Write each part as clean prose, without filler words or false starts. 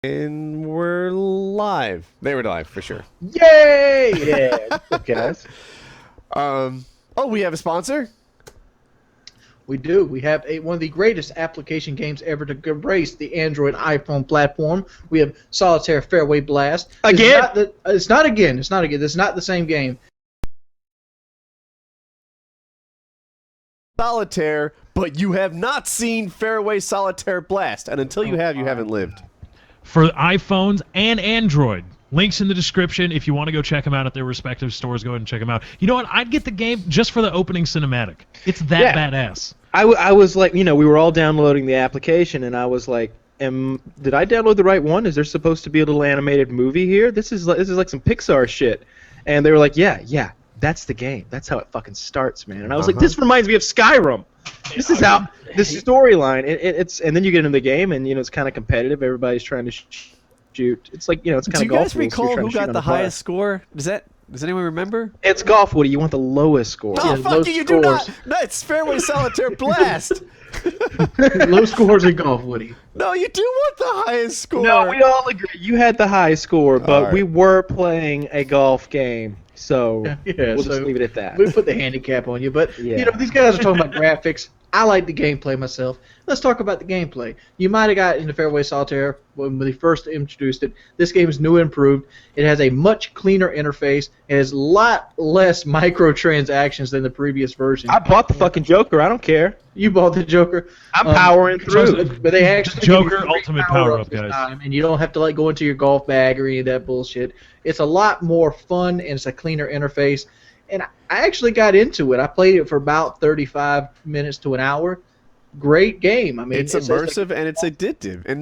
And we're live. They were live for sure. Yay! Yeah. What's up, guys? Oh, we have a sponsor? We do. We have one of the greatest application games ever to embrace the Android iPhone platform. We have Solitaire Fairway Blast. Again? It's not again. It's not again. It's not the same game. Solitaire, but you have not seen Fairway Solitaire Blast. And until you have, you haven't lived. For iPhones and Android. Links in the description. If you want to go check them out at their respective stores, go ahead and check them out. You know what? I'd get the game just for the opening cinematic. It's that badass. I was like, we were all downloading the application, and I was like, did I download the right one? Is there supposed to be a little animated movie here? This is like some Pixar shit. And they were like, yeah, that's the game. That's how it fucking starts, man. And I was like, this reminds me of Skyrim. This is how this storyline. It's and then you get into the game, and it's kind of competitive. Everybody's trying to shoot. It's like it's kind of golf. Do you guys recall who got the highest score? Does anyone remember? It's golf, Woody. You want the lowest score. Oh, fuck you! You do not. No, it's Fairway Solitaire Blast. Low scores in golf, Woody. No, you do want the highest score. No, we all agree. You had the highest score, but we were playing a golf game. So we'll just leave it at that. We put the handicap on you, but these guys are talking about graphics. I like the gameplay myself. Let's talk about the gameplay. You might have got into Fairway Solitaire when they first introduced it. This game is new and improved. It has a much cleaner interface. It has a lot less microtransactions than the previous version. I bought the fucking Joker. I don't care. You bought the Joker. I'm powering through. But they actually Joker Ultimate Power-Up, guys. And you don't have to go into your golf bag or any of that bullshit. It's a lot more fun, and it's a cleaner interface. And I actually got into it. I played it for about 35 minutes to an hour. Great game. I mean, it's immersive and it's addictive, and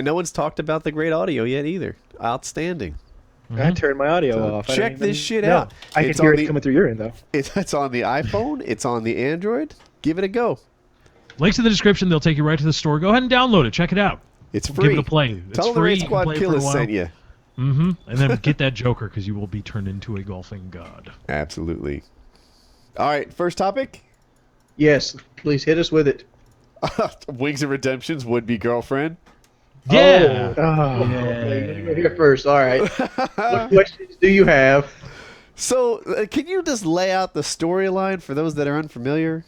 no one's talked about the great audio yet either. Outstanding. I turned my audio off. Check this shit out. I can hear it coming through your end though. It's on the iPhone. It's on the Android. Give it a go. Links in the description. They'll take you right to the store. Go ahead and download it. Check it out. It's free. Give it a play. Tell them the Raid Squad Killer sent you. And then get that Joker because you will be turned into a golfing god. Absolutely. All right, first topic? Yes, please hit us with it. Wings of Redemption's would-be girlfriend. Yeah. You're gonna go here first. All right. What questions do you have? So, can you just lay out the storyline for those that are unfamiliar?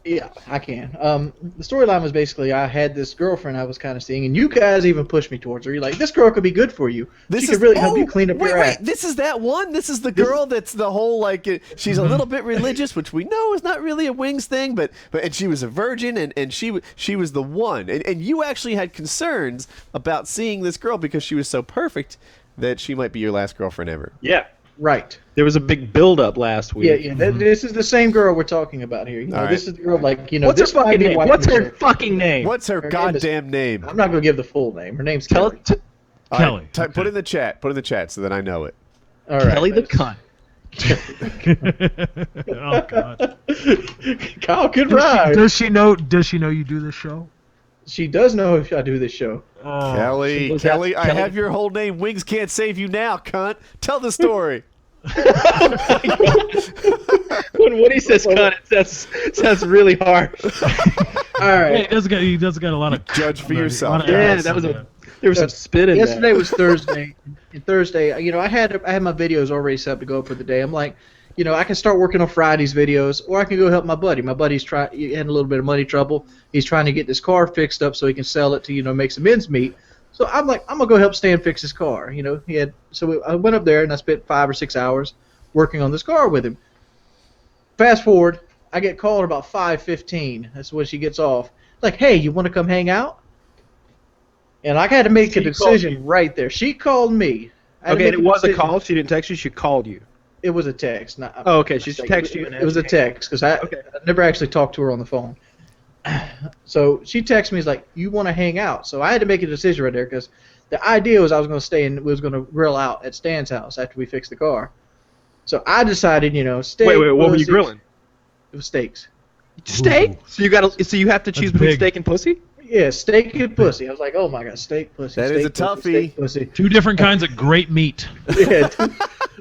Yeah, I can. The storyline was basically I had this girlfriend I was kind of seeing, and you guys even pushed me towards her. You're like, this girl could be good for you. She could really help you clean up your act. This is that one? This is the girl that's the whole, she's a little bit religious, which we know is not really a Wings thing, but and she was a virgin, and she was the one. And you actually had concerns about seeing this girl because she was so perfect that she might be your last girlfriend ever. Yeah. Right. There was a big build-up last week. Yeah. This is the same girl we're talking about here. This is the girl, What's her fucking name? What's her fucking name? What's her goddamn name? I'm not going to give the full name. Her name's Kelly. Kelly. Right, put it in the chat. Put it in the chat so that I know it. All right. Kelly the cunt. Oh God. Kyle can ride. Does she know you do this show? She does know if I do this show. Kelly, I have your whole name. Wings can't save you now, cunt. Tell the story. When Woody says cunt, it sounds really harsh. All right. Yeah, he does got a lot of judge for yourself. There was some spit in Yesterday was Thursday. And Thursday, I had my videos already set up to go for the day. I'm like, I can start working on Friday's videos, or I can go help my buddy. My buddy's he had a little bit of money trouble. He's trying to get this car fixed up so he can sell it to, make some ends meet. So I'm like, I'm gonna go help Stan fix his car. I went up there and I spent 5 or 6 hours working on this car with him. Fast forward, I get called about 5:15. That's when she gets off. Like, hey, you want to come hang out? And I had to make a decision right there. She called me. Okay, it was a call. She didn't text you. She called you. It was a text. Oh, okay. She texted you. It was a text because I never actually talked to her on the phone. So she texted me, like, you want to hang out? So I had to make a decision right there because the idea was I was going to stay and we was going to grill out at Stan's house after we fixed the car. So I decided, steak. Wait, what were you grilling? It was steaks. Steak? Ooh. So you have to choose between steak and pussy? Yeah, steak and pussy. I was like, oh my god, steak, pussy. That steak, is a toughie. Pussy. Two different kinds of great meat. Yeah.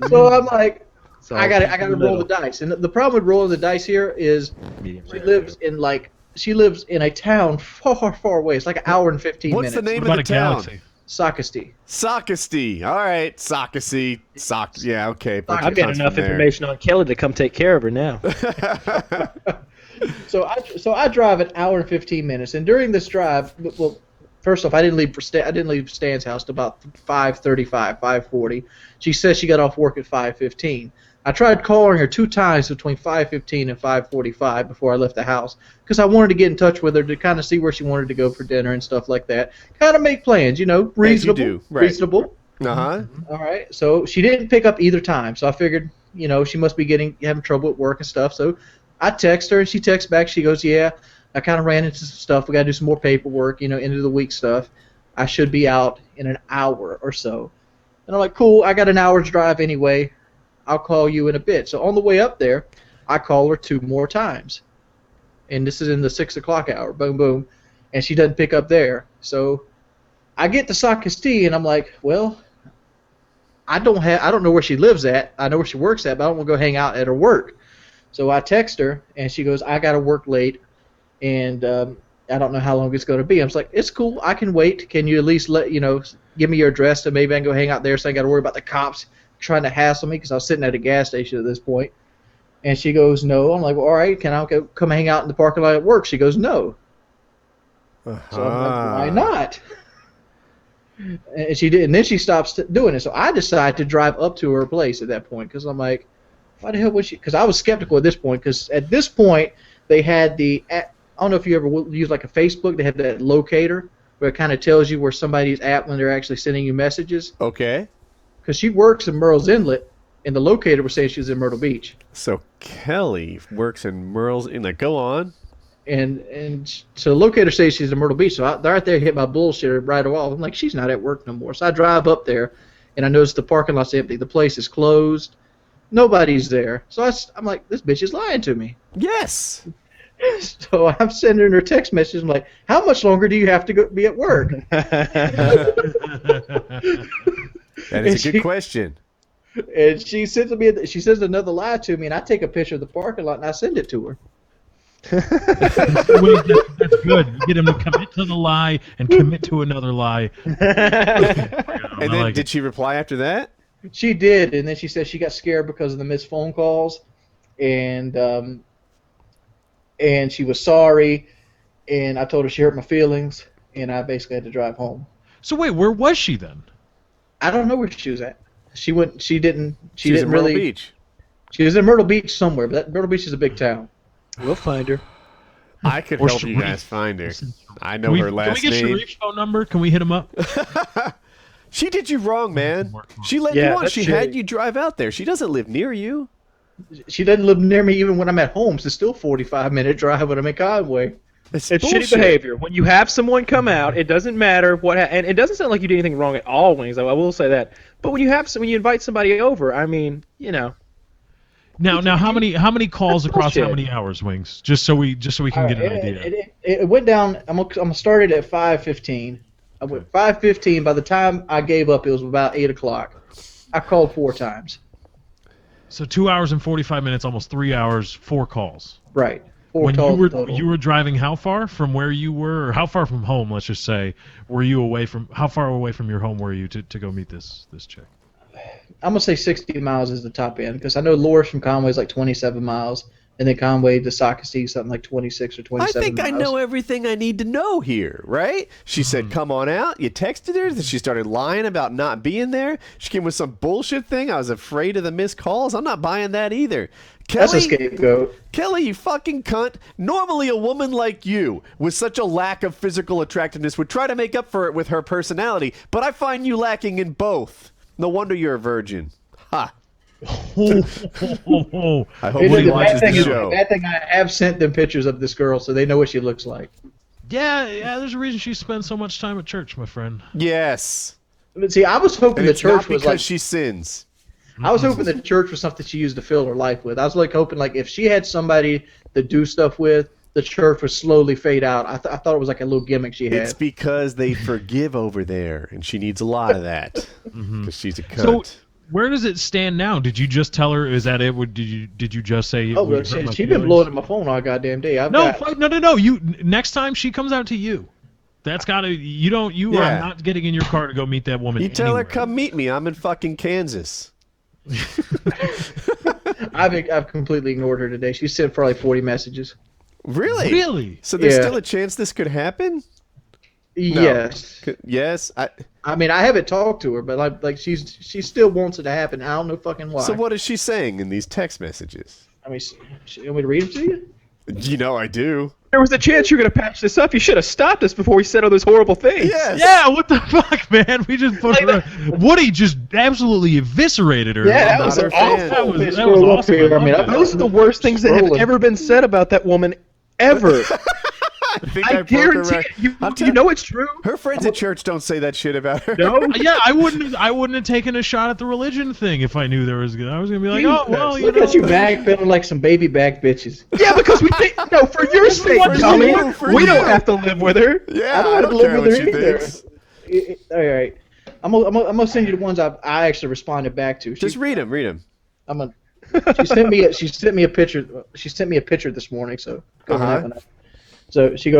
So I'm like, So I got to roll the dice. And the problem with rolling the dice here is she lives in she lives in a town far, far away. It's like an hour and 15 What's minutes. the name What of about the a town? galaxy? Socastee. Socastee. All right, Socastee. Yeah, okay. bunch of I've got cunts enough from there. information on Kelly to come take care of her now. So I drive an hour and 15 minutes, and during this drive, well, first off, I didn't leave Stan's house till about 5:35, 5:40. She says she got off work at 5:15. I tried calling her 2 times between 5:15 and 5:45 before I left the house because I wanted to get in touch with her to kind of see where she wanted to go for dinner and stuff like that. Kind of make plans, reasonable. do, right. Reasonable. Uh-huh. All right. So she didn't pick up either time. So I figured, she must be having trouble at work and stuff. So I text her and she texts back. She goes, "Yeah, I kind of ran into some stuff. We got to do some more paperwork, end of the week stuff. I should be out in an hour or so." And I'm like, "Cool. I got an hour's drive anyway. I'll call you in a bit." So on the way up there, I call her 2 more times. And this is in the 6 o'clock hour. Boom, boom. And she doesn't pick up there. So I get to Socastee and I'm like, well, I don't know where she lives at. I know where she works at, but I don't want to go hang out at her work. So I text her and she goes, "I got to work late and I don't know how long it's going to be." I was like, "It's cool. I can wait. Can you at least give me your address and maybe I can go hang out there so I got to worry about the cops trying to hassle me," because I was sitting at a gas station at this point. And she goes, "No." I'm like, "Well, all right, can I come hang out in the parking lot at work?" She goes, "No." Uh-huh. So I'm like, "Why not?" And she did, and then she stops doing it. So I decided to drive up to her place at that point because I'm like, why the hell would she? Because I was skeptical at this point because at this point they had I don't know if you ever use like a Facebook. They have that locator where it kind of tells you where somebody's at when they're actually sending you messages. Okay. Because she works in Murrells Inlet, and the locator was saying she was in Myrtle Beach. So Kelly works in Merle's Inlet. Go on. And so the locator says she's in Myrtle Beach. So I right there hit my bullshit right away. I'm like, she's not at work no more. So I drive up there, and I notice the parking lot's empty. The place is closed. Nobody's there. So I'm like, this bitch is lying to me. Yes. So I'm sending her text messages. I'm like, how much longer do you have to be at work? That is a good question. And she sends me. She says another lie to me, and I take a picture of the parking lot and I send it to her. That's good. You get him to commit to the lie and commit to another lie. And then did she reply after that? She did, and then she said she got scared because of the missed phone calls, and she was sorry, and I told her she hurt my feelings, and I basically had to drive home. So wait, where was she then? I don't know where she was at. She didn't. She was didn't in Myrtle really. Beach. She was in Myrtle Beach somewhere, but Myrtle Beach is a big town. We'll find her. I could Or help you Sharif. guys find her. I know her last Can we get name. Sharif's phone number? Can we hit him up? She did you wrong, man. She let Yeah, you on. that's She shitty. had you drive out there. She doesn't live near you. She doesn't live near me even when I'm at home. So it's still 45-minute drive when I'm in Conway. It's It's bullshit. shitty behavior. When you have someone come out, it doesn't matter what, and it doesn't sound like you did anything wrong at all, Wings. I will say that. But when you invite somebody over, I mean, Now, how many calls across how bullshit. many hours, Wings? Just so we can get an idea. It went down. I'm started at 5:15. I went 5:15. By the time I gave up, it was about 8 o'clock. I called 4 times. So 2 hours and 45 minutes, almost 3 hours, 4 calls. Right. 4 When calls total. you were driving, how far from where you were, or how far from home? Let's just say, were you away from? How far away from your home were you to go meet this chick? I'm gonna say 60 miles is the top end because I know Loris from Conway is like 27 miles, and then Conway to Socastee something like 26 or 27 I think miles. I know everything I need to know here, right? She said, come on out. You texted her. Then she started lying about not being there. She came with some bullshit thing. I was afraid of the missed calls. I'm not buying that either. That's a Kelly, scapegoat. Kelly, you fucking cunt. Normally a woman like you, with such a lack of physical attractiveness, would try to make up for it with her personality, but I find you lacking in both. No wonder you're a virgin. Ha. I hope he watches the show. Bad thing, I have sent them pictures of this girl so they know what she looks like. Yeah. There's a reason she spends so much time at church, my friend. Yes. But see, I was hoping And the it's not church was because like. she sins. I was hoping the church was something she used to fill her life with. I was like hoping like if she had somebody to do stuff with, the church would slowly fade out. I thought it was like a little gimmick she had. It's because they forgive over there, and she needs a lot of that because she's a cunt. So Where does it stand now? Did you just tell her? Is that it? Did you just say? Oh, "You but hurt my she's been feelings"? blowing up my phone all goddamn day. No. You next time she comes out to you. That's gotta. You don't. You Yeah. are not getting in your car to go meet that woman. You tell her, anywhere. come meet me. I'm in fucking Kansas. I've completely ignored her today. She sent for like 40 messages. Really? Really? So there's Yeah. still a chance this could happen? No. Yes. Yes. I mean, I haven't talked to her, but like she still wants it to happen. I don't know fucking why. So what is she saying in these text messages? I mean, you want me to read them to you? You know I do. There was a chance you were going to patch this up. You should have stopped us before we said all those horrible things. Yes. Yeah. What the fuck, man? We just put her. Woody just absolutely eviscerated her. Yeah, that I'm was not her awful. fan. That was Scroll up awesome. here. I mean, love that. Those are the worst things that have Scrolling. ever been said about that woman, ever. I think I I broke her guarantee right. it. You I'm you telling- know it's true. her friends at church don't say that shit about her. No. Yeah, I wouldn't have taken a shot at the religion thing if I knew there was. I was gonna be like, oh well, you Look know. at you back feeling like some baby back bitches. Yeah, because we think no for your sake, For dummy. you, for We you. don't have to live with her. Yeah, I don't I have don't to live care with what her she either. thinks. All right, I'm gonna send you the ones I actually responded back to. Just read them. I'm gonna. She sent me a picture. She sent me a picture this morning. So go on that one. So she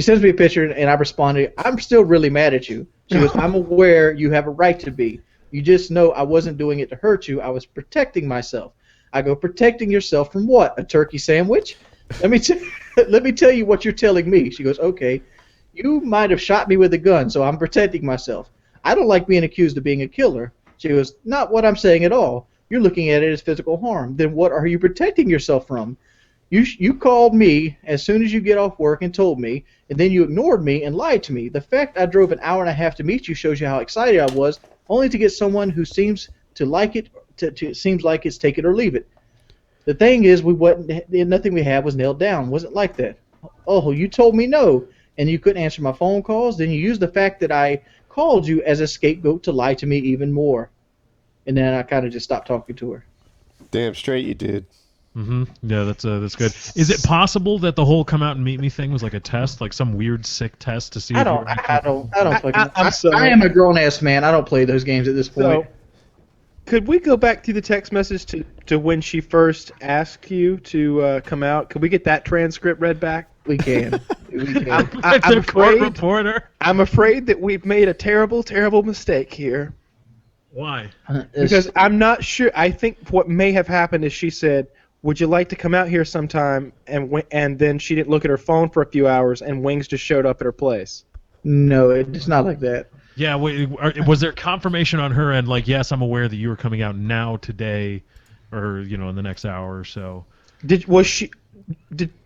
sends me a picture and I responded, I'm still really mad at you. She goes, I'm aware you have a right to be. You just know I wasn't doing it to hurt you. I was protecting myself. I go, protecting yourself from what? A turkey sandwich? Let me tell you what you're telling me. She goes, okay. You might have shot me with a gun, so I'm protecting myself. I don't like being accused of being a killer. She goes, not what I'm saying at all. You're looking at it as physical harm. Then what are you protecting yourself from? You called me as soon as you get off work and told me, and then you ignored me and lied to me. The fact I drove an hour and a half to meet you shows you how excited I was, only to get someone who seems to like it, seems like it's take it or leave it. The thing is, nothing we had was nailed down. Wasn't like that. Oh, you told me no, and you couldn't answer my phone calls. Then you used the fact that I called you as a scapegoat to lie to me even more. And then I kind of just stopped talking to her. Damn straight you did. Mm-hmm. Yeah, that's good. Is it possible that the whole come out and meet me thing was like a test, like some weird sick test to see? I if don't you were actually... fucking. sorry. I am a grown ass man. I don't play those games at this point. So, could we go back through the text message to when she first asked you to come out? Could we get that transcript read back? We can. I'm the court afraid. reporter. I'm afraid that we've made a terrible, terrible mistake here. Why? Because I'm not sure. I think what may have happened is she said, "Would you like to come out here sometime?" And then she didn't look at her phone for a few hours, and Wings just showed up at her place. No, it's not like that. Yeah, wait, was there confirmation on her end, like, yes, I'm aware that you were coming out now today, or in the next hour or so?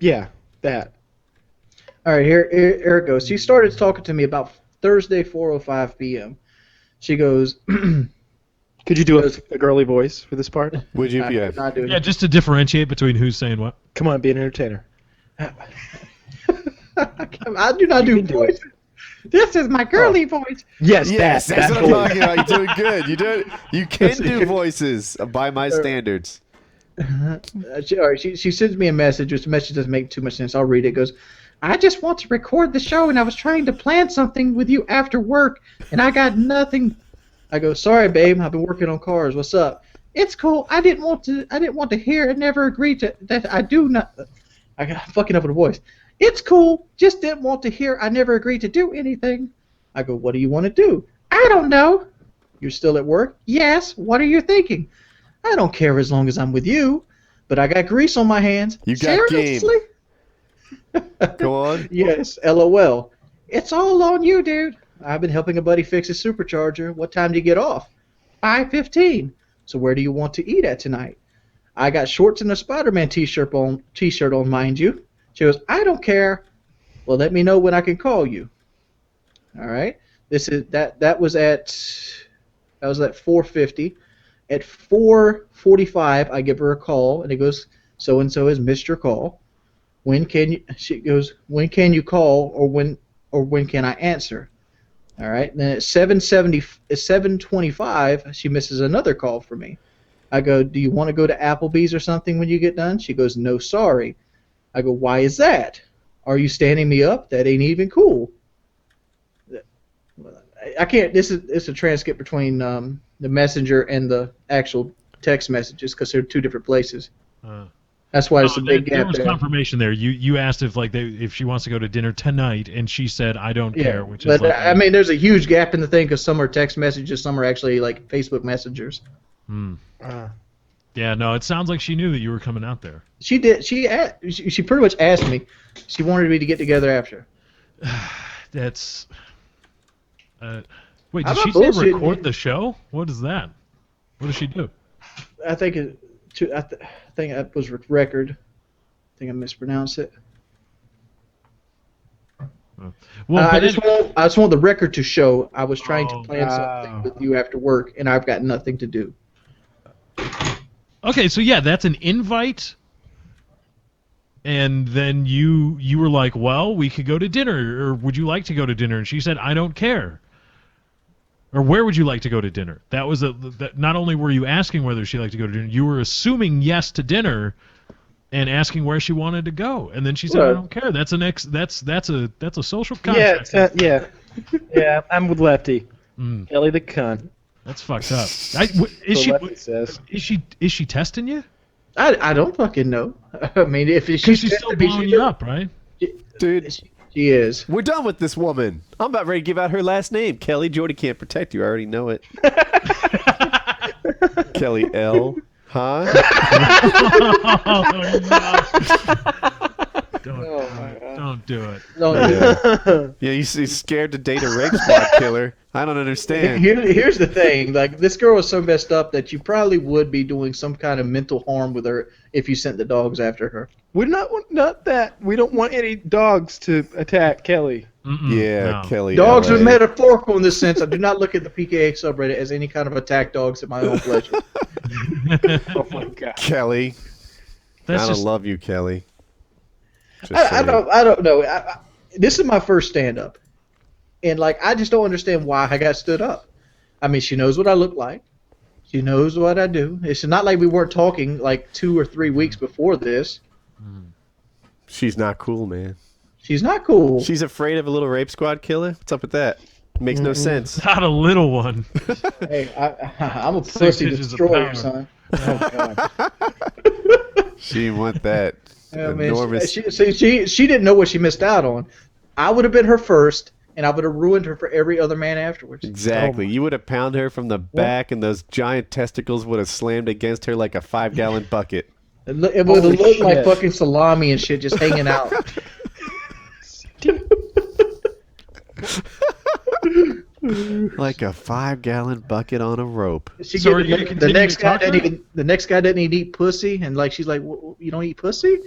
Yeah, that. All right, here it goes. She started talking to me about Thursday, 4:05 p.m. She goes, Could you do a girly voice for this part? Would you? Yeah. not doing Yeah, just to differentiate between who's saying what. Come on, be an entertainer. I do not do voice. This is my girly voice. Yes, Yes, that's what I'm voice. talking about. You're doing good. You can do voices by my standards. She sends me a message, which message doesn't make too much sense. I'll read it. It goes, I just want to record the show, and I was trying to plan something with you after work, and I got nothing. I go, sorry, babe. I've been working on cars. What's up? It's cool. I didn't want to hear and never agreed to that. I do not. I got fucking up with a voice. It's cool. Just didn't want to hear. I never agreed to do anything. I go, what do you want to do? I don't know. You're still at work? Yes. What are you thinking? I don't care as long as I'm with you, but I got grease on my hands. You got game. Seriously? Go on. Yes, LOL. It's all on you, dude. I've been helping a buddy fix his supercharger. What time do you get off? 5:15. So where do you want to eat at tonight? I got shorts and a Spider-Man t-shirt on, mind you. She goes, I don't care. Well, let me know when I can call you. All right. That was at 4:50. At 4:45, I give her a call, and it goes, so and so has missed your call. When can you? She goes, when can you call, or when can I answer? All right. Then at 7:25, she misses another call from me. I go, do you want to go to Applebee's or something when you get done? She goes, no, sorry. I go, why is that? Are you standing me up? That ain't even cool. I can't. It's a transcript between the messenger and the actual text messages because they're two different places. That's why it's a big gap there was there. confirmation there. You asked if she wants to go to dinner tonight, and she said I don't care. Which is but like I mean, there's a huge gap in the thing because some are text messages, some are actually like Facebook messengers. Yeah, no, it sounds like she knew that you were coming out there. She did. She pretty much asked me. She wanted me to get together after. That's. Wait, I'm did she not say bullshitting record you. the show? What is that? What does she do? I think I think that was record. I think I mispronounced it. Well, I but just want the record to show I was trying to plan wow. something with you after work, and I've got nothing to do. okay, so yeah, that's an invite. And then you were like, well, we could go to dinner, or would you like to go to dinner? And she said, I don't care. Or where would you like to go to dinner? That was not only were you asking whether she liked to go to dinner, you were assuming yes to dinner, and asking where she wanted to go. And then she said, I don't care. That's a social contract. Yeah. I'm with Lefty. Kelly the cunt. That's fucked up. Is she testing you? I don't fucking know. I mean, if Because she's she's still blowing you up, right? Dude, she is. we're done with this woman. I'm about ready to give out her last name. Kelly. Jordy can't protect you. I already know it. Kelly L. Huh? Don't do it. Yeah, he's scared to date a rape squad killer. I don't understand. Here's the thing. Like, this girl is so messed up that you probably would be doing some kind of mental harm with her if you sent the dogs after her. We're not that. We don't want any dogs to attack Kelly. Yeah, No. Kelly. Dogs LA. are metaphorical in this sense. I do not look at the PKA subreddit as any kind of attack dogs at my own pleasure. Oh my god. Kelly. That's I don't just love you, Kelly. Just I saying. don't know. This is my first stand-up. And, like, I just don't understand why I got stood up. I mean, she knows what I look like. She knows what I do. It's not like we weren't talking, like, 2 or 3 weeks before this. She's not cool, man. She's not cool. She's afraid of a little rape squad killer? What's up with that? Makes no sense. not a little one. Hey, I'm a pussy inches of destroyer, power. son. Oh god. She didn't want that. Yeah, man, enormous. she didn't know what she missed out on. I would have been her first, and I would have ruined her for every other man afterwards. Exactly. You would have pounded her from the back, and those giant testicles would have slammed against her like a 5-gallon bucket. It would have Holy looked like shit. fucking salami and shit just hanging out. Like a 5-gallon bucket on a rope. So are you gonna The continue next to guy talk to doesn't her? even. The next guy doesn't even eat pussy, and like she's like, you don't eat pussy?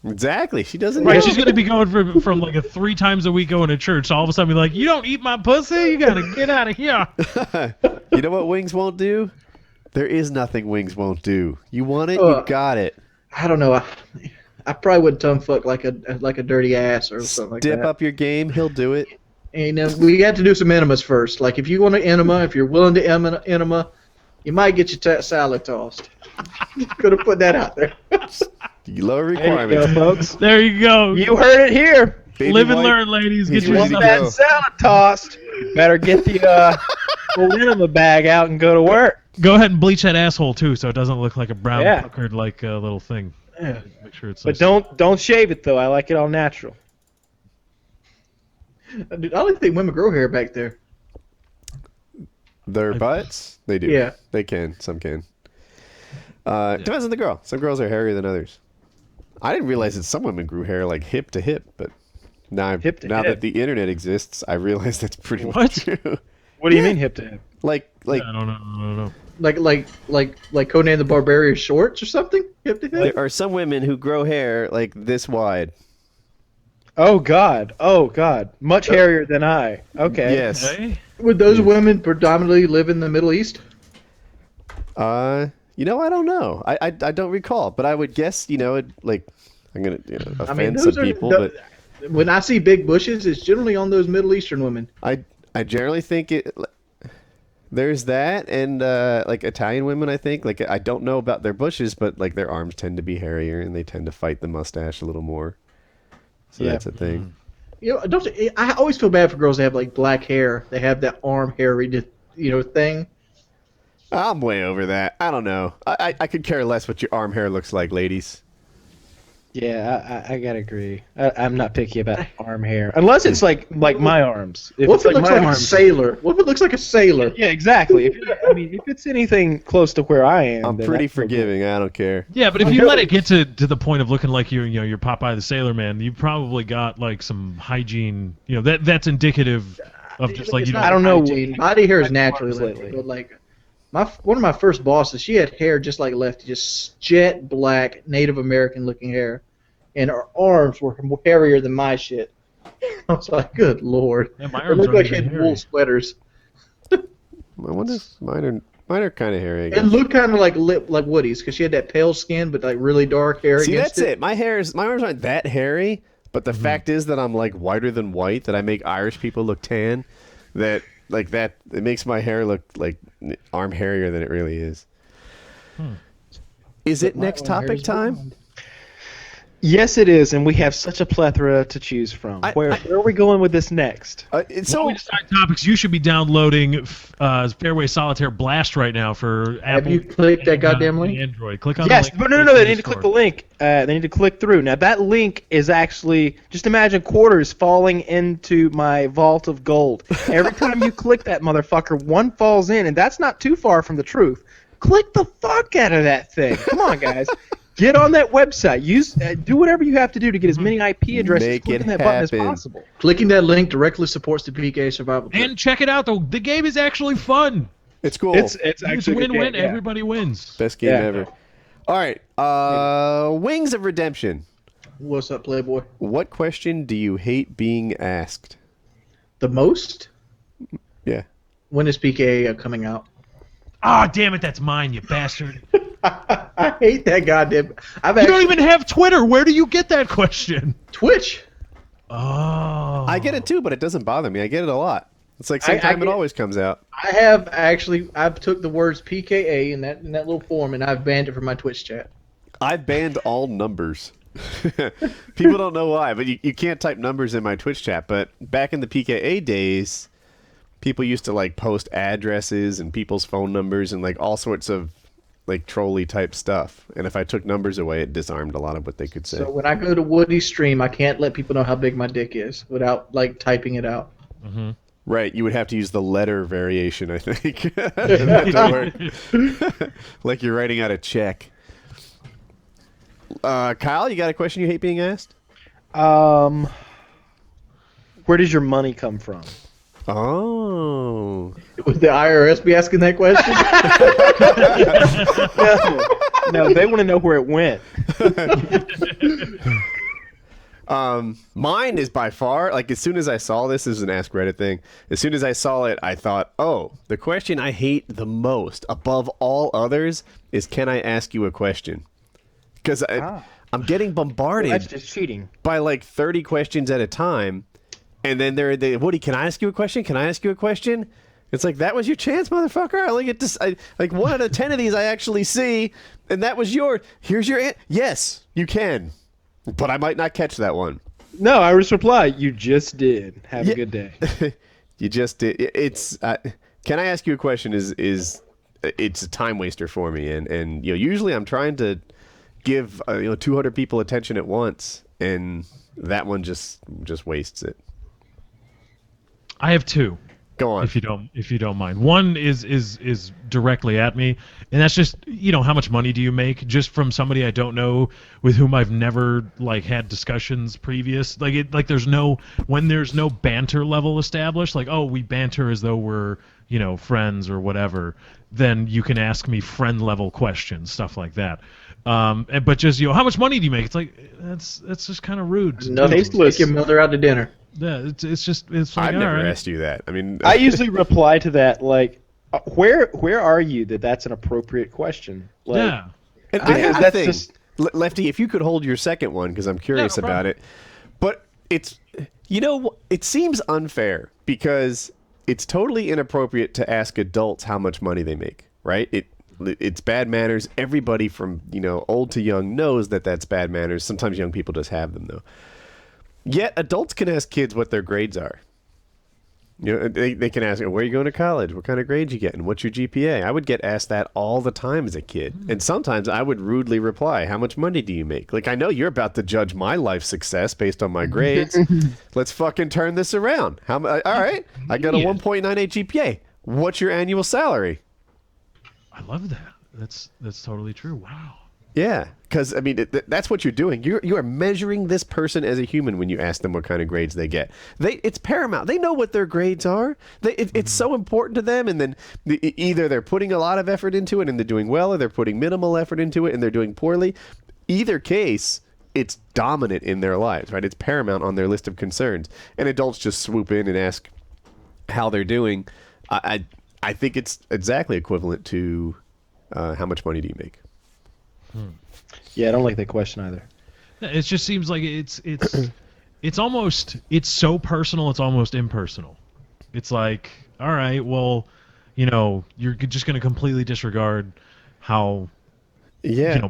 Exactly. She doesn't Right, know. she's gonna be going from like a 3 times a week going to church. So all of a sudden, be like, "You don't eat my pussy. You gotta get out of here." You know what wings won't do? There is nothing wings won't do. You want it, you got it. I don't know. I probably would tongue fuck like a dirty ass or something like Dip that. up your game, he'll do it. And we got to do some enemas first. Like if you want to enema, if you're willing to enema, you might get your salad tossed. Could have put that out there. Lower There you requirements. go, folks. There you go. You heard it here. Baby Live and white. learn, ladies. Get He's your ready stuff. to That go. salad tossed. Better get the old enema bag out and go to work. Go ahead and bleach that asshole too, so it doesn't look like a brown Yeah. puckered like little thing. Yeah. Make sure it's. But nice. don't shave it though. I like it all natural. Dude, I don't think women grow hair back there. Their butts? They do. Yeah. They can. Some can. Depends on the girl. Some girls are hairier than others. I didn't realize that some women grew hair like hip to hip, but now Hip to now hip. that the internet exists, I realize that's pretty What? much true. What do you mean hip to hip? like I don't know. Like Conan the Barbarian shorts or something. Hip to hip. there are some women who grow hair like this wide. Oh god. Oh god. Much hairier than I. Okay. Yes. Okay. Would those women predominantly live in the Middle East? You know, I don't know. I don't recall, but I would guess, you know, like I'm gonna offend some people, but when I see big bushes, it's generally on those Middle Eastern women. I generally think it. There's that, and like Italian women, I think. Like I don't know about their bushes, but like their arms tend to be hairier, and they tend to fight the mustache a little more. So Yeah. that's a thing. You know, I always feel bad for girls that have like black hair. They have that arm hairy, thing. I'm way over that. I don't know. I could care less what your arm hair looks like, ladies. Yeah, I gotta agree. I'm not picky about arm hair, unless it's like my arms. If What it's if it looks my like a arms, sailor? What if it looks like a sailor? yeah, exactly. If it's anything close to where I am, I'm then pretty that's no good. forgiving. I don't care. Yeah, but if you let it get to the point of looking like you're Popeye the Sailor Man, you probably got like some hygiene. That's indicative of just like It's you not I don't know. hygiene. Body hair is naturally arms lefty, lately. but like one of my first bosses, she had hair just like Lefty, just jet black Native American looking hair, and her arms were hairier than my shit. I was like, good lord. Yeah, my It arms looked aren't like she even had hairy. wool sweaters. I wonder if mine are kind of hairy. I It guess. looked kind of like Woody's because she had that pale skin but like really dark hair. See, against that's it. My arms aren't that hairy, but the fact is that I'm like whiter than white. That I make Irish people look tan. That it makes my hair look like arm hairier than it really is. Is it My next own hair topic is time? blonde. Yes, it is, and we have such a plethora to choose from. Where are we going with this next? So we decide topics. You should be downloading Fairway Solitaire Blast right now for Apple. Have you clicked that and, goddamn and link? Android. Click on Yes, the but link. no, they need to click the link. They need to click through. Now, that link is actually, just imagine quarters falling into my vault of gold. Every time you click that motherfucker, one falls in, and that's not too far from the truth. Click the fuck out of that thing. Come on, guys. Get on that website. Do whatever you have to do to get as many IP addresses Make clicking it that button as happen. possible. Clicking that link directly supports the PKA Survival Kit. And check it out, though. The game is actually fun. It's cool. It's It's actually a good win-win. game, yeah. Everybody wins. Best game Yeah. ever. All right. Wings of Redemption. What's up, Playboy? What question do you hate being asked? The most? Yeah. When is PKA coming out? Ah, damn it, that's mine, you bastard. I hate that goddamn. I've You actually don't even have Twitter. Where do you get that question? Twitch. Oh. I get it too, but it doesn't bother me. I get it a lot. It's like same I time it get- always comes out. I've took the words PKA in that little form and I've banned it from my Twitch chat. I've banned all numbers. People don't know why, but you can't type numbers in my Twitch chat. But back in the PKA days, people used to like post addresses and people's phone numbers and like all sorts of like trolley type stuff. And if I took numbers away, it disarmed a lot of what they could say. So when I go to Woody's stream, I can't let people know how big my dick is without like typing it out. Right, you would have to use the letter variation, I think. That to work. Like you're writing out a check. Kyle, you got a question you hate being asked? Where does your money come from? Oh. Would the IRS be asking that question? No, they want to know where it went. Mine is by far, like as soon as I saw this is an Ask Reddit thing. As soon as I saw it, I thought, oh, the question I hate the most above all others is, can I ask you a question? Because I'm getting bombarded That's just cheating. by like 30 questions at a time. And then Woody, can I ask you a question? Can I ask you a question? It's like, that was your chance, motherfucker. I only get to, like 1 out of 10 of these I actually see. And that was here's your answer. Yes, you can. But I might not catch that one. No, I just reply, you just did. Have a good day. You just did. It's can I ask you a question? Is it's a time waster for me, and usually I'm trying to give 200 people attention at once, and that one just wastes it. I have two. Go on. If you don't mind. One is directly at me, and that's just how much money do you make just from somebody I don't know with whom I've never like had discussions previous. There's no banter level established. Like, oh, we banter as though we're friends or whatever. Then you can ask me friend level questions, stuff like that. But just how much money do you make? It's like that's just kind of rude. to No, do. take your mother out to dinner. Yeah, it's like, I've never all right. asked you that. I mean, I usually reply to that like, where are you that's an appropriate question? Like, Yeah. and because I that's think, just- Lefty, if you could hold your second one, because I'm curious no about problem. it. But it's it seems unfair because it's totally inappropriate to ask adults how much money they make, right? It's bad manners. Everybody from old to young knows that that's bad manners. Sometimes young people just have them though. Yet adults can ask kids what their grades are. You know, they can ask, where are you going to college? What kind of grades you getting? What's your GPA? I would get asked that all the time as a kid. And sometimes I would rudely reply, how much money do you make? Like, I know you're about to judge my life success based on my grades. Let's fucking turn this around. All right, I got a 1.98 GPA. What's your annual salary? I love that. That's totally true. Wow. Yeah, because, I mean, that's what you're doing. You are measuring this person as a human when you ask them what kind of grades they get. It's paramount. They know what their grades are. It's so important to them, and then either they're putting a lot of effort into it and they're doing well, or they're putting minimal effort into it and they're doing poorly. Either case, it's dominant in their lives, right? It's paramount on their list of concerns. And adults just swoop in and ask how they're doing. I think it's exactly equivalent to how much money do you make? Yeah, I don't like that question either. It just seems like it's so personal, it's almost impersonal. It's like, all right, well, you're just going to completely disregard how,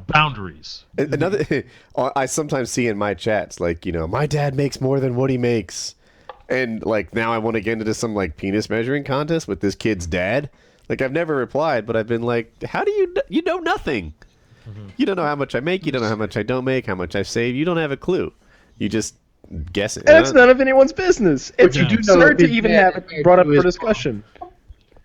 boundaries. Another, I sometimes see in my chats, like, my dad makes more than Woody makes. And, like, now I want to get into some, like, penis measuring contest with this kid's dad. Like, I've never replied, but I've been like, how do you know nothing? You don't know how much I make. You don't know how much I don't make, how much I've saved. You don't have a clue. You just guess it. And it's none of anyone's business. It's you do know absurd to his even dad have it brought up for discussion.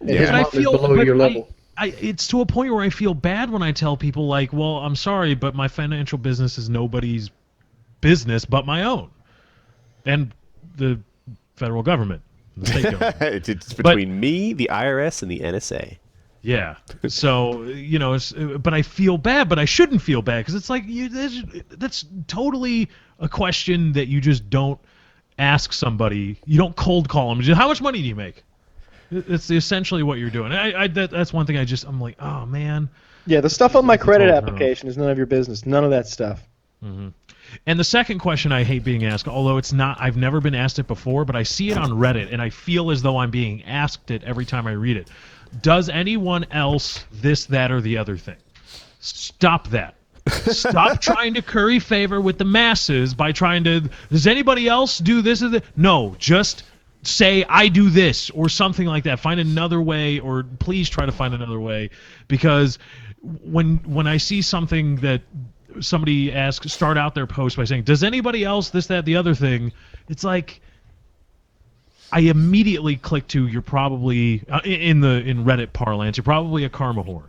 And his Yeah. mom is below your level. It's to a point where I feel bad when I tell people, like, well, I'm sorry, but my financial business is nobody's business but my own. And the federal government. The state government. It's between me, the IRS, and the NSA. Yeah. So, but I feel bad, but I shouldn't feel bad because it's like that's totally a question that you just don't ask somebody. You don't cold call them. How much money do you make? It's essentially what you're doing. That's one thing I'm like, oh, man. Yeah, the stuff on my credit all application is none of your business. None of that stuff. Mm-hmm. And the second question I hate being asked, although it's not, I've never been asked it before, but I see it on Reddit, and I feel as though I'm being asked it every time I read it. Does anyone else this, that, or the other thing? Stop that. Stop trying to curry favor with the masses by trying to, does anybody else do this or that? No, just say, I do this, or something like that. Find another way, or please try to find another way, because when I see something that somebody start out their post by saying, does anybody else this, that, the other thing, it's like, I immediately click to, you're probably in Reddit parlance, you're probably a karma whore,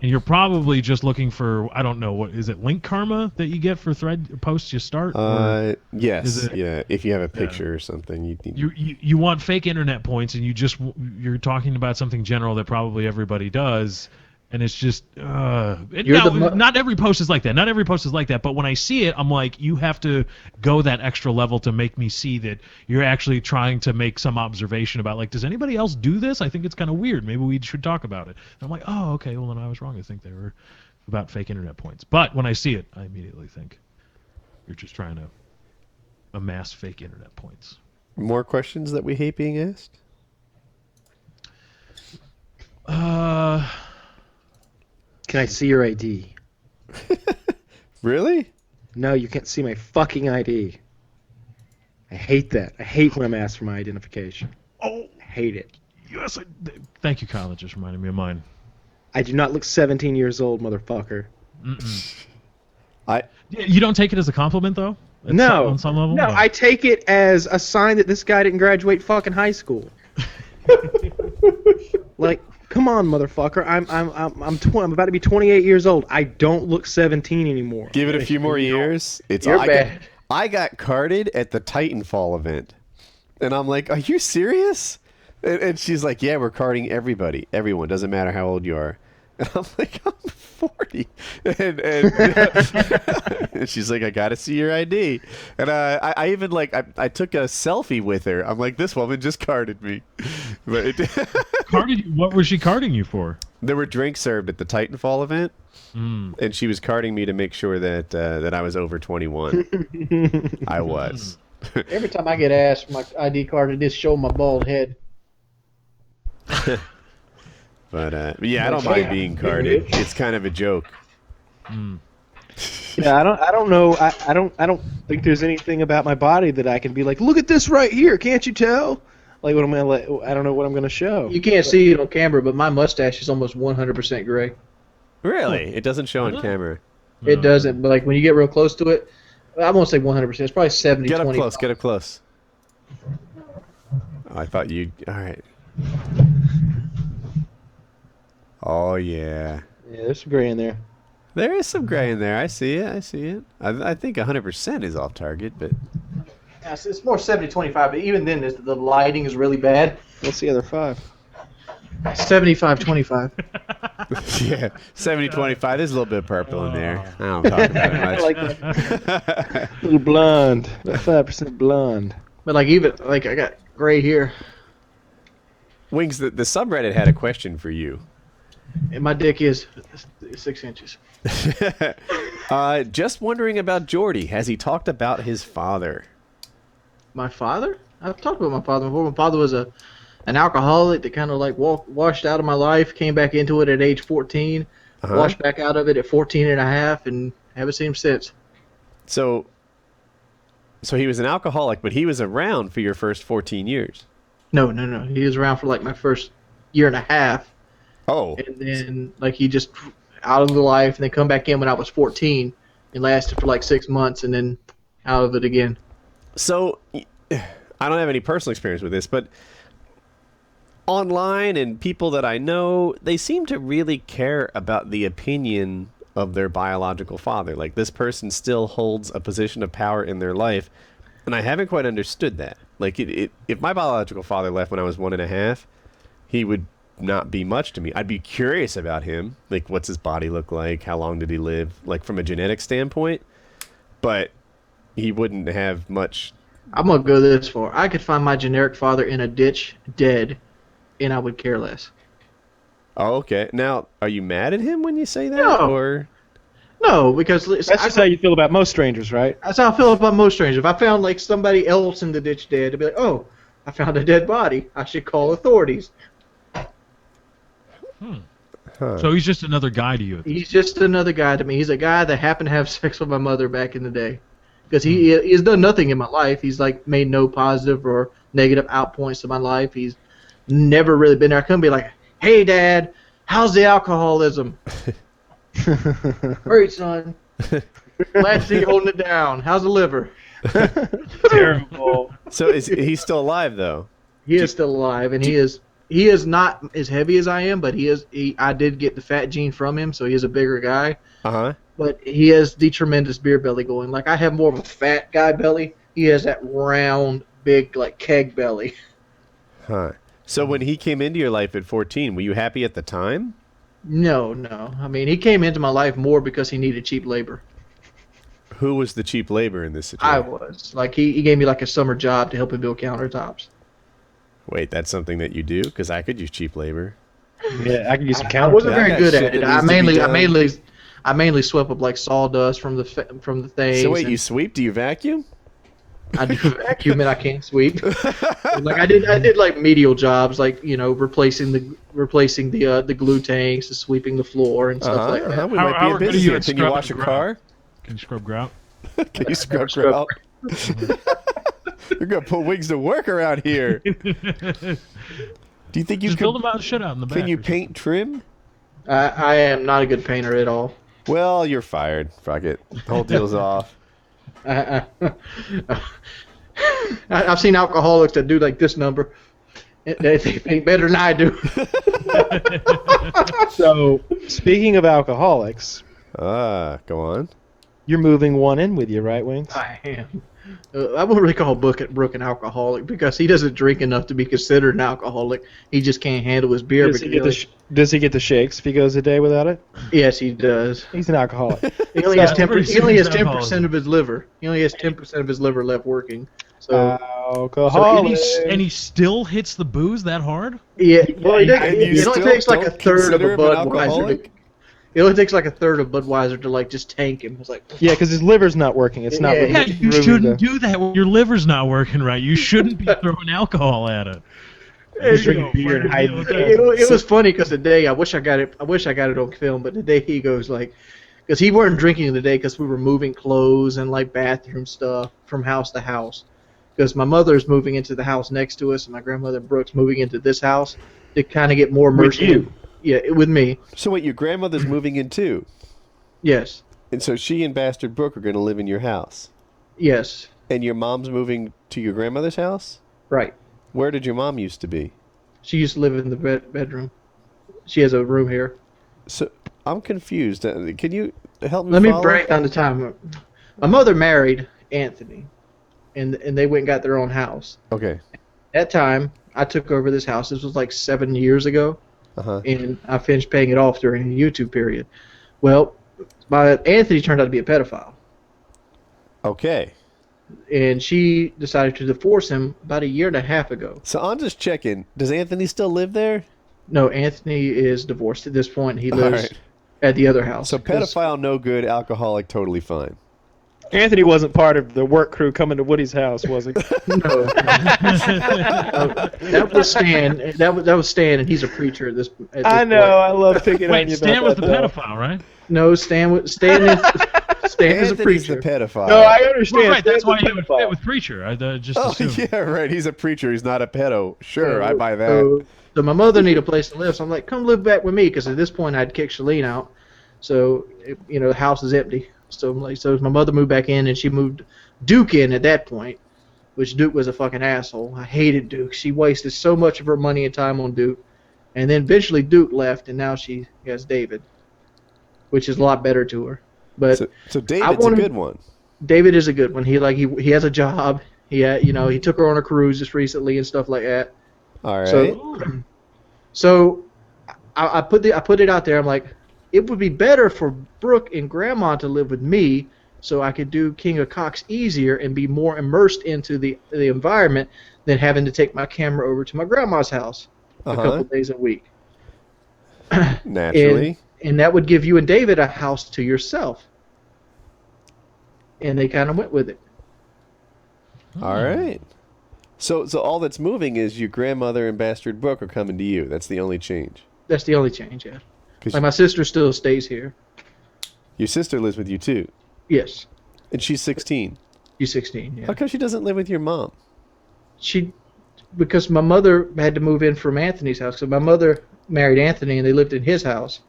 and you're probably just looking for, I don't know, what is it, link karma that you get for thread posts you start? Yes, yeah. If you have a picture or something, you want fake internet points, and you're talking about something general that probably everybody does. And it's just, not every post is like that. Not every post is like that. But when I see it, I'm like, you have to go that extra level to make me see that you're actually trying to make some observation about, like, does anybody else do this? I think it's kind of weird. Maybe we should talk about it. And I'm like, oh, okay, well, then I was wrong. I think they were about fake internet points. But when I see it, I immediately think you're just trying to amass fake internet points. More questions that we hate being asked? Can I see your ID? Really? No, you can't see my fucking ID. I hate that. I hate when I'm asked for my identification. Oh, I hate it. yes. Thank you, Kyle. That just reminded me of mine. I do not look 17 years old, motherfucker. You don't take it as a compliment, though? No. On some level? No, I take it as a sign that this guy didn't graduate fucking high school. Like, come on, motherfucker. I'm about to be 28 years old. I don't look 17 anymore. Give it a few more years. You're bad. I got carded at the Titanfall event. And I'm like, are you serious? And she's like, yeah, we're carding everybody. Everyone. Doesn't matter how old you are. And I'm like, I'm 40. And she's like, I got to see your ID. And I even, like, I took a selfie with her. I'm like, this woman just carded me. But what was she carding you for? There were drinks served at the Titanfall event. And she was carding me to make sure that I was over 21. I was. Every time I get asked for my ID card, it just show my bald head. But yeah, I don't mind being carded. It's kind of a joke. Yeah, I don't know. I don't think there's anything about my body that I can be like, look at this right here. Can't you tell? Like, what am I? Like, I don't know what I'm gonna show. You can't see it on camera, but my mustache is almost 100% gray. Really? It doesn't show on camera. It doesn't, but like when you get real close to it, I won't say 100%. It's probably 70, Get up 20. close. Get up close. Oh, I thought you. All right. Oh yeah. Yeah, there's some gray in there. There is some gray in there. I see it. I see it. I think 100% is off target, but Yeah, it's more 70-25, but even then, the lighting is really bad. What's the other 5? 75-25. yeah, 70-25. There's a little bit of purple in there. I don't talk about it I much. like that. A little blonde, about 5% blonde. But like even like I got gray here, Wings, the subreddit had a question for you. and my dick is 6 inches. Just wondering about Jordy. Has he talked about his father? My father? I've talked about my father before. My father was an alcoholic that kind of like washed out of my life, came back into it at age 14, washed back out of it at 14 and a half, and haven't seen him since. So he was an alcoholic, but he was around for your first 14 years. No. He was around for like my first year and a half, Oh. and then like he just out of the life, and then come back in when I was 14, and lasted for like 6 months, and then out of it again. So I don't have any personal experience with this, but online and people that I know, they seem to really care about the opinion of their biological father. Like, this person still holds a position of power in their life, and I haven't quite understood that. Like, if my biological father left when I was 1.5, he would not be much to me. I'd be curious about him. Like, what's his body look like? How long did he live? Like, from a genetic standpoint. But he wouldn't have much. I'm gonna go this far. I could find my generic father in a ditch, dead, and I would care less. Oh, okay. Now, are you mad at him when you say that? No. Or No, because That's just how you feel about most strangers, right? that's how I feel about most strangers. If I found like somebody else in the ditch dead, I'd be like, "Oh, I found a dead body. I should call authorities." So he's just another guy to you. He's just another guy to me. He's a guy that happened to have sex with my mother back in the day, because he has done nothing in my life. He's like made no positive or negative outpoints to my life. He's never really been there. I couldn't be like, "Hey, Dad, how's the alcoholism?" Great, son. Glad to see you holding it down. How's the liver? Terrible. so is he's still alive though? He is still alive, and he is not as heavy as I am, but I did get the fat gene from him, so he is a bigger guy. Uh-huh. But he has the tremendous beer belly going. Like, I have more of a fat guy belly. He has that round, big, like, keg belly. Huh. So when he came into your life at 14, were you happy at the time? No. I mean, he came into my life more because he needed cheap labor. Who was the cheap labor in this situation? I was. Like, he gave me, like, a summer job to help him build countertops. Wait, that's something that you do? Because I could use cheap labor. Yeah, I can use some I counter. wasn't I very got good shit at it. that I needs to be mainly done. I mainly swept up, like, sawdust from the things. So wait, and you sweep? Do you vacuum? I do vacuum and I can't sweep. Like, I did like medial jobs, like, you know, replacing the glue tanks, and sweeping the floor and stuff like that. We How- might how be a good are business you here. at Can you wash a scrubbing car? Can you scrub grout? Can you scrub grout? You're gonna put Wings to work around here. Do you think you Just build can? them out shit out in the back. Can you or paint trim? I am not a good painter at all. Well, you're fired. Fuck it. The whole deal's off. I've seen alcoholics that do like this number. They paint better than I do. So, speaking of alcoholics, Go on. you're moving one in with you, right, Wings? I am. I wouldn't really call Brooke an alcoholic because he doesn't drink enough to be considered an alcoholic. He just can't handle his beer. Does he get the shakes if he goes a day without it? Yes, he does. He's an alcoholic. He only has So- 10%. He only has Pretty 10% serious of his liver. He only has 10% of his liver left working. So Alcoholic. and he still hits the booze that hard? yeah, well, And you it only still takes like a don't third of a consider him an Budweiser. alcoholic? It only takes like a third of Budweiser to like just tank him. It's like Yeah, because his liver's not working. It's not. Yeah, Yeah, you removing shouldn't the- do that when your liver's not working right. You shouldn't be throwing alcohol at it. He's drinking beer and hiding. it was funny because today I wish I got it on film, but today he goes like, because he weren't drinking today because we were moving clothes and like bathroom stuff from house to house. because my mother's moving into the house next to us, and my grandmother Brooks moving into this house to kind of get more immersed. With you? Yeah, with me. So wait, your grandmother's moving in too, Yes. and so she and Bastard Brooke are going to live in your house, Yes. and your mom's moving to your grandmother's house. Right. Where did your mom used to be? She used to live in the bedroom. She has a room here. So I'm confused. Can you help me? Let me follow? break down the time. My mother married Anthony, and they went and got their own house. Okay. At that time, I took over this house. This was like 7 years ago, and I finished paying it off during the YouTube period. Well, Anthony turned out to be a pedophile, Okay. and she decided to divorce him about 1.5 years ago. So I'm just checking. Does Anthony still live there? No, Anthony is divorced at this point. He lives right. at the other house. So pedophile, no good. Alcoholic, totally fine. Anthony wasn't part of the work crew coming to Woody's house, was he? No. That was Stan. That was Stan, and he's a preacher at this. I know. Point. I love picking on Wait, you Stan about was that, the though. pedophile, right? No, Stan is a Anthony's preacher. the pedophile. No, I understand. Well, right, that's why Stan's he a would pedophile. fit with preacher. I just Oh assumed. yeah, right. He's a preacher. He's not a pedo. Sure, I buy that. So my mother needed a place to live, so I'm like, come live back with me, because at this point I'd kicked Shalene out, so the house is empty. So I'm like, so my mother moved back in, and she moved Duke in at that point, which Duke was a fucking asshole. I hated Duke. She wasted so much of her money and time on Duke, and then eventually Duke left, and now she has David, which is a lot better to her. But So David's a good one. David is a good one. He has a job. He took her on a cruise just recently and stuff like that. All right. So I put it out there. I'm like, it would be better for Brooke and Grandma to live with me, so I could do King of Cocks easier and be more immersed into the environment than having to take my camera over to my grandma's house a couple days a week. Naturally. And that would give you and David a house to yourself. And they kind of went with it. All right. So all that's moving is your grandmother and Bastard Brooke are coming to you. That's the only change. That's the only change, yeah. 'Cause Like my sister still stays here. your sister lives with you too, Yes. and she's 16. She's 16, yeah. How come she doesn't live with your mom? Because my mother had to move in from Anthony's house. So my mother married Anthony, and they lived in his house.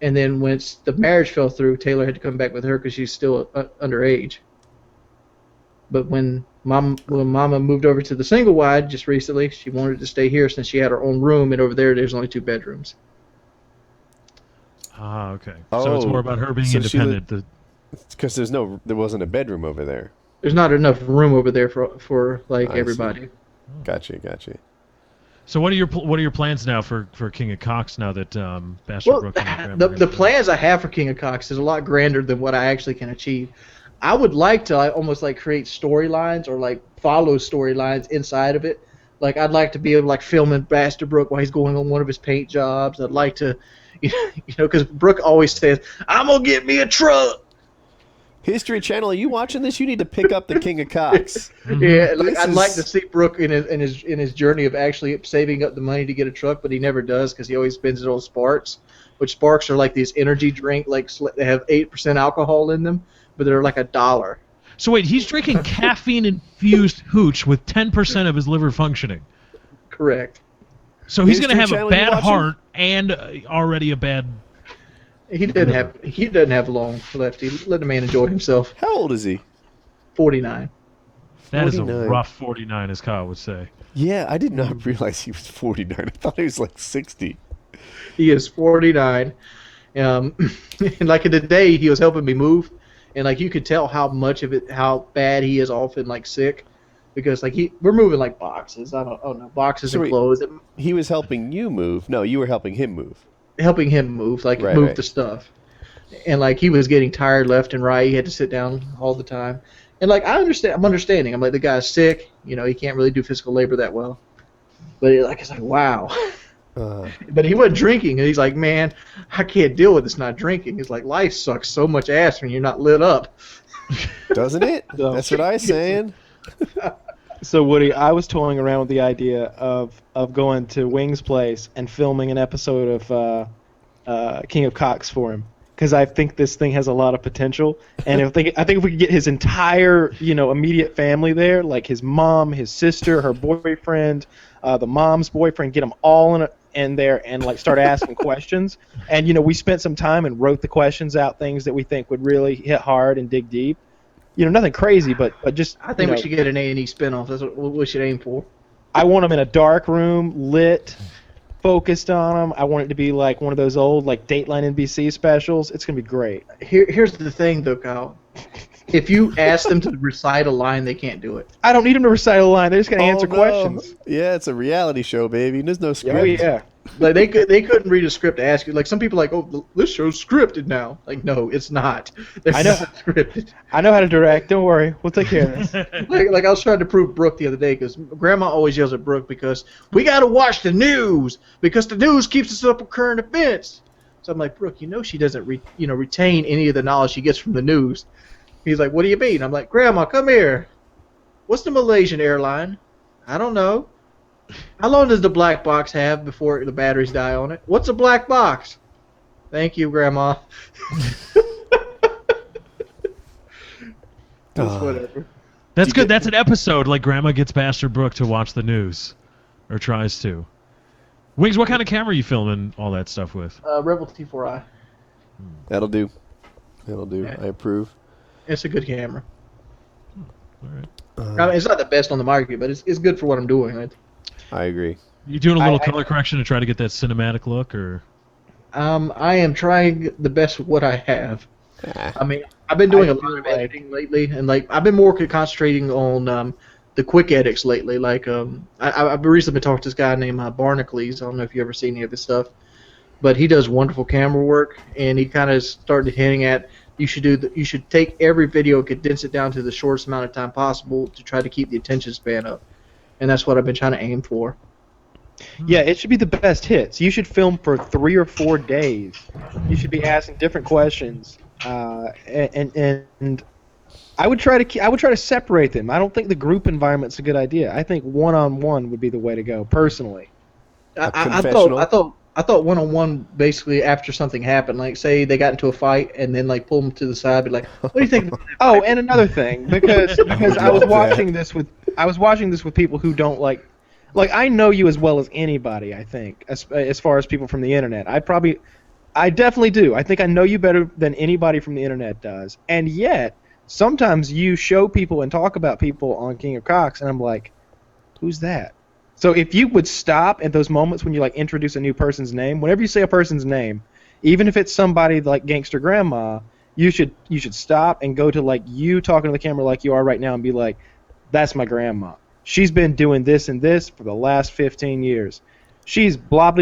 And then once the marriage fell through, Taylor had to come back with her because she's still underage. But when Mama moved over to the single wide just recently, she wanted to stay here since she had her own room, and over there's only 2 bedrooms. Ah, okay. So it's more about her being so independent. Because there wasn't a bedroom over there. There's not enough room over there for like I see. everybody. Gotcha. So what are your plans now for King of Cocks now that Bastard Well, Brooke and your grandma the plans I have for King of Cocks is a lot grander than what I actually can achieve. I would like to almost like create storylines or like follow storylines inside of it. Like I'd like to be able to like filming Bastard Brooke while he's going on one of his paint jobs. I'd like to, because Brooke always says, "I'm gonna get me a truck." History Channel, are you watching this? You need to pick up the King of Cocks. Yeah, like This I'd is- like to see Brooke in his journey of actually saving up the money to get a truck, but he never does because he always spends it on Sparks, which Sparks are like these energy drink, like they have 8% alcohol in them, but they're like $1. So wait, he's drinking caffeine-infused hooch with 10% of his liver functioning. Correct. So he's going to History have a Channel, you bad watching? heart and already a bad. He doesn't have long left. He let the man enjoy himself. How old is he? 49. That is a 49. rough 49, as Kyle would say. Yeah, I did not realize he was 49. I thought he was like 60. He is 49. And like today, he was helping me move, and like you could tell how bad he is often like sick, because like we're moving like boxes. I don't know, boxes So and wait- clothes. He was helping you move. No, you were helping him move. Helping him move, like Right, move right. the stuff. And like he was getting tired left and right. He had to sit down all the time. And like I'm understanding. I'm like, the guy's sick. He can't really do physical labor that well. But it's like, wow. But he wasn't drinking, and he's like, man, I can't deal with this not drinking. He's like, life sucks so much ass when you're not lit up. Doesn't it? No. That's what I was saying. So Woody, I was toying around with the idea of going to Wing's place and filming an episode of King of Cocks for him, because I think this thing has a lot of potential. And I think if we could get his entire, immediate family there, like his mom, his sister, her boyfriend, the mom's boyfriend, get them all in there and like start asking questions. And we spent some time and wrote the questions out, things that we think would really hit hard and dig deep. Nothing crazy, but just. I think we should get an A&E spinoff. That's what we should aim for. I want them in a dark room, lit, focused on them. I want it to be like one of those old like Dateline NBC specials. It's gonna be great. Here's the thing, though, Kyle. If you ask them to recite a line, they can't do it. I don't need them to recite a line. They're just gonna answer no. questions. Yeah, it's a reality show, baby. There's no script. Oh yeah. Like they couldn't read a script to ask you. Like some people are like, oh, this show's scripted now. Like no, it's not. I know. Not scripted. I know how to direct. Don't worry. We'll take care of this. Like I was trying to prove Brooke the other day because Grandma always yells at Brooke because we got to watch the news because the news keeps us up with current events. So I'm like, Brooke, she doesn't retain any of the knowledge she gets from the news. He's like, what do you mean? I'm like, Grandma, come here. What's the Malaysian airline? I don't know. How long does the black box have before the batteries die on it? What's a black box? Thank you, Grandma. That's whatever. That's good. That's an episode. Like Grandma gets Bastard Brooke to watch the news, or tries to. Wings, what kind of camera are you filming all that stuff with? Rebel T4i. That'll do. Yeah. I approve. It's a good camera. All right. I mean, it's not the best on the market, but it's good for what I'm doing. Right? I agree. You doing a little color correction to try to get that cinematic look, or? I am trying the best with what I have. Ah. I mean, I've been doing a lot of editing lately, and like I've been more concentrating on the quick edits lately. Like I've recently been talking to this guy named Barnacles. I don't know if you ever seen any of his stuff, but he does wonderful camera work, and he kind of started hinting at you should take every video and condense it down to the shortest amount of time possible to try to keep the attention span up, and that's what I've been trying to aim for. Yeah, it should be the best hits. You should film for 3 or 4 days. You should be asking different questions, and I would try to separate them. I don't think the group environment's a good idea. I think one-on-one would be the way to go, personally. I thought one-on-one basically after something happened, like say they got into a fight and then like pull them to the side, be like, "What do you think?" About that Oh, fight?" and another thing, because I was watching this with people who don't like I know you as well as anybody. I think as far as people from the internet, I definitely do. I think I know you better than anybody from the internet does, and yet sometimes you show people and talk about people on King of Cocks, and I'm like, who's that? So if you would stop at those moments when you like introduce a new person's name, whenever you say a person's name, even if it's somebody like Gangster Grandma, you should stop and go to like you talking to the camera like you are right now and be like, that's my grandma. She's been doing this and this for the last 15 years. She's blob,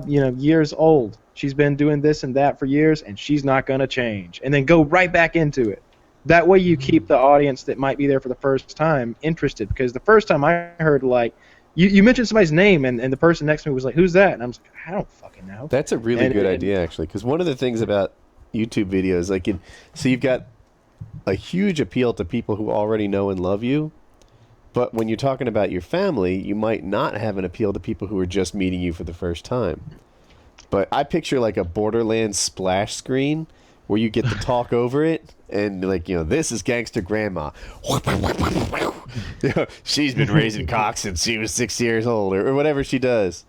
years old. She's been doing this and that for years, and she's not going to change. And then go right back into it. That way you keep the audience that might be there for the first time interested, because the first time I heard like, You mentioned somebody's name, and the person next to me was like, who's that? And I was like, I don't fucking know. That's a really good idea, actually, because one of the things about YouTube videos, so you've got a huge appeal to people who already know and love you, but when you're talking about your family, you might not have an appeal to people who are just meeting you for the first time. But I picture like a Borderlands splash screen where you get to talk over it, and this is Gangster Grandma. She's been raising cocks since she was 6 years old, or whatever she does.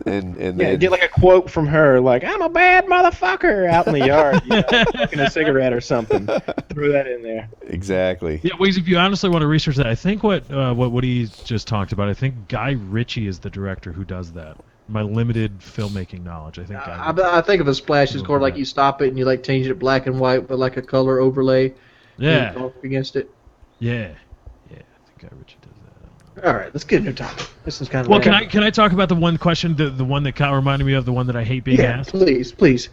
And then get like a quote from her, like "I'm a bad motherfucker" out in the yard, smoking a cigarette or something. Throw that in there. Exactly. Yeah, Wings, if you honestly want to research that, I think what Woody just talked about, I think Guy Ritchie is the director who does that. My limited filmmaking knowledge, I think. I think of a splash as core like you stop it and you like change it black and white with like a color overlay. Yeah. And talk against it. Yeah. I think Guy Ritchie does that. All right, let's get into topic. This is kind of. Well, can I talk about the one question, the one that Kyle reminded me of, the one that I hate being asked? Please.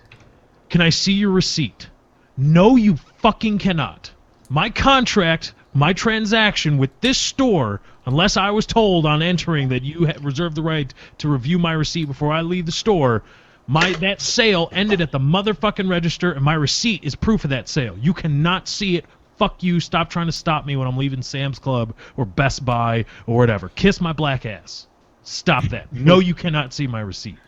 Can I see your receipt? No, you fucking cannot. My contract, my transaction with this store, unless I was told on entering that you reserve the right to review my receipt before I leave the store, that sale ended at the motherfucking register, and my receipt is proof of that sale. You cannot see it. Fuck you. Stop trying to stop me when I'm leaving Sam's Club or Best Buy or whatever. Kiss my black ass. Stop that. No, you cannot see my receipt.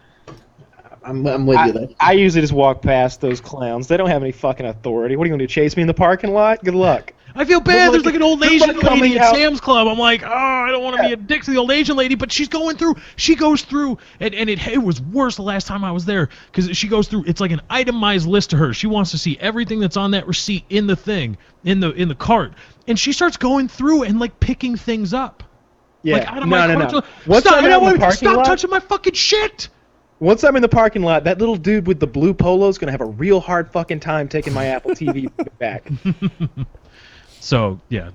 I'm with you there. I usually just walk past those clowns. They don't have any fucking authority. What are you going to do, chase me in the parking lot? Good luck. I feel bad. There's like an old Asian lady at out. Sam's Club. I'm like, oh, I don't want to be a dick to the old Asian lady, but she's going through. She goes through, and it was worse the last time I was there because she goes through. It's like an itemized list to her. She wants to see everything that's on that receipt in the thing, in the cart, and she starts going through and like picking things up. Yeah. Like out of my cart. No. Once I'm out in the parking Stop lot, touching my fucking shit. Once I'm in the parking lot, that little dude with the blue polo is going to have a real hard fucking time taking my Apple TV back. So yeah,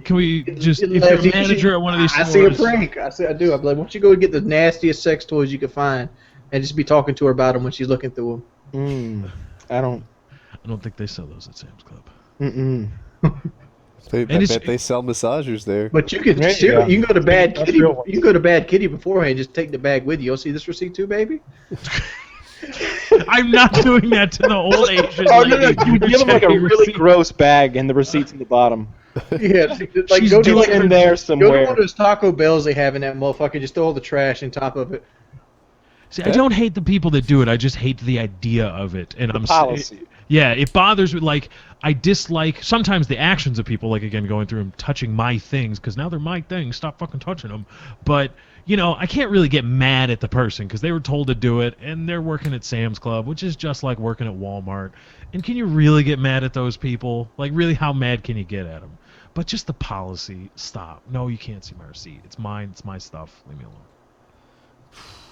can we if you're a manager at one of these I stores, see a prank. I do. I'm like, why don't you go get the nastiest sex toys you can find, and just be talking to her about them when she's looking through them. I don't think they sell those at Sam's Club. I bet they sell massagers there. But you can you can go to Bad Kitty. You can go to Bad Kitty beforehand. And just take the bag with you. You'll see this receipt too, baby. I'm not doing that to the old Asian Oh lady. no! You give them like a really gross bag, and the receipt's in the bottom. Yeah, like She's go to doing like in there Go to somewhere. one of those Taco Bells they have in that motherfucker. Just throw all the trash on top of it. See, I don't hate the people that do it. I just hate the idea of it, and policy. Yeah, it bothers me. Like I dislike sometimes the actions of people. Like again, going through and touching my things because now they're my things. Stop fucking touching them. But you know, I can't really get mad at the person because they were told to do it, and they're working at Sam's Club, which is just like working at Walmart. And can you really get mad at those people? Like, really, how mad can you get at them? But just the policy, stop. No, you can't see my receipt. It's mine. It's my stuff. Leave me alone.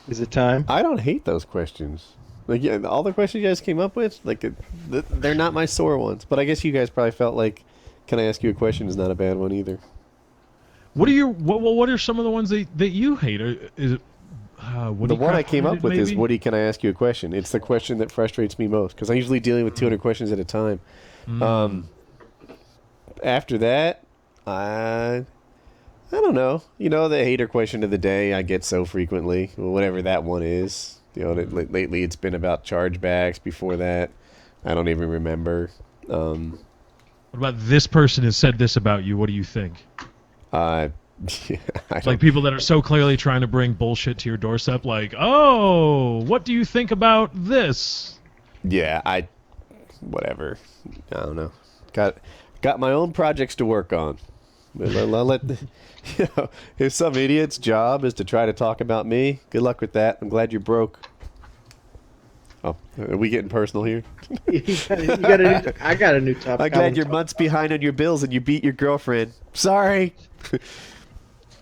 Is it time? I don't hate those questions. Like, yeah, all the questions you guys came up with, like, they're not my sore ones. But I guess you guys probably felt like, "Can I ask you a question?" is not a bad one either. What are some of the ones that you hate? Is it The one I came up with is, "Woody, can I ask you a question?" It's the question that frustrates me most because I'm usually dealing with 200 questions at a time. After that, I don't know. You know, the hater question of the day I get so frequently, whatever that one is. You know, lately it's been about chargebacks. Before that, I don't even remember. What about this person has said this about you? What do you think? Like people that are so clearly trying to bring bullshit to your doorstep, like, oh, what do you think about this? Yeah, whatever. I don't know. Got my own projects to work on. You know, if some idiot's job is to try to talk about me, good luck with that. I'm glad you're broke. Oh, are we getting personal here? I got a new topic. I'm glad you're months behind on your bills and you beat your girlfriend. Sorry.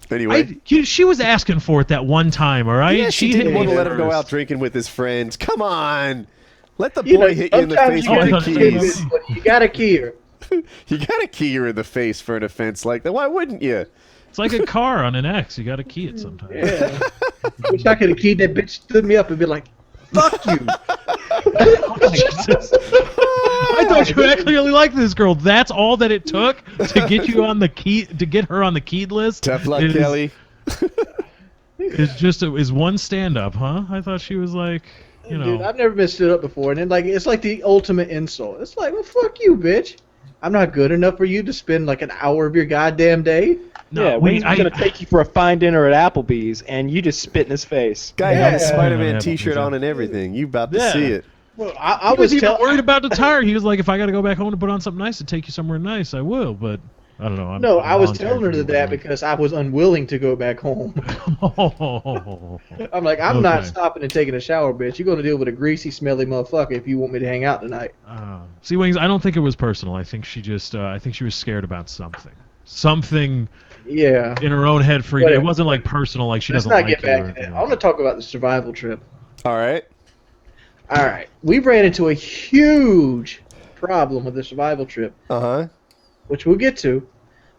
Anyway. She was asking for it that one time, all right? Yeah, she didn't want to let him go out drinking with his friends. Come on. Let the boy hit you in the face with the keys. You got to key her. You got to key her in the face for an offense like that. Why wouldn't you? It's like a car on an X. You got to key it sometimes. Yeah. Wish I could have keyed that bitch, stood me up and be like, fuck you. I thought you actually really liked this girl. That's all that it took to get you on the key, to get her on the keyed list. Tough luck, Kelly. Is one stand up, huh? I thought she was like, you know. Dude, I've never been stood up before, and then like it's like the ultimate insult. It's like, well, fuck you, bitch. I'm not good enough for you to spend like an hour of your goddamn day. No, yeah, when he's going to take you for a fine dinner at Applebee's, and you just spit in his face. Guy had a Spider-Man T-shirt on and everything. You about to see it. Well, I was even worried about the tire. He was like, if I got to go back home to put on something nice to take you somewhere nice, I will. But I don't know. I was telling her that because I was unwilling to go back home. I'm like, I'm not stopping and taking a shower, bitch. You're going to deal with a greasy, smelly motherfucker if you want me to hang out tonight. See, Wings, I don't think it was personal. I think she just, I think she was scared about something. Something. Yeah. In her own head, freaking. It wasn't like personal, like she doesn't like you. Let's not get back to that. I want to talk about the survival trip. All right. We ran into a huge problem with the survival trip. Which we'll get to.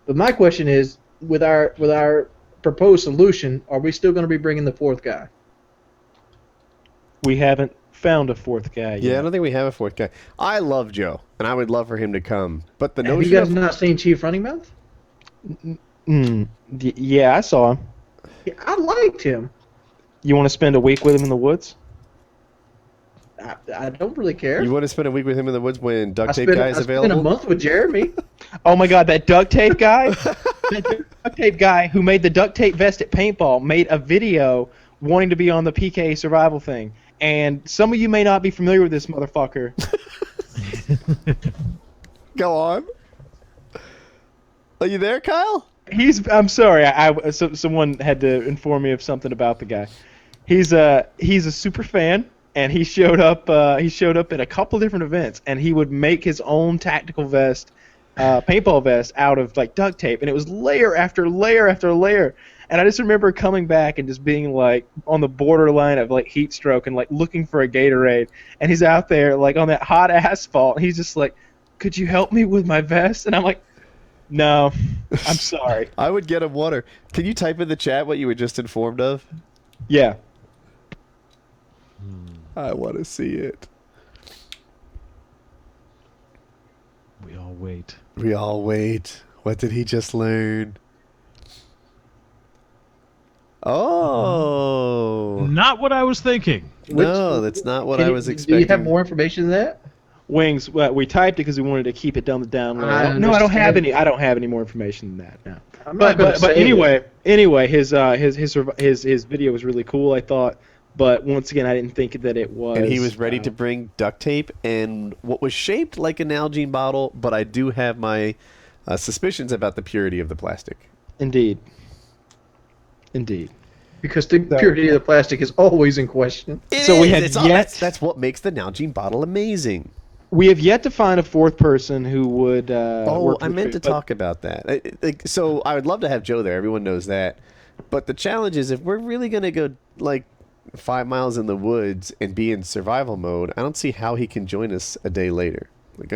But my question is, with our proposed solution, are we still going to be bringing the fourth guy? We haven't found a fourth guy yet. Yeah, I don't think we have a fourth guy. I love Joe, and I would love for him to come. But the notion notion you guys not seen Chief Running Mouth? Yeah, I saw him. Yeah, I liked him. You want to spend a week with him in the woods? I don't really care. You want to spend a week with him in the woods when duct tape guy is available? I spent a month with Jeremy. Oh my God, that duct tape guy! That duct tape guy who made the duct tape vest at paintball made a video wanting to be on the PKA survival thing. And some of you may not be familiar with this motherfucker. Go on. Are you there, Kyle? I'm sorry. Someone had to inform me of something about the guy. He's a super fan, and he showed up at a couple different events, and he would make his own tactical vest, paintball vest out of like duct tape, and it was layer after layer after layer. And I just remember coming back and just being like on the borderline of like heat stroke and like looking for a Gatorade, and he's out there like on that hot asphalt, and he's just like, "Could you help me with my vest?" And I'm like, "No, I'm sorry." I would get him water. Can you type in the chat what you were just informed of? Yeah. I want to see it. We all wait. We all wait. What did he just learn? Oh. Not what I was thinking. No, that's not what I was Do expecting. you have more information than that? Wings. We typed it because we wanted to keep it down the down low. I No, I don't have understand. any. I don't have any more information than that. No. I'm not gonna But say anyway, his video was really cool, I thought. But once again, I didn't think that it was. And he was ready to bring duct tape and what was shaped like a Nalgene bottle, but I do have my suspicions about the purity of the plastic. Indeed. because the purity of the plastic is always in question. That's what makes the Nalgene bottle amazing. We have yet to find a fourth person who would. I meant to talk about that. So I would love to have Joe there. Everyone knows that. But the challenge is, if we're really going to go like 5 miles in the woods and be in survival mode, I don't see how he can join us a day later. Like,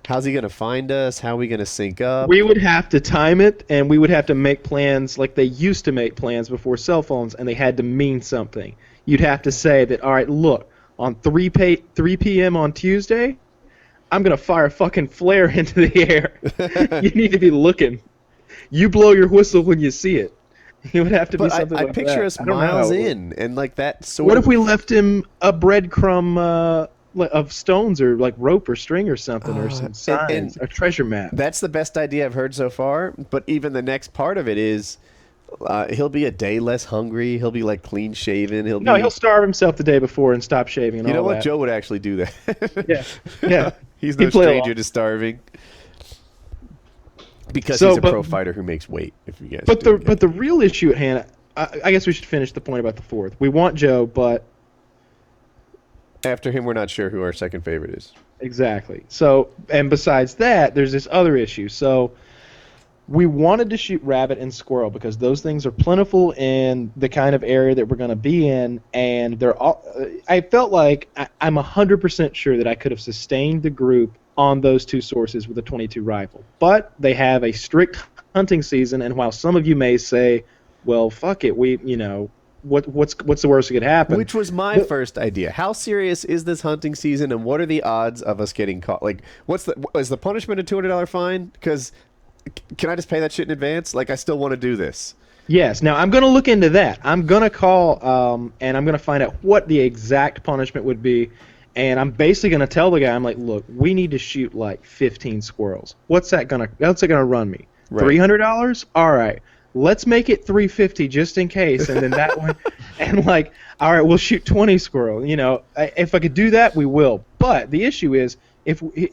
how's he going to find us? How are we going to sync up? We would have to time it, and we would have to make plans like they used to make plans before cell phones, and they had to mean something. You'd have to say that, all right, look, on 3 p.m. on Tuesday, I'm going to fire a fucking flare into the air. You need to be looking. You blow your whistle when you see it. It would have to be something like that. I picture us miles in, and like that sort What of... if we left him a breadcrumb of stones or like rope or string or something or some signs, a treasure map? That's the best idea I've heard so far, but even the next part of it is... he'll be a day less hungry. He'll be like clean shaven. He'll starve himself the day before and stop shaving. And you know all what? that. Joe would actually do that. Yeah. He's no stranger to starving. Because he's a pro fighter who makes weight. If you guys. But the real issue at hand, I guess we should finish the point about the fourth. We want Joe, but after him, we're not sure who our second favorite is. Exactly. So, and besides that, there's this other issue. So. We wanted to shoot rabbit and squirrel because those things are plentiful in the kind of area that we're going to be in, and they're all. I felt like I'm 100% sure that I could have sustained the group on those two sources with a .22 rifle. But they have a strict hunting season, and while some of you may say, "Well, fuck it, what's the worst that could happen?" Which was my first idea. How serious is this hunting season, and what are the odds of us getting caught? Like, is the punishment a $200 fine? Because can I just pay that shit in advance? Like, I still want to do this. Yes. Now, I'm going to look into that. I'm going to call, and I'm going to find out what the exact punishment would be. And I'm basically going to tell the guy, I'm like, look, we need to shoot like 15 squirrels. What's that going to run me? Right. $300? All right. Let's make it $350 just in case. And then that one, and like, all right, we'll shoot 20 squirrels. You know, if I could do that, we will. But the issue is,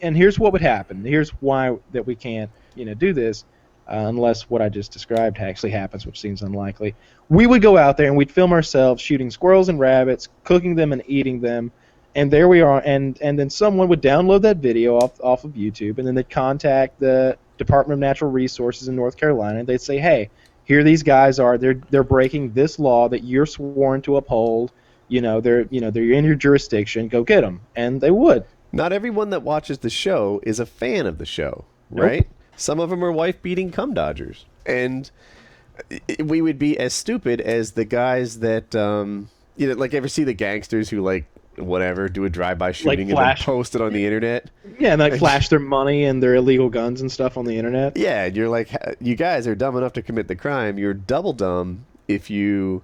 and here's what would happen. Here's why that we can't, do this unless what I just described actually happens, which seems unlikely. We would go out there and we'd film ourselves shooting squirrels and rabbits, cooking them and eating them, and there we are. And then someone would download that video off of YouTube, and then they'd contact the Department of Natural Resources in North Carolina, and they'd say, hey, here these guys are. They're breaking this law that you're sworn to uphold. They're in your jurisdiction. Go get them, and they would. Not everyone that watches the show is a fan of the show, right? Nope. Some of them are wife-beating cum dodgers. And we would be as stupid as the guys that, like, ever see the gangsters who, like, whatever, do a drive-by shooting and then post it on the internet? Yeah, and like flash their money and their illegal guns and stuff on the internet. Yeah, and you're like, you guys are dumb enough to commit the crime. You're double dumb if you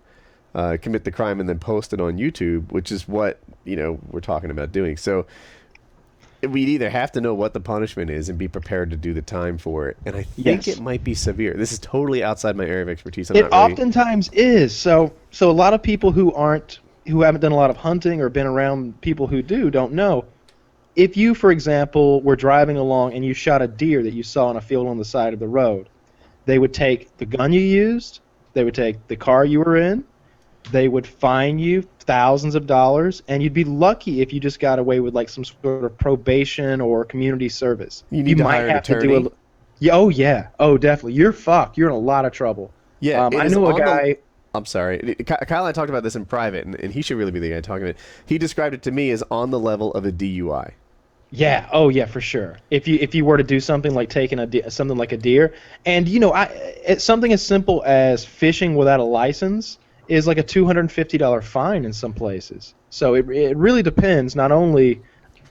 commit the crime and then post it on YouTube, which is what, we're talking about doing. So we'd either have to know what the punishment is and be prepared to do the time for it. And I think it might be severe. This is totally outside my area of expertise. Oftentimes is. So a lot of people who aren't who haven't done a lot of hunting or been around people who do don't know. If you, for example, were driving along and you shot a deer that you saw in a field on the side of the road, they would take the gun you used, they would take the car you were in, they would fine you thousands of dollars, and you'd be lucky if you just got away with like some sort of probation or community service. You need to might hire an have to attorney. do oh yeah, oh definitely. You're fucked. You're in a lot of trouble. Yeah, it I is knew a on the- guy. I'm sorry. Kyle and I talked about this in private, and he should really be the guy talking about it. He described it to me as on the level of a DUI. Yeah. Oh, yeah, for sure. If you were to do something like taking something like a deer, and it's something as simple as fishing without a license is like a $250 fine in some places. So it really depends. Not only,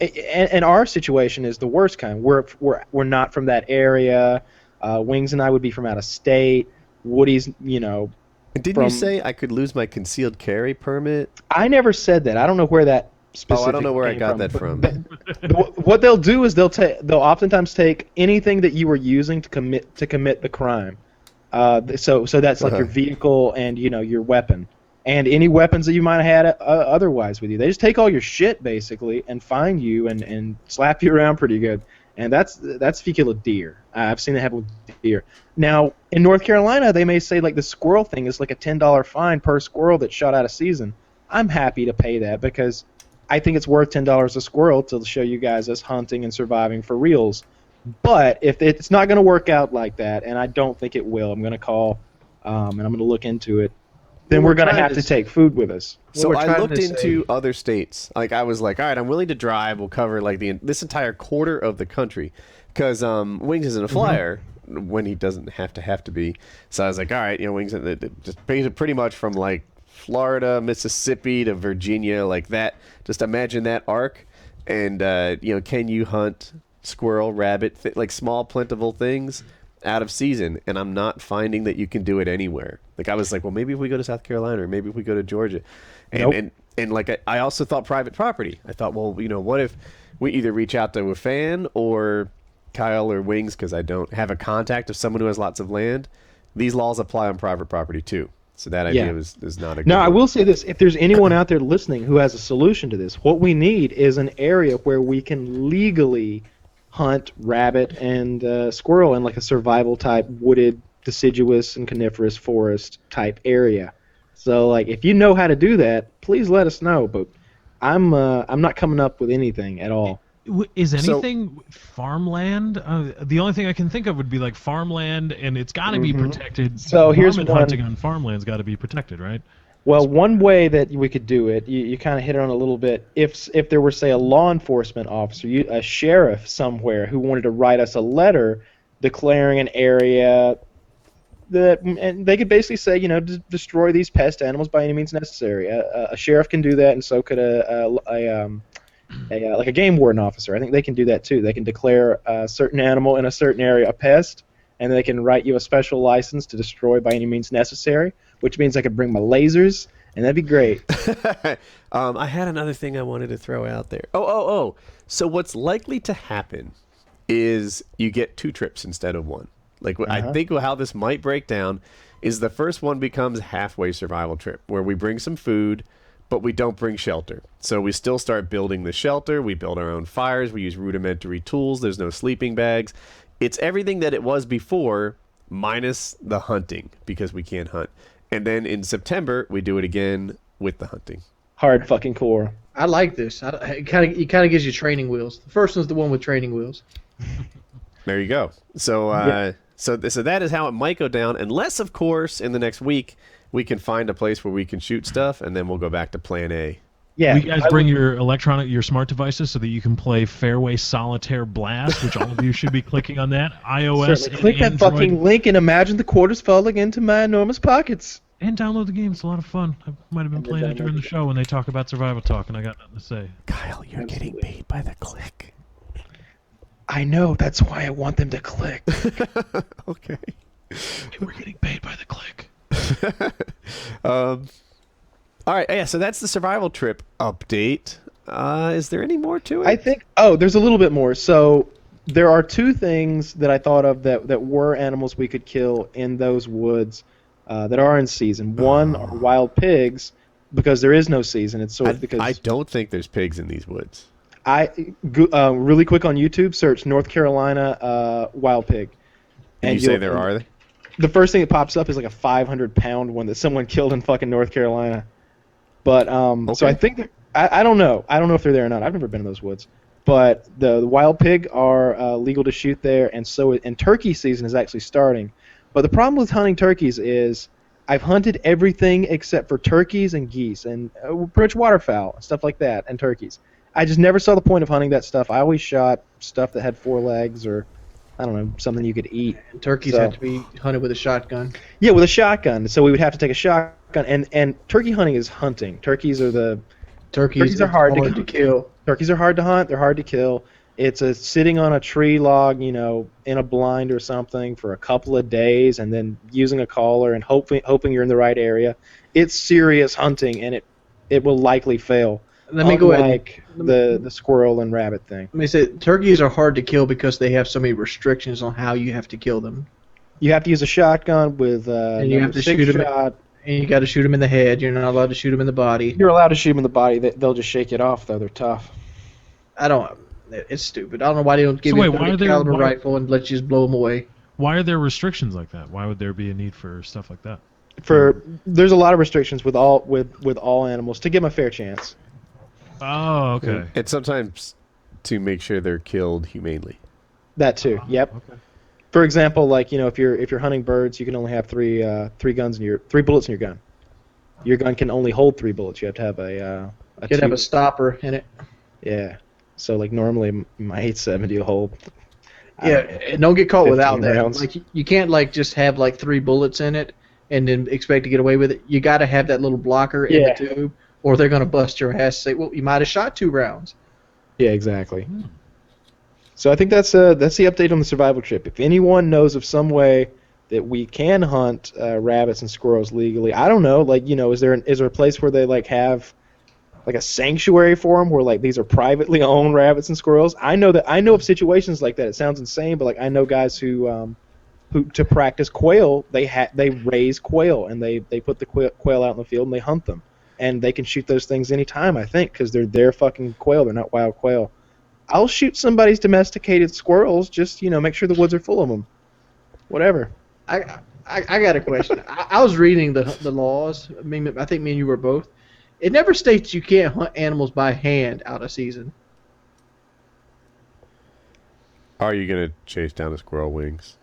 and our situation is the worst kind. We're not from that area. Wings and I would be from out of state. Woody's, And didn't you say I could lose my concealed carry permit? I never said that. I don't know where that. I don't know where I got that from. What they'll do is they'll oftentimes take anything that you were using to commit the crime. So that's like your vehicle and your weapon and any weapons that you might have had otherwise with you. They just take all your shit basically and fine you and slap you around pretty good. And that's if you kill a deer. I've seen it happen with deer. Now in North Carolina, they may say like the squirrel thing is like a $10 fine per squirrel that's shot out of season. I'm happy to pay that because I think it's worth $10 a squirrel to show you guys us hunting and surviving for reals. But if it's not going to work out like that, and I don't think it will, I'm going to call and I'm going to look into it. Then we're going to have to take food with us. So I looked into other states. Like I was like, all right, I'm willing to drive. We'll cover like this entire quarter of the country, because Wings isn't a flyer when he doesn't have to be. So I was like, all right, Wings just pretty much from like Florida, Mississippi to Virginia, like that. Just imagine that arc, and can you hunt squirrel, rabbit, like small plentiful things out of season? And I'm not finding that you can do it anywhere. Like I was like, well, maybe if we go to South Carolina, or maybe if we go to Georgia, and like I also thought private property. I thought, well, what if we either reach out to a fan or Kyle or Wings, because I don't have a contact of someone who has lots of land. These laws apply on private property too. So that idea is not a good Now, one. I will say this. If there's anyone out there listening who has a solution to this, what we need is an area where we can legally hunt rabbit and squirrel in like a survival type wooded, deciduous, and coniferous forest type area. So, like, if you know how to do that, please let us know. But I'm not coming up with anything at all. Is anything farmland? The only thing I can think of would be like farmland, and it's got to be protected. So here's Varmint one. hunting on farmland's got to be protected, right? Well, one way that we could do it, you kind of hit it on a little bit. If there were, say, a law enforcement officer, a sheriff somewhere who wanted to write us a letter declaring an area that, and they could basically say, destroy these pest animals by any means necessary. A sheriff can do that, and so could like a game warden officer. I think they can do that too. They can declare a certain animal in a certain area a pest, and they can write you a special license to destroy by any means necessary, which means I could bring my lasers, and that'd be great. I had another thing I wanted to throw out there. Oh. So what's likely to happen is you get 2 trips instead of 1. Like I think how this might break down is the first one becomes halfway survival trip, where we bring some food, but we don't bring shelter. So we still start building the shelter. We build our own fires. We use rudimentary tools. There's no sleeping bags. It's everything that it was before, minus the hunting, because we can't hunt. And then in September, we do it again with the hunting. Hard fucking core. I like this. It kind of gives you training wheels. The first one's the one with training wheels. There you go. So so that is how it might go down, unless, of course, in the next week, we can find a place where we can shoot stuff, and then we'll go back to plan A. Yeah. You guys bring your smart devices so that you can play Fairway Solitaire Blast, which all of you should be clicking on that. iOS and Click that Android. fucking link and imagine the quarters falling into my enormous pockets. And download the game. It's a lot of fun. I might have been playing it during the show when they talk about Survival Talk, and I got nothing to say. Kyle, you're getting paid by the click. I know. That's why I want them to click. Okay. We're getting paid by the click. All right, yeah, so that's the survival trip update. Is there any more to it? I think. Oh, there's a little bit more. So there are 2 things that I thought of that were animals we could kill in those woods that are in season. One are wild pigs, because there is no season. It's sort of because I don't think there's pigs in these woods. Really quick on YouTube, search North Carolina wild pig. And you say there are? The first thing that pops up is like a 500-pound one that someone killed in fucking North Carolina. But so I think I don't know. I don't know if they're there or not. I've never been in those woods. But the wild pig are legal to shoot there, and turkey season is actually starting. But the problem with hunting turkeys is I've hunted everything except for turkeys and geese and pretty much waterfowl and stuff like that, and turkeys. I just never saw the point of hunting that stuff. I always shot stuff that had 4 legs or, I don't know, something you could eat. Turkeys have to be hunted with a shotgun. Yeah, with a shotgun. So we would have to take a shotgun. And turkey hunting is hunting. Turkeys are hard to kill. Turkeys are hard to hunt. They're hard to kill. It's sitting on a tree log, in a blind or something for a couple of days, and then using a collar and hoping you're in the right area. It's serious hunting, and it will likely fail. Let me go ahead. The squirrel and rabbit thing. Let me say, turkeys are hard to kill because they have so many restrictions on how you have to kill them. You have to use a shotgun with and you have to shoot them. And you got to shoot them in the head. You're not allowed to shoot them in the body. You're allowed to shoot them in the body. They'll just shake it off, though. They're tough. It's stupid. I don't know why they don't give you a 30 caliber rifle and let you just blow them away. Why are there restrictions like that? Why would there be a need for stuff like that? There's a lot of restrictions with all animals to give them a fair chance. Oh, okay. And sometimes to make sure they're killed humanely. That too. Yep. Okay. For example, like if you're hunting birds, you can only have three bullets in your gun. Your gun can only hold 3 bullets. You have to have you could have a stopper in it. Yeah. So like normally my 870 will hold. Yeah, and don't get caught without that. Rounds. Like you can't just have 3 bullets in it and then expect to get away with it. You got to have that little blocker in the tube, or they're gonna bust your ass. And say, well, you might have shot 2 rounds. Yeah, exactly. So I think that's the update on the survival trip. If anyone knows of some way that we can hunt rabbits and squirrels legally, I don't know. Is there a place where they have a sanctuary for them, where these are privately owned rabbits and squirrels? I know of situations like that. It sounds insane, but I know guys who to practice quail, they raise quail and they put the quail out in the field and they hunt them, and they can shoot those things anytime, I think, because they're their fucking quail. They're not wild quail. I'll shoot somebody's domesticated squirrels. Just make sure the woods are full of them. Whatever. I got a question. I was reading the laws. I think me and you were both. It never states you can't hunt animals by hand out of season. Are you going to chase down a squirrel wings?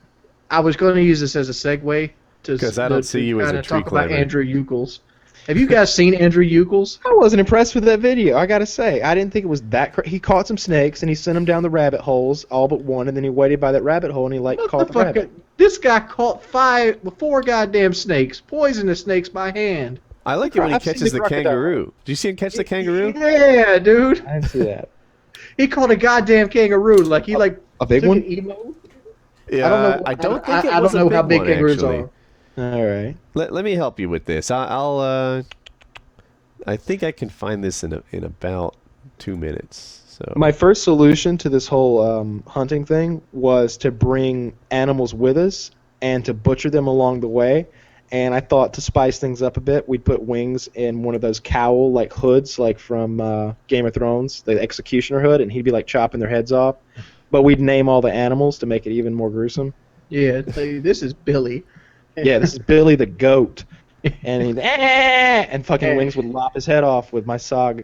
I was going to use this as a segue because I don't see you as a tree climber. About Andrew Eucles. Have you guys seen Andrew Eucles? I wasn't impressed with that video. I gotta say, I didn't think it was that. He caught some snakes and he sent them down the rabbit holes, all but one, and then he waited by that rabbit hole and he caught the rabbit. This guy caught 4 goddamn snakes, poisonous snakes by hand. I like it when he catches the kangaroo. Did you see him catch the kangaroo? Yeah, dude. I didn't see that. He caught a goddamn kangaroo. A big one. Yeah, I don't think I don't know how big kangaroos are. All right. Let me help you with this. I think I can find this in about 2 minutes. So my first solution to this whole hunting thing was to bring animals with us and to butcher them along the way. And I thought to spice things up a bit, we'd put wings in one of those cowl hoods, from Game of Thrones, the executioner hood, and he'd be chopping their heads off. But we'd name all the animals to make it even more gruesome. Yeah, this is Billy. Yeah, this is Billy the goat, and he'd and fucking Wings would lop his head off with my SOG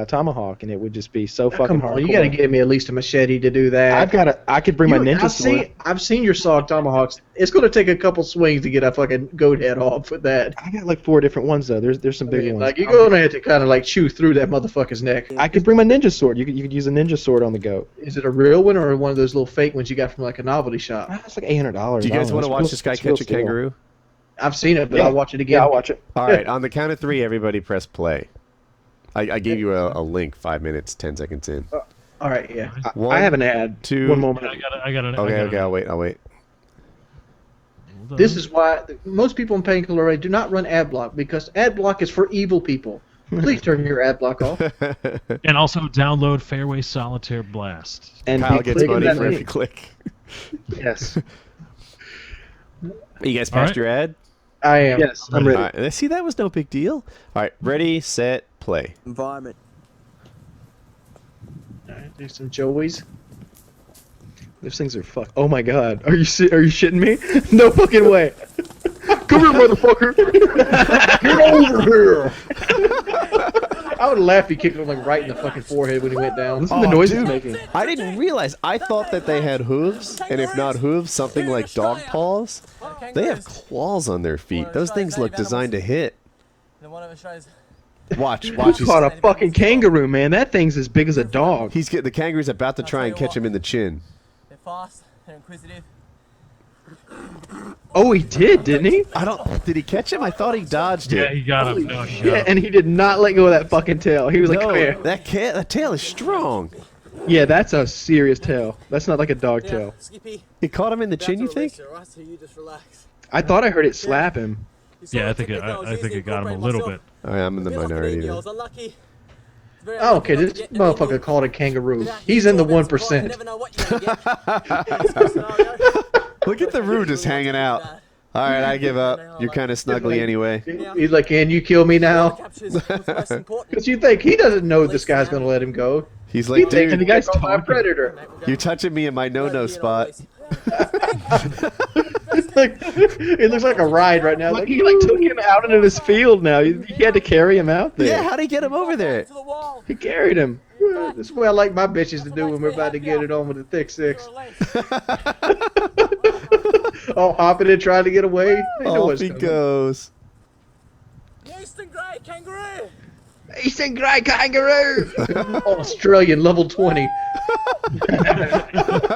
tomahawk, and it would just be so fucking hard. You got to give me at least a machete to do that. I could bring my ninja sword. I've seen your SOG tomahawks. It's going to take a couple swings to get a fucking goat head off with that. I got 4 different ones though. There's some big ones. You're going to have to kind of chew through that motherfucker's neck. I could bring my ninja sword. You could use a ninja sword on the goat. Is it a real one or one of those little fake ones you got from a novelty shop? It's $800. Do you guys want to watch this guy catch a kangaroo? I've seen it, but I'll watch it again. Yeah, I'll watch it. All right, on the count of 3, everybody press play. I gave you a link 5 minutes, 10 seconds in. All right, yeah. I have an ad. 2. 1 moment. I got an. Okay, I'll wait. This is why most people in Painkiller do not run ad block, because ad block is for evil people. Please turn your ad block off. And also download Fairway Solitaire Blast. And Kyle gets money for every click. Yes. You guys passed your ad? I am. Yes, I'm ready. All right. See, that was no big deal. All right. Ready, set, play. Environment. All right, do some Joeys. Those things are fuck. Oh my god. Are you shitting me? No fucking way. Come here, motherfucker. Get over here! I would laugh if he kicked him like right in the fucking forehead when he went down. Listen to the noise dude. he's making. I didn't realize. I thought that they had hooves, and if not hooves, something like dog paws. They have claws on their feet. Those things look designed to hit. Watch. You He's, caught a fucking kangaroo, man. That thing's as big as a dog. he's getting the kangaroo's about to try and catch him in the chin. They're fast. They're inquisitive. Oh, he didn't he? I don't. Did he catch him? I thought he dodged Yeah, it. he got him. No, he got Yeah, him. and he did not let go of that fucking tail. He was like, No, come here. that tail is strong. Yeah, that's a serious tail. That's not like a dog Yeah, tail. Skippy. He caught him in the chin. You think? Right, so you just relax. I thought I heard it slap him. Yeah, I think it got him a little bit. All right, I'm in the minority here. Oh, okay, this motherfucker called a kangaroo. He's in the 1%. Look at the root just hanging out. All right, I give up. You're kind of snuggly anyway. He's like, can you kill me now? Because you think he doesn't know this guy's going to let him go. He's He like, thinks the dude, guy's he's my talking. predator. you're touching me in my no-no spot. It looks like a ride right now. Like, he like took him out into this field now. He had to carry him out there. Yeah, how'd he get him over there? He carried him. This is what I like my bitches to do when we're about to get it on with the thick six. Oh, hopping and trying to get away. They know Off what's he coming. goes. Eastern grey kangaroo. Eastern grey kangaroo. Australian level 20.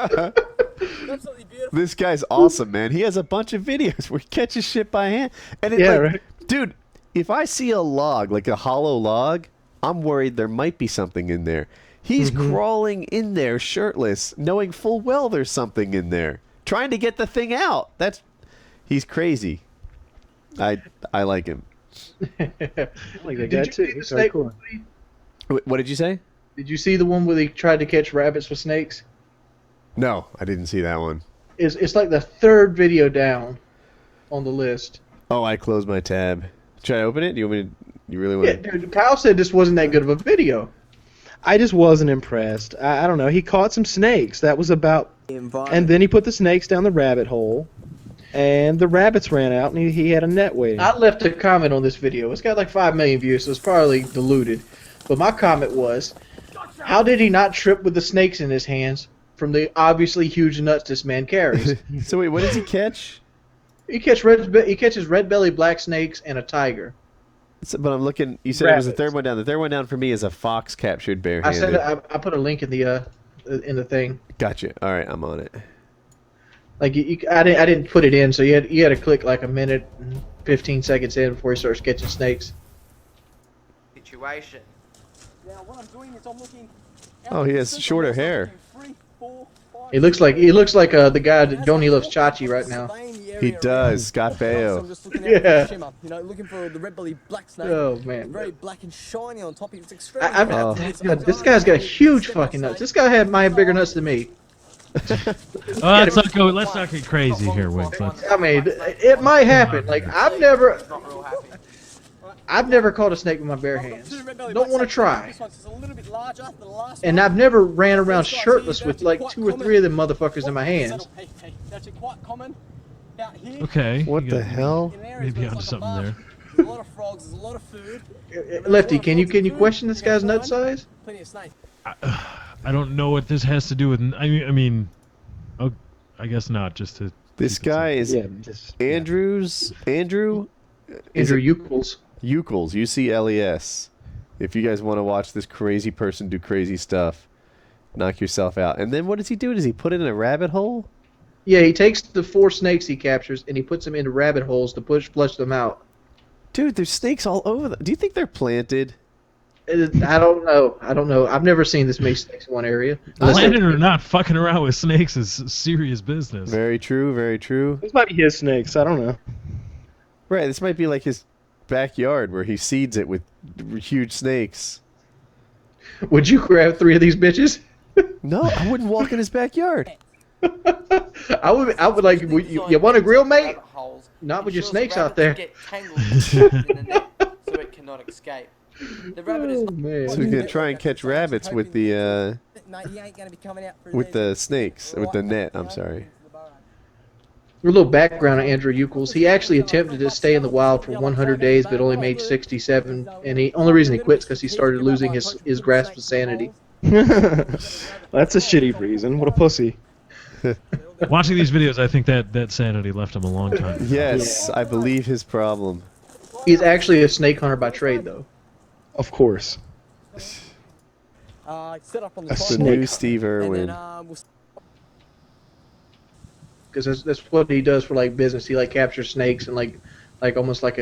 Absolutely beautiful. This guy's awesome, man. He has a bunch of videos where he catches shit by hand. And it, Yeah, like, right. Dude, if I see a log, like a hollow log, I'm worried there might be something in there. He's crawling in there shirtless, knowing full well there's something in there, trying to get the thing out. He's crazy. I like him. I like that Did guy you too. see the He's very snake cool. movie? What did you say? Did you see the one where they tried to catch rabbits with snakes? No, I didn't see that one. It's like the third video down on the list. Oh, I closed my tab. Should I open it? Do you want me to, you really want Yeah, to? dude, Kyle said this wasn't that good of a video. I just wasn't impressed. I don't know. He caught some snakes. That was about. Environment. And then he put the snakes down the rabbit hole, and the rabbits ran out, and he had a net waiting. I left a comment on this video. It's got like 5 million views, so it's probably diluted. But my comment was, how did he not trip with the snakes in his hands from the obviously huge nuts this man carries? So wait, what does he catch? He catches red-bellied black snakes and a tiger. But I'm looking. You said it was the Rabbits. third one down. The third one down for me is a fox captured I barehanded. said I put a link in the thing. Gotcha. All right, I'm on it. Like I didn't put it in, so you had to click like a minute and 15 seconds in before he starts catching snakes. Situation. Now what I'm doing is I'm looking. Oh, he has shorter hair. 3, 4, 5, He looks like the guy that Donnie loves Chachi right now. He does. Scott So I'm Baio. just looking Yeah. at the shimmer, looking for the red-bellied black snake. Oh man, Very black and shiny on top. It's extremely. Oh. God, this guy's got huge fucking nuts. This guy might have bigger nuts than me. Oh, let's not get crazy here, Wink. I mean, it might happen. Like I've never caught a snake with my bare hands. Don't want to try. This one's just a little bit larger than the last And one. I've never ran around shirtless with like 2 or 3 of them motherfuckers in my hands. It's actually quite common out here. Okay. What you the got- hell? In areas Maybe where onto it's something like a there. marsh. There's a lot of frogs. There's a lot of food. Lefty, can you question this guy's nut size? Plenty of snake. I don't know what this has to do with. I mean, oh, I guess not. Just to. This guy is Yeah, just Andrew. Is Andrew it Eucles. Eucles, UCLES. If you guys want to watch this crazy person do crazy stuff, knock yourself out. And then what does he do? Does he put it in a rabbit hole? Yeah, he takes the 4 snakes he captures and he puts them into rabbit holes to flush them out. Dude, there's snakes all over them. Do you think they're planted? I don't know. I've never seen this many snakes in one area. Planted or not, fucking around with snakes is serious business. Very true, very true. This might be his snakes. I don't know. Right, this might be like his backyard where he seeds it with huge snakes. Would you grab 3 of these bitches? No, I wouldn't walk in his backyard. I would like. You want a grill, mate? Not with your ensures snakes out rabbits there. Get tangled in the net so it cannot escape. The rabbit is Oh, man. So we're gonna try and catch rabbits with the Mate, he ain't gonna be coming out through with these. the snakes, with the net. I'm sorry. A little background on Andrew Eucles. He actually attempted to stay in the wild for 100 days, but only made 67. And the only reason he quit is because he started losing his grasp of sanity. That's a shitty reason. What a pussy. Watching these videos, I think that sanity left him a long time. Yes, I believe his problem. He's actually a snake hunter by trade, though. Of course. Set up on the That's the tripod, new Steve Irwin. and then we'll Because that's what he does for like business. He like captures snakes and like almost like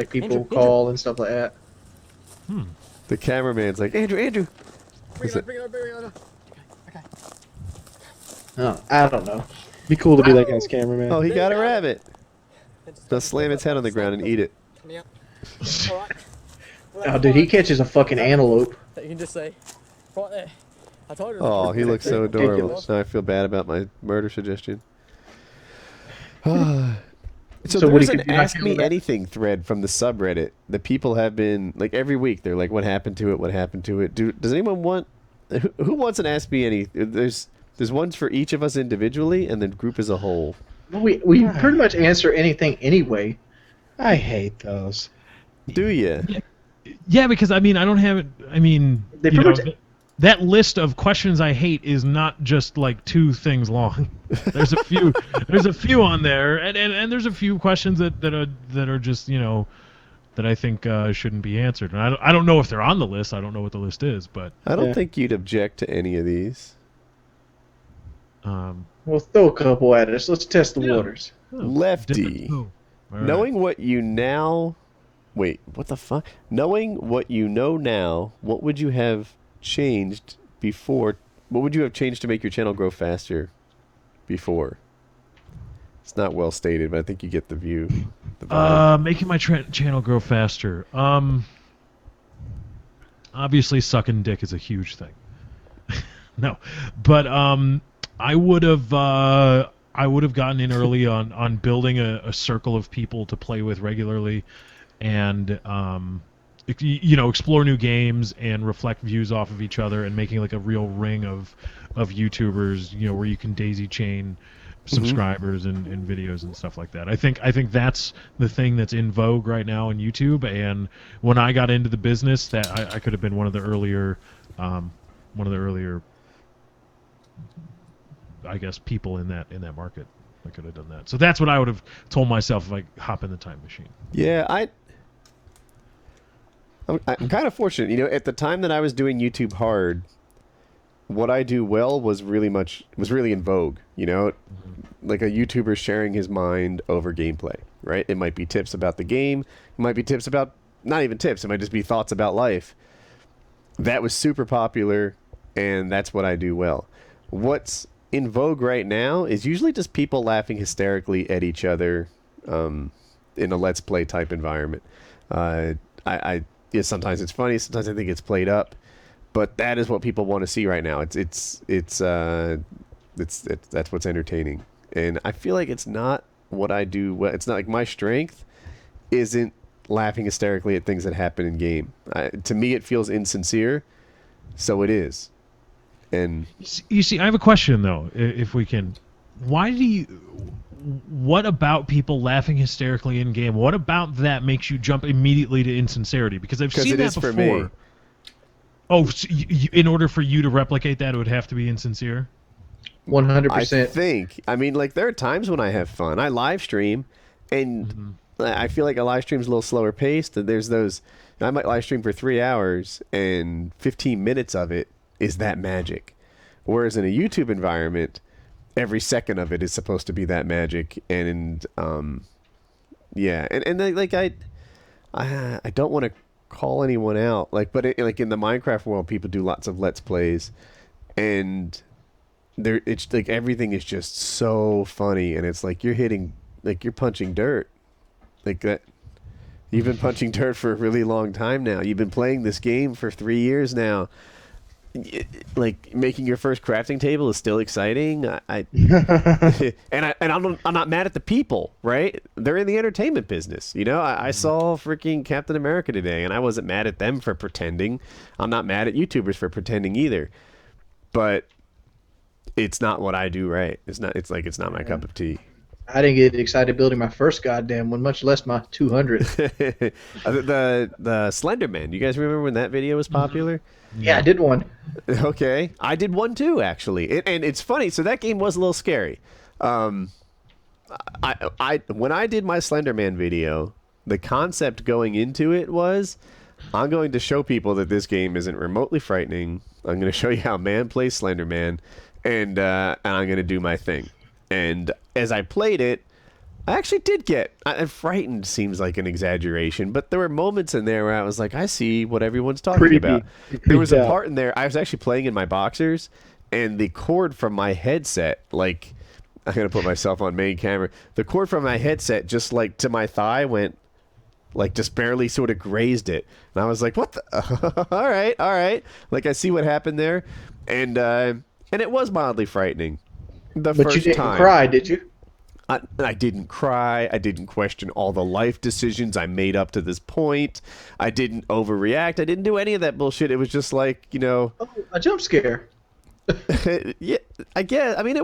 people call and stuff like that. The cameraman's like, Andrew. bring it over. Oh, I don't know. Be cool to be that guy's cameraman. Oh, he got a rabbit. They'll slam its head on the ground and eat it. Coming out. Alright. Oh, dude, he catches a fucking antelope. That you can just see. Right there. I told you. Oh, he looks so adorable. Ridiculous. Now I feel bad about my murder suggestion. So Woody, there's could an you not Ask kill Me that? Anything thread from the subreddit. The people have been, like, every week, they're like, what happened to it? What happened to it? Does anyone want... Who wants an Ask Me Anything? There's ones for each of us individually, and then group as a whole. Well, we pretty much answer anything anyway. I hate those. Do you? Yeah, because I mean, I don't have it. I mean, They you pretty know, much- that list of questions I hate is not just like 2 things long. There's a few. There's a few on there, and there's a few questions that are just, you know, that I think shouldn't be answered. And I don't know if they're on the list. I don't know what the list is, but I don't Yeah. think you'd object to any of these. We'll throw a couple at us. Let's test the Yeah. waters. Lefty. Oh, all right. Knowing what you now... Wait, what the fuck? Knowing what you know now, what would you have changed before... What would you have changed to make your channel grow faster before? It's not well stated, but I think you get the view. The vibe. Making my channel grow faster. Obviously, sucking dick is a huge thing. No, but I would have gotten in early on building a circle of people to play with regularly, and you know, explore new games and reflect views off of each other, and making like a real ring of YouTubers, you know, where you can daisy chain subscribers and videos and stuff like that. I think that's the thing that's in vogue right now on YouTube. And when I got into the business, that I could have been one of the earlier, I guess, people in that market. I could have done that. So that's what I would have told myself if I hop in the time machine. Yeah, I'm kind of fortunate. You know, at the time that I was doing YouTube hard, what I do well was really in vogue. You know, like a YouTuber sharing his mind over gameplay, right? It might be tips about the game. It might be tips about, not even tips. It might just be thoughts about life. That was super popular, and that's what I do well. What's in vogue right now is usually just people laughing hysterically at each other in a Let's Play type environment. Yeah, sometimes it's funny, sometimes I think it's played up, but that is what people want to see right now. That's what's entertaining, and I feel like it's not what I do well. It's not like my strength isn't laughing hysterically at things that happen in game. To me, it feels insincere, so it is. And You see, I have a question though, if we can. What about people laughing hysterically in game? What about that makes you jump immediately to insincerity? Because I've seen it that is before. for me. Oh, so in order for you to replicate that, it would have to be insincere? 100%. I mean, like, there are times when I have fun. I live stream, and I feel like a live stream's a little slower paced. And there's those, I might live stream for 3 hours, and 15 minutes of it is that magic. Whereas in a YouTube environment, every second of it is supposed to be that magic. And yeah, and like I don't want to call anyone out, like, but like in the Minecraft world, people do lots of Let's Plays, and it's like everything is just so funny, and it's like you're punching dirt, like that. You've been punching dirt for a really long time now. You've been playing this game for 3 years now. like making your first crafting table is still exciting. I'm not mad at the people, right? They're in the entertainment business. You know, I saw freaking Captain America today, and I wasn't mad at them for pretending. I'm not mad at YouTubers for pretending either. But it's not what I do, right? It's not. It's like it's not my cup of tea. I didn't get excited building my first goddamn one, much less my 200. The Slender Man. You guys remember when that video was popular? Yeah, I did one. Okay, I did one too, actually, and it's funny. So that game was a little scary. When I did my Slender Man video, the concept going into it was, I'm going to show people that this game isn't remotely frightening. I'm going to show you how man plays Slender Man, and I'm going to do my thing. And as I played it, I actually did get frightened. Seems like an exaggeration, but there were moments in there where I was like, I see what everyone's talking about. There was a part in there, I was actually playing in my boxers, and the cord from my headset, like, I'm going to put myself on main camera, the cord from my headset just like to my thigh went, like just barely sort of grazed it. And I was like, what the? all right. Like, I see what happened there. And it was mildly frightening. But you didn't cry, did you? I didn't cry. I didn't question all the life decisions I made up to this point. I didn't overreact. I didn't do any of that bullshit. It was just like, you know... Oh, a jump scare. Yeah, I guess. I mean,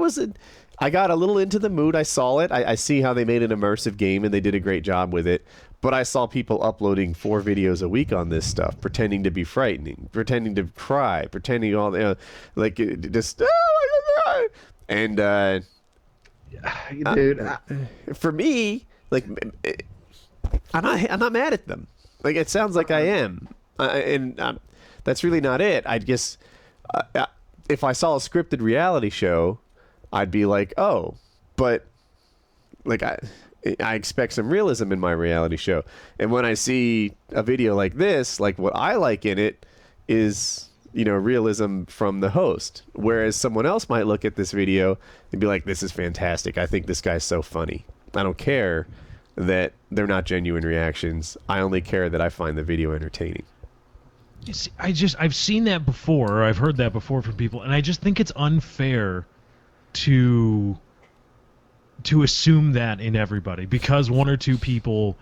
I got a little into the mood. I saw it. I see how they made an immersive game, and they did a great job with it. But I saw people uploading 4 videos a week on this stuff, pretending to be frightening, pretending to cry, pretending all... like, just... Oh, my God. And dude, for me, like, I'm not mad at them. Like, it sounds like I am, and that's really not it. I guess if I saw a scripted reality show, I'd be like, oh, but like I expect some realism in my reality show. And when I see a video like this, like what I like in it is, you know, realism from the host. Whereas someone else might look at this video and be like, this is fantastic. I think this guy's so funny. I don't care that they're not genuine reactions. I only care that I find the video entertaining. I've seen that before, or I've heard that before from people, and I just think it's unfair to assume that in everybody, because one or two people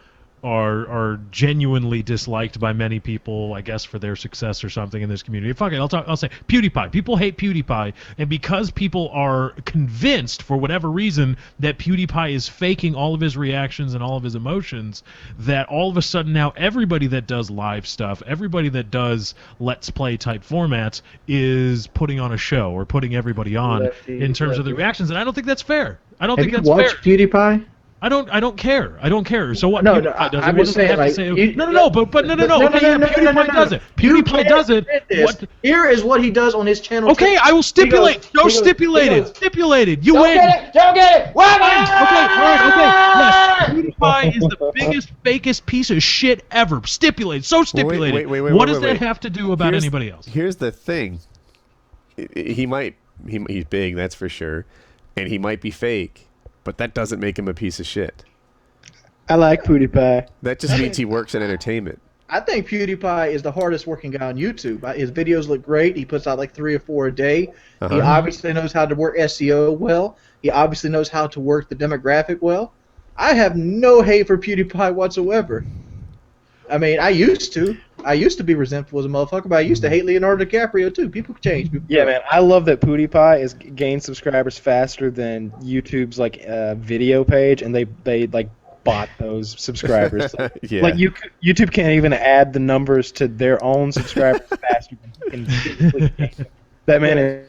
are genuinely disliked by many people, I guess, for their success or something in this community. Fuck it, I'll say PewDiePie. People hate PewDiePie, and because people are convinced, for whatever reason, that PewDiePie is faking all of his reactions and all of his emotions, that all of a sudden now everybody that does live stuff, everybody that does Let's Play type formats is putting on a show or putting everybody on in terms of the reactions, and I don't think that's fair. I don't think that's fair. Have you watched PewDiePie? I don't care. I don't care. So what? No, PewDiePie does it. I'm What just does it saying, have to like, say? you- No. But no. PewDiePie does it. PewDiePie does it. What? Here is what he does on his channel. Okay, I will stipulate. He goes- Stipulated. Stipulated. You win. Don't get it! Why Okay. Yes. PewDiePie is the biggest, fakest piece of shit ever. Stipulated. So stipulated. Wait, What does that wait. have to do about anybody else? Here's the thing. He's big, that's for sure, and he might be fake, but that doesn't make him a piece of shit. I like PewDiePie. That just means he works in entertainment. I think PewDiePie is the hardest working guy on YouTube. His videos look great. He puts out like 3 or 4 a day. He obviously knows how to work SEO well. He obviously knows how to work the demographic well. I have no hate for PewDiePie whatsoever. I mean, I used to be resentful as a motherfucker, but I used to hate Leonardo DiCaprio too. People change. Yeah, man, I love that PewDiePie is gained subscribers faster than YouTube's like video page, and they like bought those subscribers. Yeah. Like YouTube can't even add the numbers to their own subscribers faster than physically gain them. That man is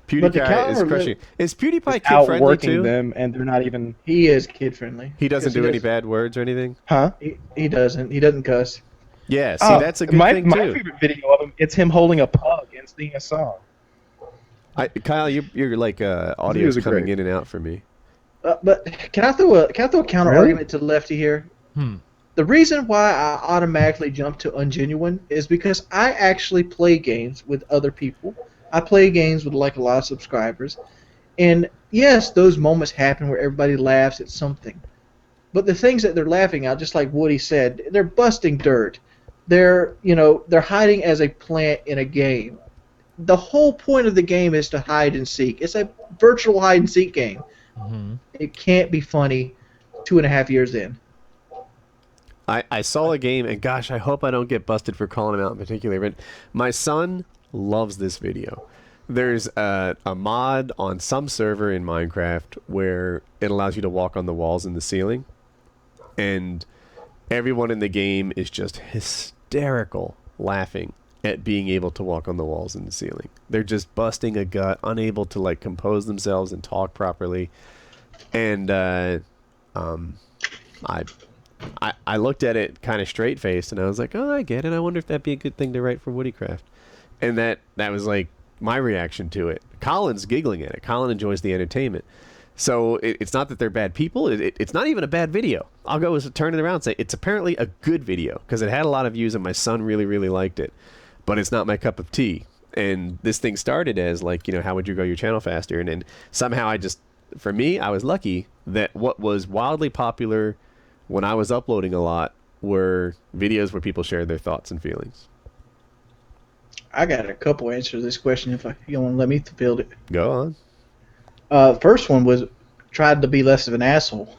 PewDiePie is crushing. Is PewDiePie kid friendly outworking too? them, and they're not even. He is kid friendly. He doesn't do any bad words or anything? Huh? He doesn't. He doesn't cuss. Yeah, see, that's a good thing my too. favorite video of him, it's him holding a pug and singing a song. Kyle, you're like audio's Videos are coming great. in and out for me. But can I throw a counter argument to Lefty here? The reason why I automatically jump to ungenuine is because I actually play games with other people. I play games with like a lot of subscribers, and yes, those moments happen where everybody laughs at something. But the things that they're laughing at, just like Woody said, they're busting dirt. They're hiding as a plant in a game. the whole point of the game is to hide and seek. It's a virtual hide and seek game. Mm-hmm. It can't be funny 2.5 years in. I saw a game, and gosh, I hope I don't get busted for calling him out in particular, but my son loves this video. There's a mod on some server in Minecraft where it allows you to walk on the walls and the ceiling, and everyone in the game is just hysterical laughing at being able to walk on the walls and the ceiling. They're just busting a gut, unable to like compose themselves and talk properly. And I looked at it kind of straight faced, and I was like, oh, I get it. I wonder if that'd be a good thing to write for WoodyCraft. And that was like my reaction to it. Colin's giggling at it. Colin enjoys the entertainment. So it's not that they're bad people. It's not even a bad video. I'll go turn it around and say it's apparently a good video because it had a lot of views and my son really, really liked it. But it's not my cup of tea. And this thing started as like, how would you grow your channel faster? And then somehow for me, I was lucky that what was wildly popular when I was uploading a lot were videos where people shared their thoughts and feelings. I got a couple answers to this question if you want to let me field it. Go on. First one was tried to be less of an asshole.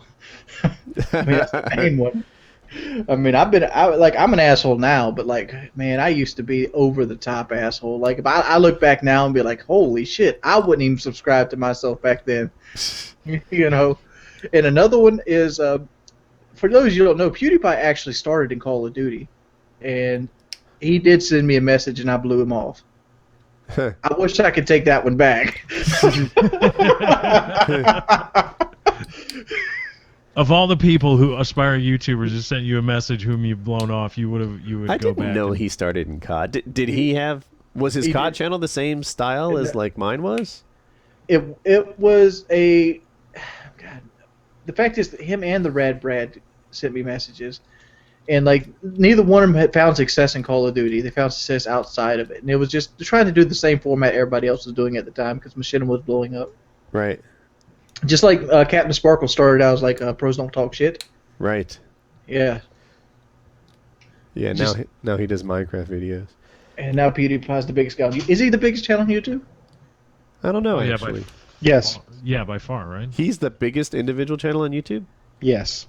I mean, that's the main one. I mean, I'm an asshole now, but like, man, I used to be over the top asshole. Like, if I look back now and be like, holy shit, I wouldn't even subscribe to myself back then. And another one is, for those you don't know, PewDiePie actually started in Call of Duty, and he did send me a message, and I blew him off. I wish I could take that one back. Of all the people who aspiring YouTubers who sent you a message whom you've blown off, you would I go back. didn't know he started in COD. Did he have? Was his COD channel the same style as like mine was? It was a. God, the fact is that him and the Rad Brad sent me messages, and like neither one of them had found success in Call of Duty. They found success outside of it, and it was just trying to do the same format everybody else was doing at the time because Machinima was blowing up. Right. Just like Captain Sparkle started out as like pros don't talk shit. Right. Yeah. Yeah. Now he does Minecraft videos. And now PewDiePie's the biggest guy. Is he the biggest channel on YouTube? I don't know Oh, yeah, actually. Yes. Yeah, by far, right? He's the biggest individual channel on YouTube. Yes.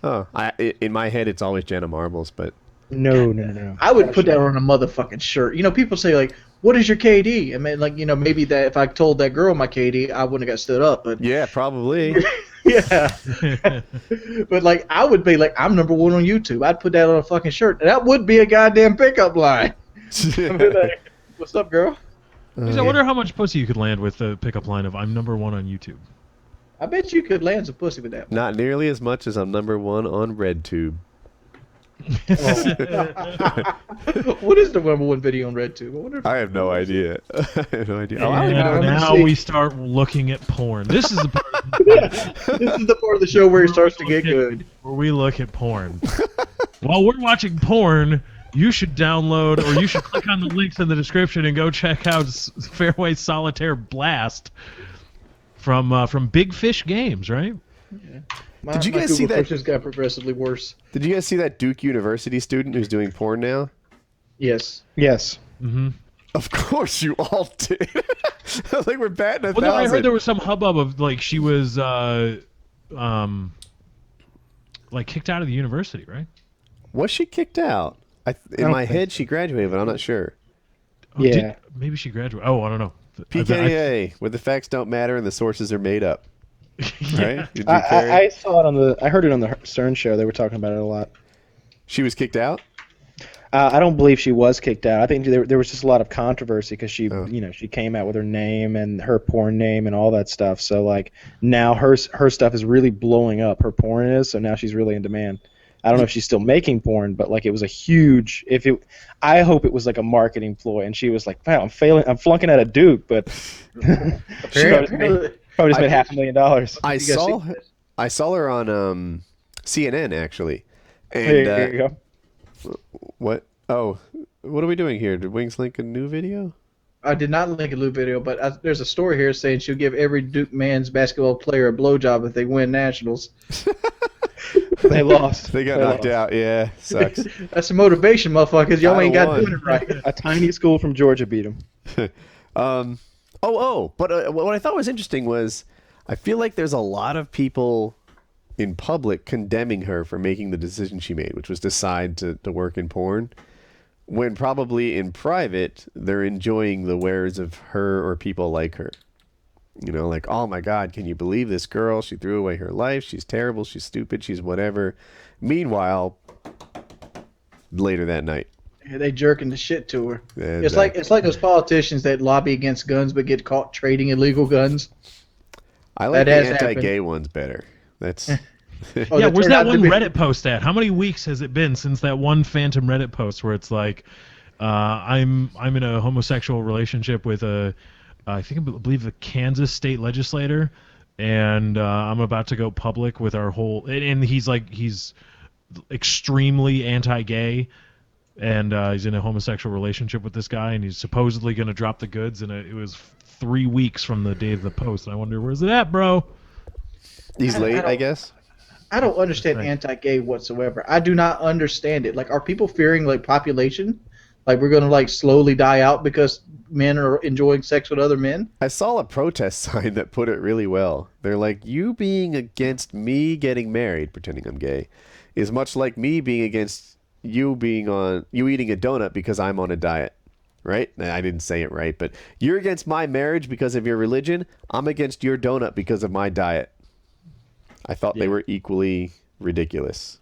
Oh, in my head it's always Jenna Marbles, but No. I would put that on a motherfucking shirt. People say like, "What is your KD?" I mean, like, maybe that if I told that girl my KD, I wouldn't have got stood up. But yeah, probably. yeah. But like, I would be like, I'm number one on YouTube. I'd put that on a fucking shirt. And that would be a goddamn pickup line. I'd be like, what's up, girl? I wonder how much pussy you could land with the pickup line of "I'm number one on YouTube." I bet you could land some pussy with that. Not nearly as much as I'm number one on RedTube. What is the number one video on RedTube? I wonder if I have no idea. I have no idea. And now we start looking at porn. This is the part. This is the part of the show where it starts to get good. Where we look at porn. While we're watching porn, you should download or you should click on the links in the description and go check out Fairway Solitaire Blast from Big Fish Games, right? Yeah. Did you guys see that? Searches got progressively worse. Did you guys see that Duke University student who's doing porn now? Yes. Yes. Mm-hmm. Of course you all did. Like we're batting a Well, no, I thousand. heard there was some hubbub of like she was like kicked out of the university, right? Was she kicked out? In my head, she graduated, but I'm not sure. Oh, Yeah. maybe she graduated. Oh, I don't know. PKA, where the facts don't matter and the sources are made up. Yeah. Right? Did you carry? I saw it I heard it on the Stern show. They were talking about it a lot. She was kicked out? I don't believe she was kicked out. I think there was just a lot of controversy because she, Oh. she came out with her name and her porn name and all that stuff. So like now her stuff is really blowing up. Her porn is, so now she's really in demand. I don't know if she's still making porn, but like it was a huge. I hope it was like a marketing ploy, and she was like, "Wow, I'm flunking out of Duke," but she probably just made $500,000. I saw her on CNN actually. And There you go. what? Oh, what are we doing here? Did Wings link a new video? I did not link a Lou video, but there's a story here saying she'll give every Duke men's basketball player a blowjob if they win nationals. They lost. They got knocked out. Yeah, sucks. That's the motivation, motherfuckers. Y'all Title ain't got one. doing it right. A tiny school from Georgia beat them. But what I thought was interesting was I feel like there's a lot of people in public condemning her for making the decision she made, which was decide to work in porn, when probably in private they're enjoying the wares of her or people like her. You know, like, oh my God, can you believe this girl? She threw away her life. She's terrible. She's stupid. She's whatever. Meanwhile, later that night, Yeah, they jerking the shit to her. Yeah, It's like those politicians that lobby against guns but get caught trading illegal guns. I like That the has anti-gay happened. ones better. That's Oh, Yeah, that where's turned that out to one be- Reddit post at? How many weeks has it been since that one phantom Reddit post where it's like, I'm in a homosexual relationship with I believe the Kansas state legislator, and I'm about to go public with our whole, and he's extremely anti-gay, and he's in a homosexual relationship with this guy, and he's supposedly going to drop the goods, and it was 3 weeks from the day of the post. And I wonder, where's it at, bro? he's late, I guess. I don't understand Right. anti-gay whatsoever. I do not understand it. Like, are people fearing like population? Like we're gonna like slowly die out because men are enjoying sex with other men? I saw a protest sign that put it really well. They're like, you being against me getting married, pretending I'm gay, is much like me being against you eating a donut because I'm on a diet. Right? I didn't say it right, but you're against my marriage because of your religion. I'm against your donut because of my diet. I thought they were equally ridiculous.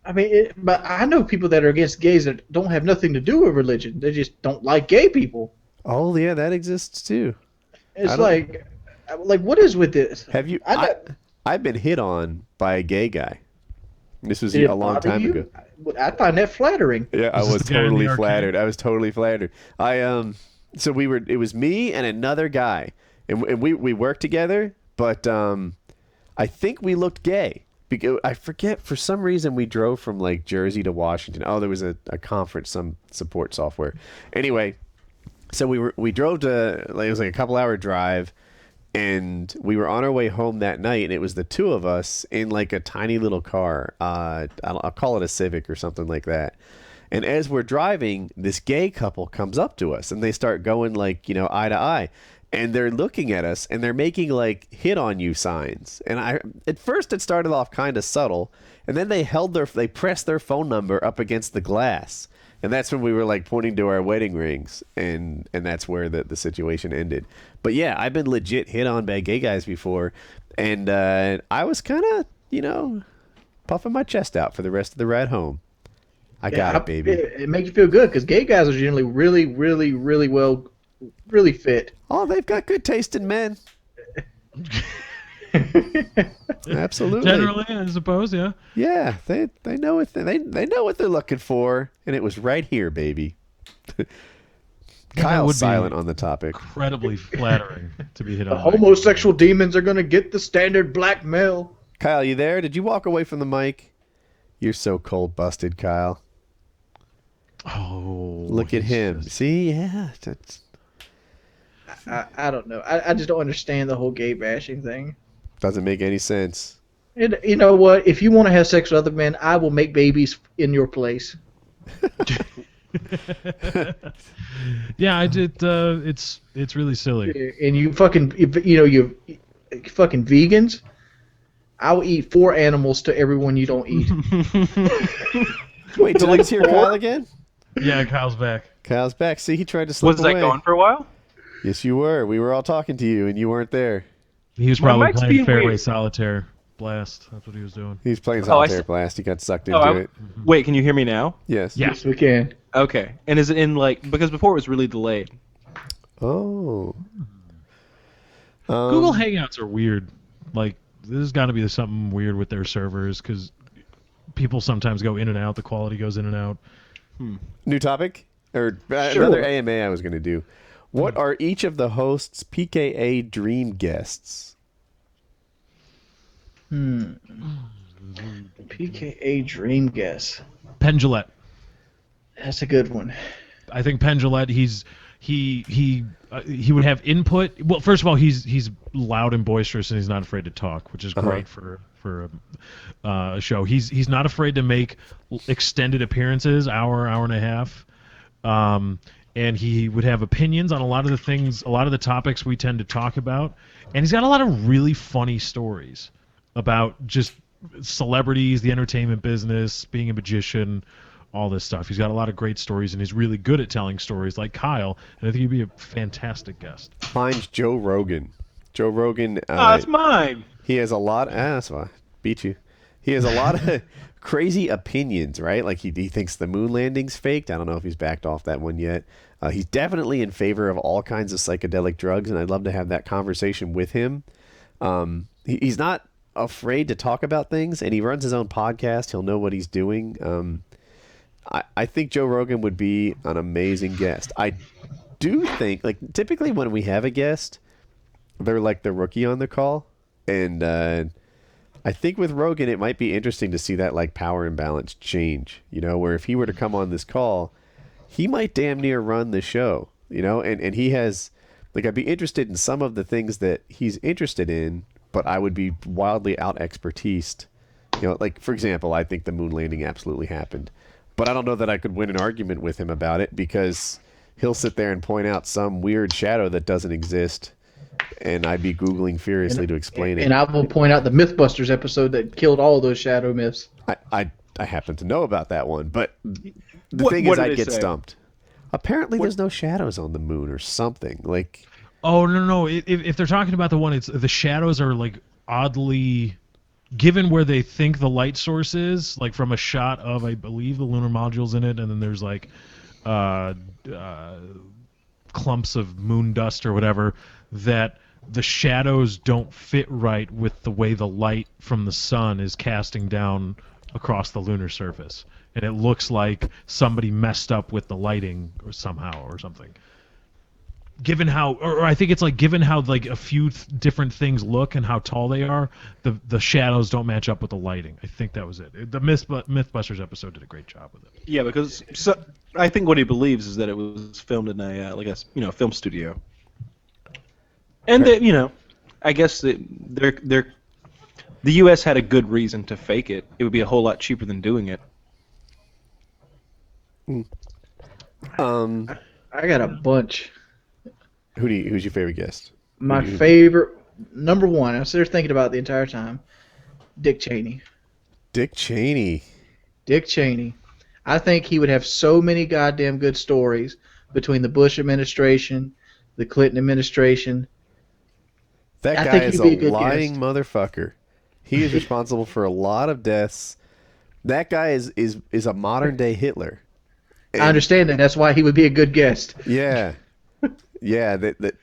I mean, but I know people that are against gays that don't have nothing to do with religion. They just don't like gay people. Oh yeah, that exists too. It's I don't- like what is with this? Have you? I I've been hit on by a gay guy. This was Did it a long bother time you? ago. I find that flattering. Yeah, I Is this was the guy in the totally arcade? flattered. I was totally flattered. So it was me and another guy, and we worked together, but I think we looked gay. Because I forget, for some reason we drove from like Jersey to Washington. Oh, there was a conference, some support software. Anyway, so we drove to, like, it was like a couple hour drive, and we were on our way home that night, and it was the two of us in like a tiny little car. I'll call it a Civic or something like that. And as we're driving, this gay couple comes up to us, and they start going like, you know, eye to eye. And they're looking at us, and they're making like hit on you signs. And at first it started off kind of subtle, and then they pressed their phone number up against the glass. And that's when we were like pointing to our wedding rings, and that's where the situation ended. But yeah, I've been legit hit on by gay guys before, and I was kind of, you know, puffing my chest out for the rest of the ride home. I got it, baby. It makes you feel good because gay guys are generally really, really, really fit. Oh, they've got good taste in men. Absolutely. Generally, I suppose, yeah. Yeah, they know what they know what they're looking for, and it was right here, baby. would Kyle's be- silent on the topic. Incredibly flattering to be hit The on. by- homosexual demons are gonna get the standard black male. Kyle, you there? Did you walk away from the mic? You're so cold busted, Kyle. Oh, Look at he's him. just- See, yeah, that's, I don't know. I just don't understand the whole gay bashing thing. doesn't make any sense. And you know what? If you want to have sex with other men, I will make babies in your place. Yeah, I did. It's really silly. And you fucking, you fucking vegans, I will eat 4 animals to everyone you don't eat. Wait, did I just hear Kyle again? Yeah, Kyle's back. Kyle's back. See, he tried to slip Was away. that going for a while? Yes, you were. We were all talking to you, and you weren't there. He was My probably mic's playing being Fairway weird. Solitaire Blast. That's what he was doing. He was playing Oh, I Solitaire see. Blast. He got sucked into Oh, it. wait, can you hear me now? Yes. Yeah. Yes, we can. Okay. And is it in like because before it was really delayed? Oh. Google Hangouts are weird. Like, there's got to be something weird with their servers because people sometimes go in and out. The quality goes in and out. New topic? Or Sure. another AMA I was going to do. What are each of the hosts' PKA dream guests? PKA Dream Guess. Penn Jillette. That's a good one. I think Penn Jillette, he would have input. Well, first of all, he's loud and boisterous, and he's not afraid to talk, which is great for a show. He's not afraid to make extended appearances, hour and a half, and he would have opinions on a lot of the things, a lot of the topics we tend to talk about, and he's got a lot of really funny stories about just celebrities, the entertainment business, being a magician, all this stuff. He's got a lot of great stories, and he's really good at telling stories like Kyle, and I think he'd be a fantastic guest. Mine's Joe Rogan. Joe Rogan. That's mine. He has a lot. That's why I beat you. He has a lot of crazy opinions, right? Like he thinks the moon landing's faked. I don't know if he's backed off that one yet. He's definitely in favor of all kinds of psychedelic drugs, and I'd love to have that conversation with him. He's not afraid to talk about things, and he runs his own podcast. He'll know what he's doing. I think Joe Rogan would be an amazing guest. I do think, like, typically when we have a guest, they're like the rookie on the call, and I think with Rogan, it might be interesting to see that like power imbalance change, you know, where if he were to come on this call, he might damn near run the show, you know, and he has, like, I'd be interested in some of the things that he's interested in, but I would be wildly out expertised. You know, like, for example, I think the moon landing absolutely happened, but I don't know that I could win an argument with him about it because he'll sit there and point out some weird shadow that doesn't exist, and I'd be Googling furiously to explain it. And I will point out the Mythbusters episode that killed all those shadow myths. I happen to know about that one, but the thing is I'd get stumped. Apparently there's no shadows on the moon or something. Like, oh, no. If they're talking about the one, it's the shadows are like oddly, given where they think the light source is, like from a shot of, I believe, the lunar modules in it, and then there's like clumps of moon dust or whatever, that the shadows don't fit right with the way the light from the sun is casting down across the lunar surface. And it looks like somebody messed up with the lighting or somehow or something. Given how, or I think it's like, given how like a few different things look and how tall they are, the shadows don't match up with the lighting. I think that was it. The Mythbusters episode did a great job with it. Yeah, because I think what he believes is that it was filmed in a film studio, and that I guess that the U.S. had a good reason to fake it. It would be a whole lot cheaper than doing it. I got a bunch. Who's your favorite guest? My favorite, number one, I was there thinking about it the entire time, Dick Cheney. Dick Cheney. Dick Cheney. I think he would have so many goddamn good stories between the Bush administration, the Clinton administration. That I guy think is he'd be a a good lying guest. motherfucker. He is responsible for a lot of deaths. That guy is a modern day Hitler. I understand that. That's why he would be a good guest. Yeah. Yeah, that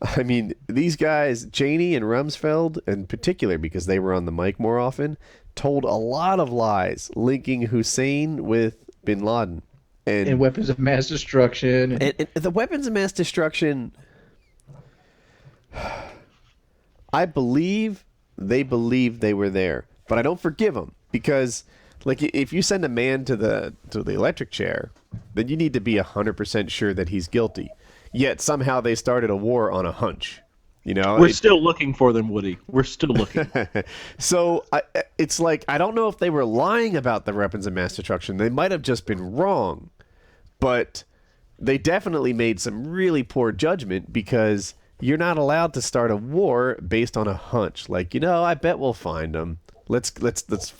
I mean, these guys, Cheney and Rumsfeld in particular, because they were on the mic more often, told a lot of lies linking Hussein with bin Laden. And weapons of mass destruction. And the weapons of mass destruction, I believe they were there, but I don't forgive them because, like, if you send a man to the electric chair, then you need to be 100% sure that he's guilty. Yet somehow they started a war on a hunch. You know, We're still looking for them, Woody. We're still looking. So it's like, I don't know if they were lying about the weapons of mass destruction. They might have just been wrong, but they definitely made some really poor judgment because you're not allowed to start a war based on a hunch. Like, I bet we'll find them. Let's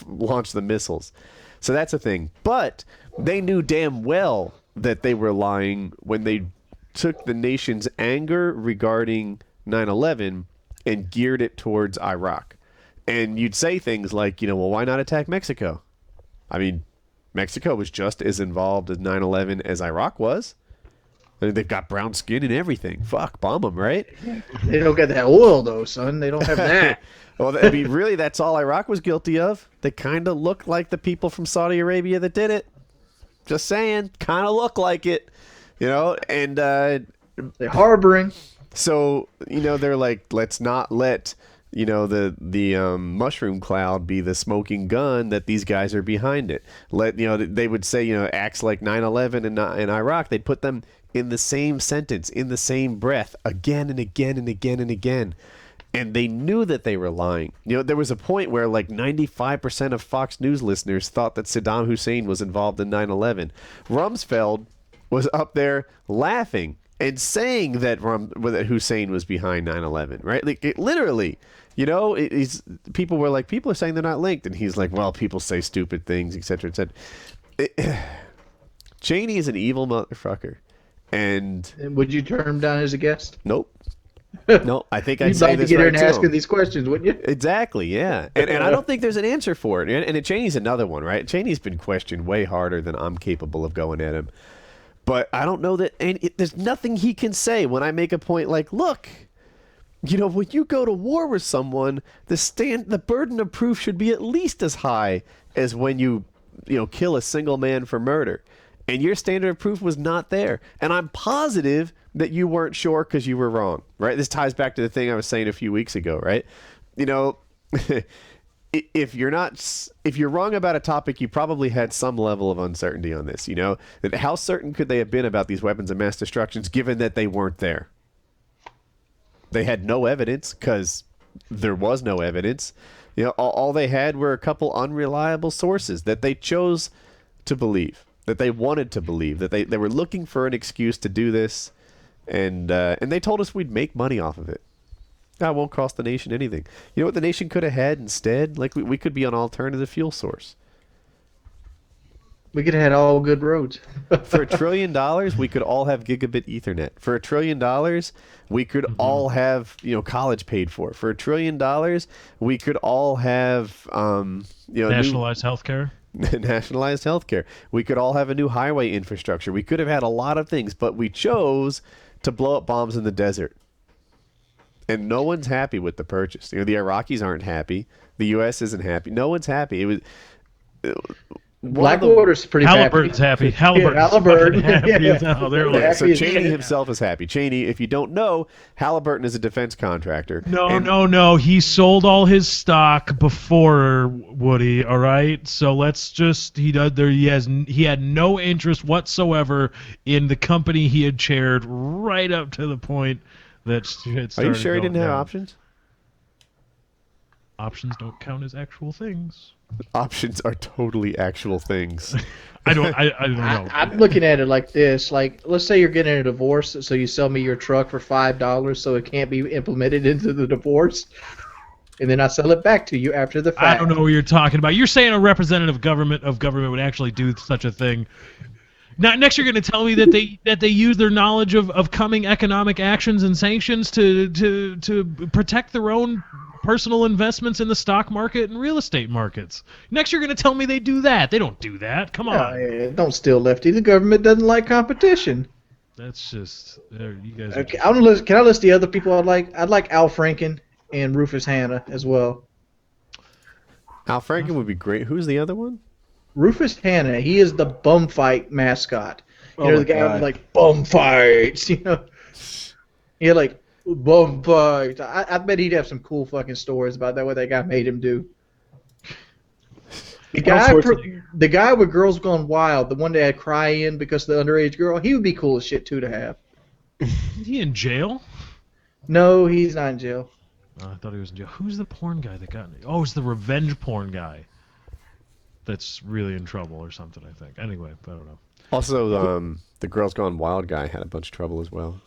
launch the missiles. So that's a thing. But they knew damn well that they were lying when they took the nation's anger regarding 9/11 and geared it towards Iraq. And you'd say things like, well, why not attack Mexico? I mean, Mexico was just as involved in 9/11 as Iraq was. I mean, they've got brown skin and everything. Fuck, bomb them, right? They don't get that oil, though, son. They don't have that. Well, I mean, really, that's all Iraq was guilty of. They kind of look like the people from Saudi Arabia that did it. Just saying, kind of look like it, and They're harboring. So, they're like, let's not let, the mushroom cloud be the smoking gun that these guys are behind it. They would say, acts like 9/11 in Iraq, they'd put them in the same sentence, in the same breath, again and again and again and again. And they knew that they were lying. There was a point where like 95% of Fox News listeners thought that Saddam Hussein was involved in 9/11. Rumsfeld was up there laughing and saying that Hussein was behind 9/11, right? Like literally, people were like, people are saying they're not linked, and he's like, well, people say stupid things, etc., etc. Cheney is an evil motherfucker, and would you turn him down as a guest? Nope. No, I think I'd You'd say like to this get right her and to ask him. her these questions, wouldn't you? Exactly, yeah. And I don't think there's an answer for it. And Cheney's another one, right? Cheney's been questioned way harder than I'm capable of going at him. But I don't know that there's nothing he can say when I make a point like, look, when you go to war with someone, the burden of proof should be at least as high as when you kill a single man for murder. And your standard of proof was not there. And I'm positive that you weren't sure because you were wrong, right? This ties back to the thing I was saying a few weeks ago, right? If you're wrong about a topic, you probably had some level of uncertainty on this, that how certain could they have been about these weapons of mass destruction given that they weren't there? They had no evidence because there was no evidence. All they had were a couple unreliable sources that they chose to believe, that they wanted to believe, that they were looking for an excuse to do this, and they told us we'd make money off of it. That won't cost the nation anything. You know what the nation could have had instead? Like we could be an alternative fuel source. We could have had all good roads. For $1 trillion, we could all have gigabit Ethernet. For $1 trillion, we could all have college paid for. For $1 trillion, we could all have Nationalized healthcare. Nationalized healthcare. We could all have a new highway infrastructure. We could have had a lot of things, but we chose to blow up bombs in the desert. And no one's happy with the purchase. The Iraqis aren't happy. The U.S. isn't happy. No one's happy. It was. Blackwater's pretty Halliburton's happy. Halliburton. Happy. Yeah. No, they're like, So Cheney himself is happy. Cheney, if you don't know, Halliburton is a defense contractor. No. He sold all his stock before Woody. All right. So let's just he had no interest whatsoever in the company he had chaired right up to the point that it started. Are you sure he going didn't have down. options? Options don't count as actual things. Options are totally actual things. I don't know. I'm looking at it like this. Like, let's say you're getting a divorce, so you sell me your truck for $5 so it can't be implemented into the divorce, and then I sell it back to you after the fact. I don't know what you're talking about. You're saying a representative government would actually do such a thing. Now, next you're going to tell me that they use their knowledge of coming economic actions and sanctions to protect their own personal investments in the stock market and real estate markets. Next you're going to tell me they do that. They don't do that. Come on. Yeah, don't steal, Lefty. The government doesn't like competition. That's just you guys. Okay, can I list the other people I'd like? I'd like Al Franken and Rufus Hanna as well. Al Franken would be great. Who's the other one? Rufus Hanna, he is the bum fight mascot. Oh The guy God. with like bum fights, Yeah, like bum fights. I bet he'd have some cool fucking stories about that. What that guy made him do. The guy with Girls Gone Wild, the one that had cry in because of the underage girl, he would be cool as shit too to have. Is he in jail? No, he's not in jail. I thought he was in jail. Who's the porn guy that got? Oh, it's the revenge porn guy. That's really in trouble or something, I think. Anyway, I don't know. Also, the Girls Gone Wild guy had a bunch of trouble as well.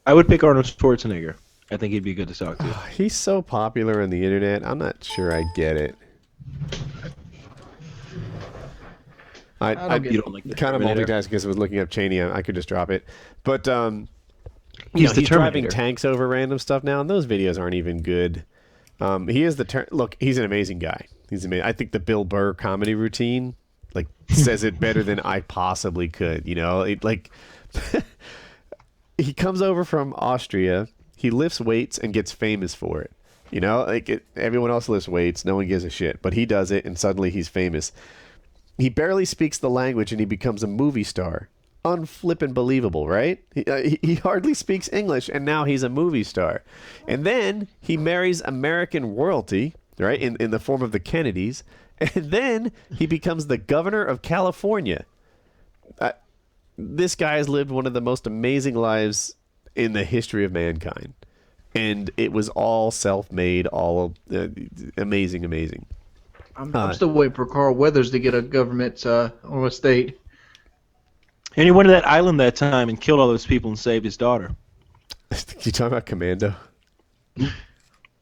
I would pick Arnold Schwarzenegger. I think he'd be good to talk to. He's so popular on the internet. I'm not sure I get it. I You don't like the kind of Terminator? multitasking because I was looking up Cheney. I could just drop it. But He's the he's driving Terminator. tanks over random stuff now, and those videos aren't even good. He is look. He's an amazing guy. He's amazing. I think the Bill Burr comedy routine says it better than I possibly could. He comes over from Austria. He lifts weights and gets famous for it. Everyone else lifts weights. No one gives a shit. But he does it, and suddenly he's famous. He barely speaks the language, and he becomes a movie star. Unflippin' believable, right? He hardly speaks English, and now he's a movie star. And then he marries American royalty, right, in the form of the Kennedys. And then he becomes the governor of California. This guy has lived one of the most amazing lives in the history of mankind. And it was all self-made, all amazing, amazing. I'm still waiting for Carl Weathers to get a government or a state. And he went to that island that time and killed all those people and saved his daughter. You talking about Commando?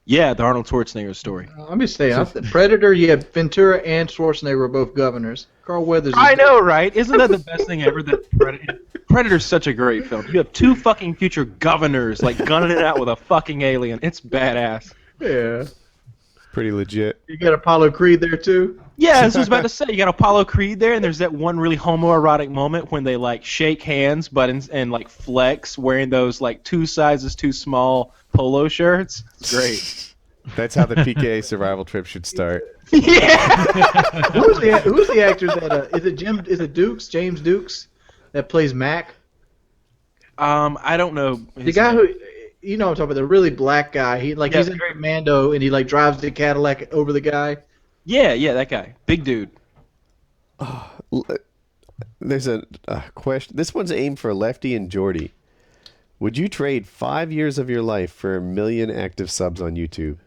Yeah, the Arnold Schwarzenegger story. I'm just saying, Predator, you had Ventura and Schwarzenegger were both governors. Carl Weathers. I know, right? Isn't that the best thing ever? That Predator's such a great film. You have two fucking future governors like gunning it out with a fucking alien. It's badass. Yeah. Pretty legit. You got Apollo Creed there too. Yeah, I was about to say, you got Apollo Creed there, and there's that one really homoerotic moment when they like shake hands, and like flex, wearing those like 2 sizes too small polo shirts. It's great. That's how the PKA survival trip should start. Yeah. Who's the actor that is it James Dukes that plays Mac? I don't know. The guy who I'm talking about, the really black guy. He's in Mando and he like drives the Cadillac over the guy. Yeah, that guy. Big dude. There's a question. This one's aimed for Lefty and Jordy. Would you trade 5 years of your life for 1 million active subs on YouTube?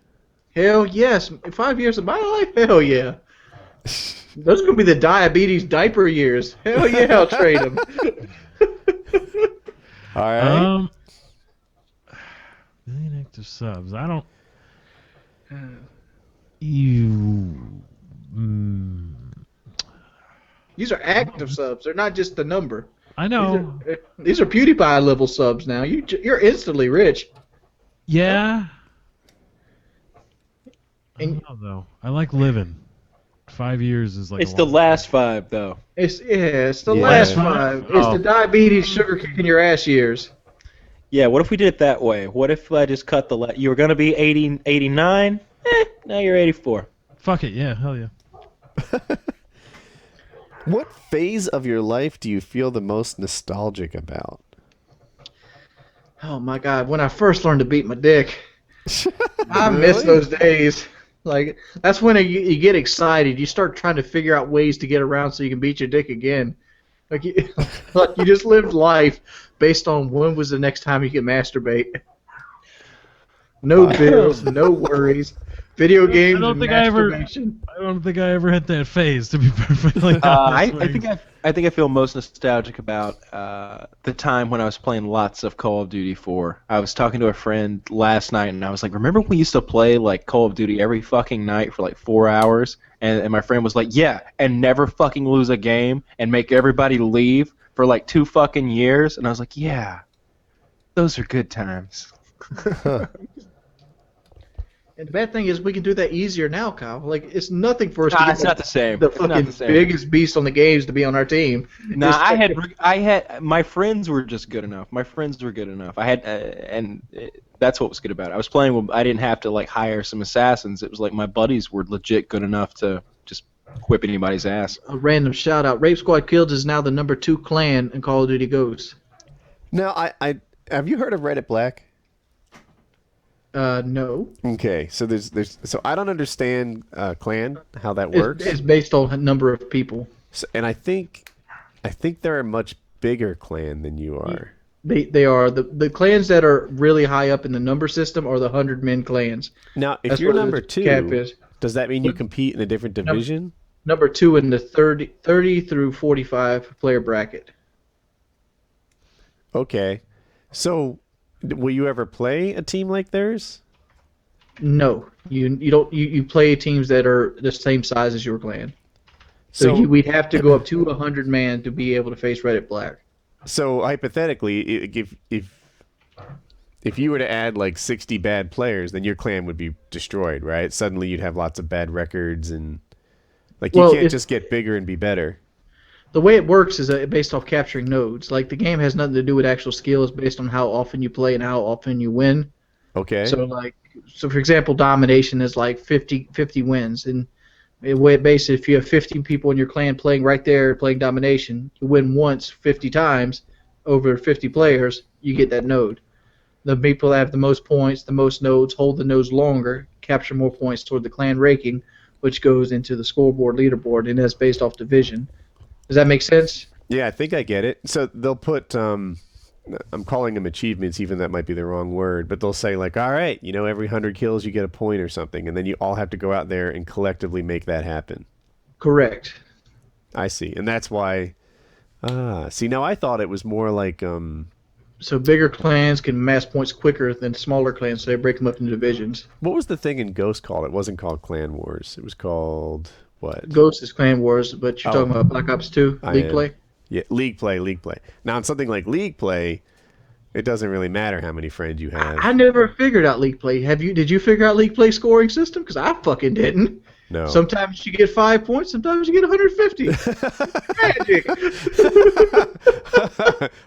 Hell yes. 5 years of my life? Hell yeah. Those are going to be the diabetes diaper years. Hell yeah, I'll trade them. All right. 1 million active subs. I don't. These are active subs. They're not just the number. I know. These are PewDiePie level subs now. You're instantly rich. Yeah. I And- don't know, though. I like living. 5 years is like. It's the last 5 though. It's the Yeah. last 5. It's Oh. the diabetes sugar kicking your ass years. Yeah, what if we did it that way? What if I just cut the you were going to be 80, 89? Now you're 84. Fuck it, yeah, hell yeah. What phase of your life do you feel the most nostalgic about? Oh my god, when I first learned to beat my dick. I miss Really? those days. Like, that's when you get excited. You start trying to figure out ways to get around so you can beat your dick again. Like you just lived life based on when was the next time you could masturbate. No bills, no worries. Video games and masturbation. I don't think I ever hit that phase, to be perfectly honest. I think I feel most nostalgic about the time when I was playing lots of Call of Duty 4. I was talking to a friend last night, and I was like, "Remember when we used to play like Call of Duty every fucking night for like 4 hours?" And my friend was like, "Yeah, and never fucking lose a game and make everybody leave for like 2 fucking years." And I was like, "Yeah, those are good times." And the bad thing is we can do that easier now, Kyle. Like, it's nothing for us to get It's not the same. the It's not fucking the same. biggest beast on the games to be on our team. Nah, It's- I had my friends were just good enough. My friends were good enough. I had that's what was good about it. I was playing with, I didn't have to like hire some assassins. It was like my buddies were legit good enough to just whip anybody's ass. A random shout out. Rape Squad Kills is now the number 2 clan in Call of Duty Ghosts. Now, I have you heard of Reddit Black? No. Okay, so so I don't understand clan, how that works. It's based on a number of people. So, and I think they're a much bigger clan than you are. They are the clans that are really high up in the number system are the 100-man clans. Now, if That's you're what number the cap 2, is. does that mean you compete in a different division? Number 2 in the 30 through 45 player bracket. Okay, so will you ever play a team like theirs? No, you don't. You play teams that are the same size as your clan. So we'd have to go up to 100-man to be able to face Reddit Black. So hypothetically, if you were to add like 60 bad players, then your clan would be destroyed, right? Suddenly you'd have lots of bad records, and like you can't just get bigger and be better. The way it works is based off capturing nodes. Like, the game has nothing to do with actual skill. It's based on how often you play and how often you win. Okay. So for example, domination is like 50 wins, and basically if you have 50 people in your clan playing right there playing domination, you win once 50 times over 50 players, you get that node. The people that have the most points, the most nodes, hold the nodes longer, capture more points toward the clan ranking, which goes into the scoreboard leaderboard, and that's based off division. Does that make sense? Yeah, I think I get it. So they'll put I'm calling them achievements, even that might be the wrong word, but they'll say like, all right, every 100 kills you get a point or something, and then you all have to go out there and collectively make that happen. Correct. I see. And that's why See, now I thought it was more like So bigger clans can amass points quicker than smaller clans, so they break them up into divisions. what was the thing in Ghost called? It wasn't called Clan Wars. It was called what? Ghost is Clan Wars, but you're Oh. talking about Black Ops 2 I League am. play. Yeah, League play. Now, in something like League play, it doesn't really matter how many friends you have. I never figured out League play. Did you figure out League play scoring system? Because I fucking didn't. No. Sometimes you get 5 points, sometimes you get 150. Magic.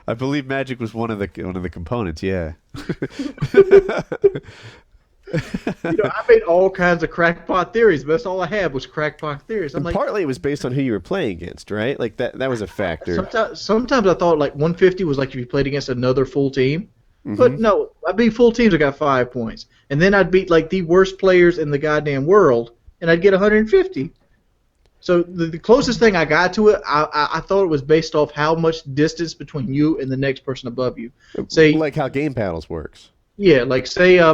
I believe magic was one of the components. Yeah. I made all kinds of crackpot theories, but that's all I had was crackpot theories. I'm And like, partly it was based on who you were playing against, right? Like that was a factor. sometimes I thought like 150 was like if you played against another full team. Mm-hmm. But no, I beat full teams, I got 5 points. And then I'd beat like the worst players in the goddamn world, and I'd get 150. So the closest thing I got to it, I thought it was based off how much distance between you and the next person above you. Say, Like how game paddles works. yeah, like say I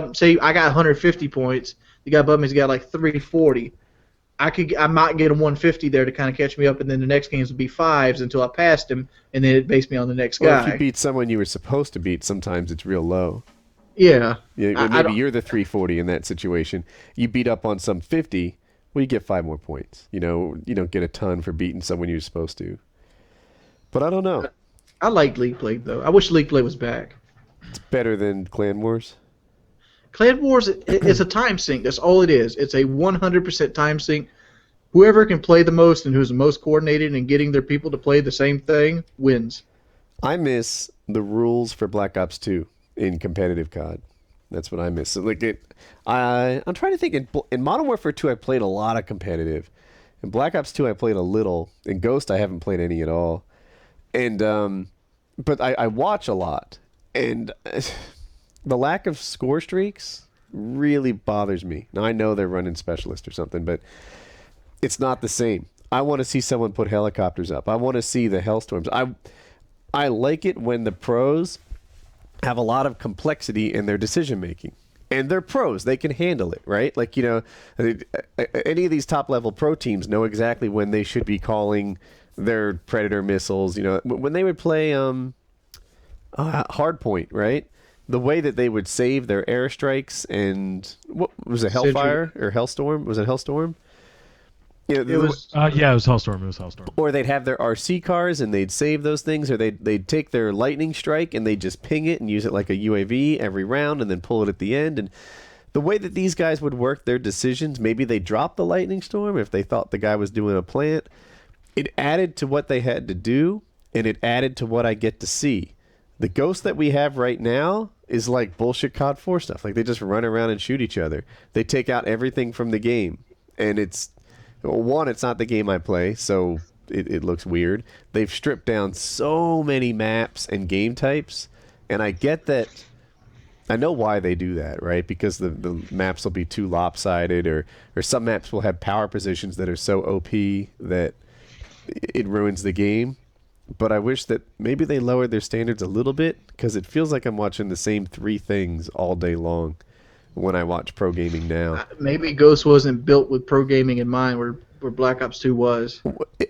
got 150 points, the guy above me's got like 340. I might get a 150 there to kind of catch me up, and then the next games would be 5s until I passed him, and then it based me on the next Or guy. if you beat someone you were supposed to beat, sometimes it's real low. Yeah. Yeah, I maybe don't- you're the 340 in that situation. You beat up on some 50, well, you get 5 more points. You don't get a ton for beating someone you're supposed to. But I don't know. I like League Play though. I wish League Play was back. It's better than Clan Wars. Clan Wars is a time sink. That's all it is. It's a 100% time sink. Whoever can play the most and who's the most coordinated in getting their people to play the same thing wins. I miss the rules for Black Ops 2 in competitive COD. That's what I miss. So I'm trying to think. In Modern Warfare 2, I played a lot of competitive. In Black Ops 2, I played a little. In Ghost, I haven't played any at all. And but I watch a lot, and the lack of score streaks really bothers me. Now I know they're running specialist or something, but it's not the same. I want to see someone put helicopters up. I want to see the hellstorms. I like it when the pros have a lot of complexity in their decision making. And they're pros. They can handle it, right? Like, any of these top level pro teams know exactly when they should be calling their Predator missiles. When they would play Hardpoint, right? The way that they would save their airstrikes and what was it, Hellfire or Hellstorm? Was it Hellstorm? It was Yeah, it was Hellstorm. It was Hellstorm. Or they'd have their RC cars and they'd save those things, or they'd take their lightning strike and they'd just ping it and use it like a UAV every round and then pull it at the end. And the way that these guys would work their decisions, maybe they dropped the lightning storm if they thought the guy was doing a plant. It added to what they had to do, and it added to what I get to see. The Ghost that we have right now is like bullshit COD 4 stuff. Like, they just run around and shoot each other. They take out everything from the game, and it's not the game I play, so it looks weird. They've stripped down so many maps and game types, and I get that. I know why they do that, right? Because the maps will be too lopsided, or some maps will have power positions that are so OP that it ruins the game. But I wish that maybe they lowered their standards a little bit, because it feels like I'm watching the same 3 things all day long when I watch pro gaming now. maybe Ghost wasn't built with pro gaming in mind, where Black Ops 2 was.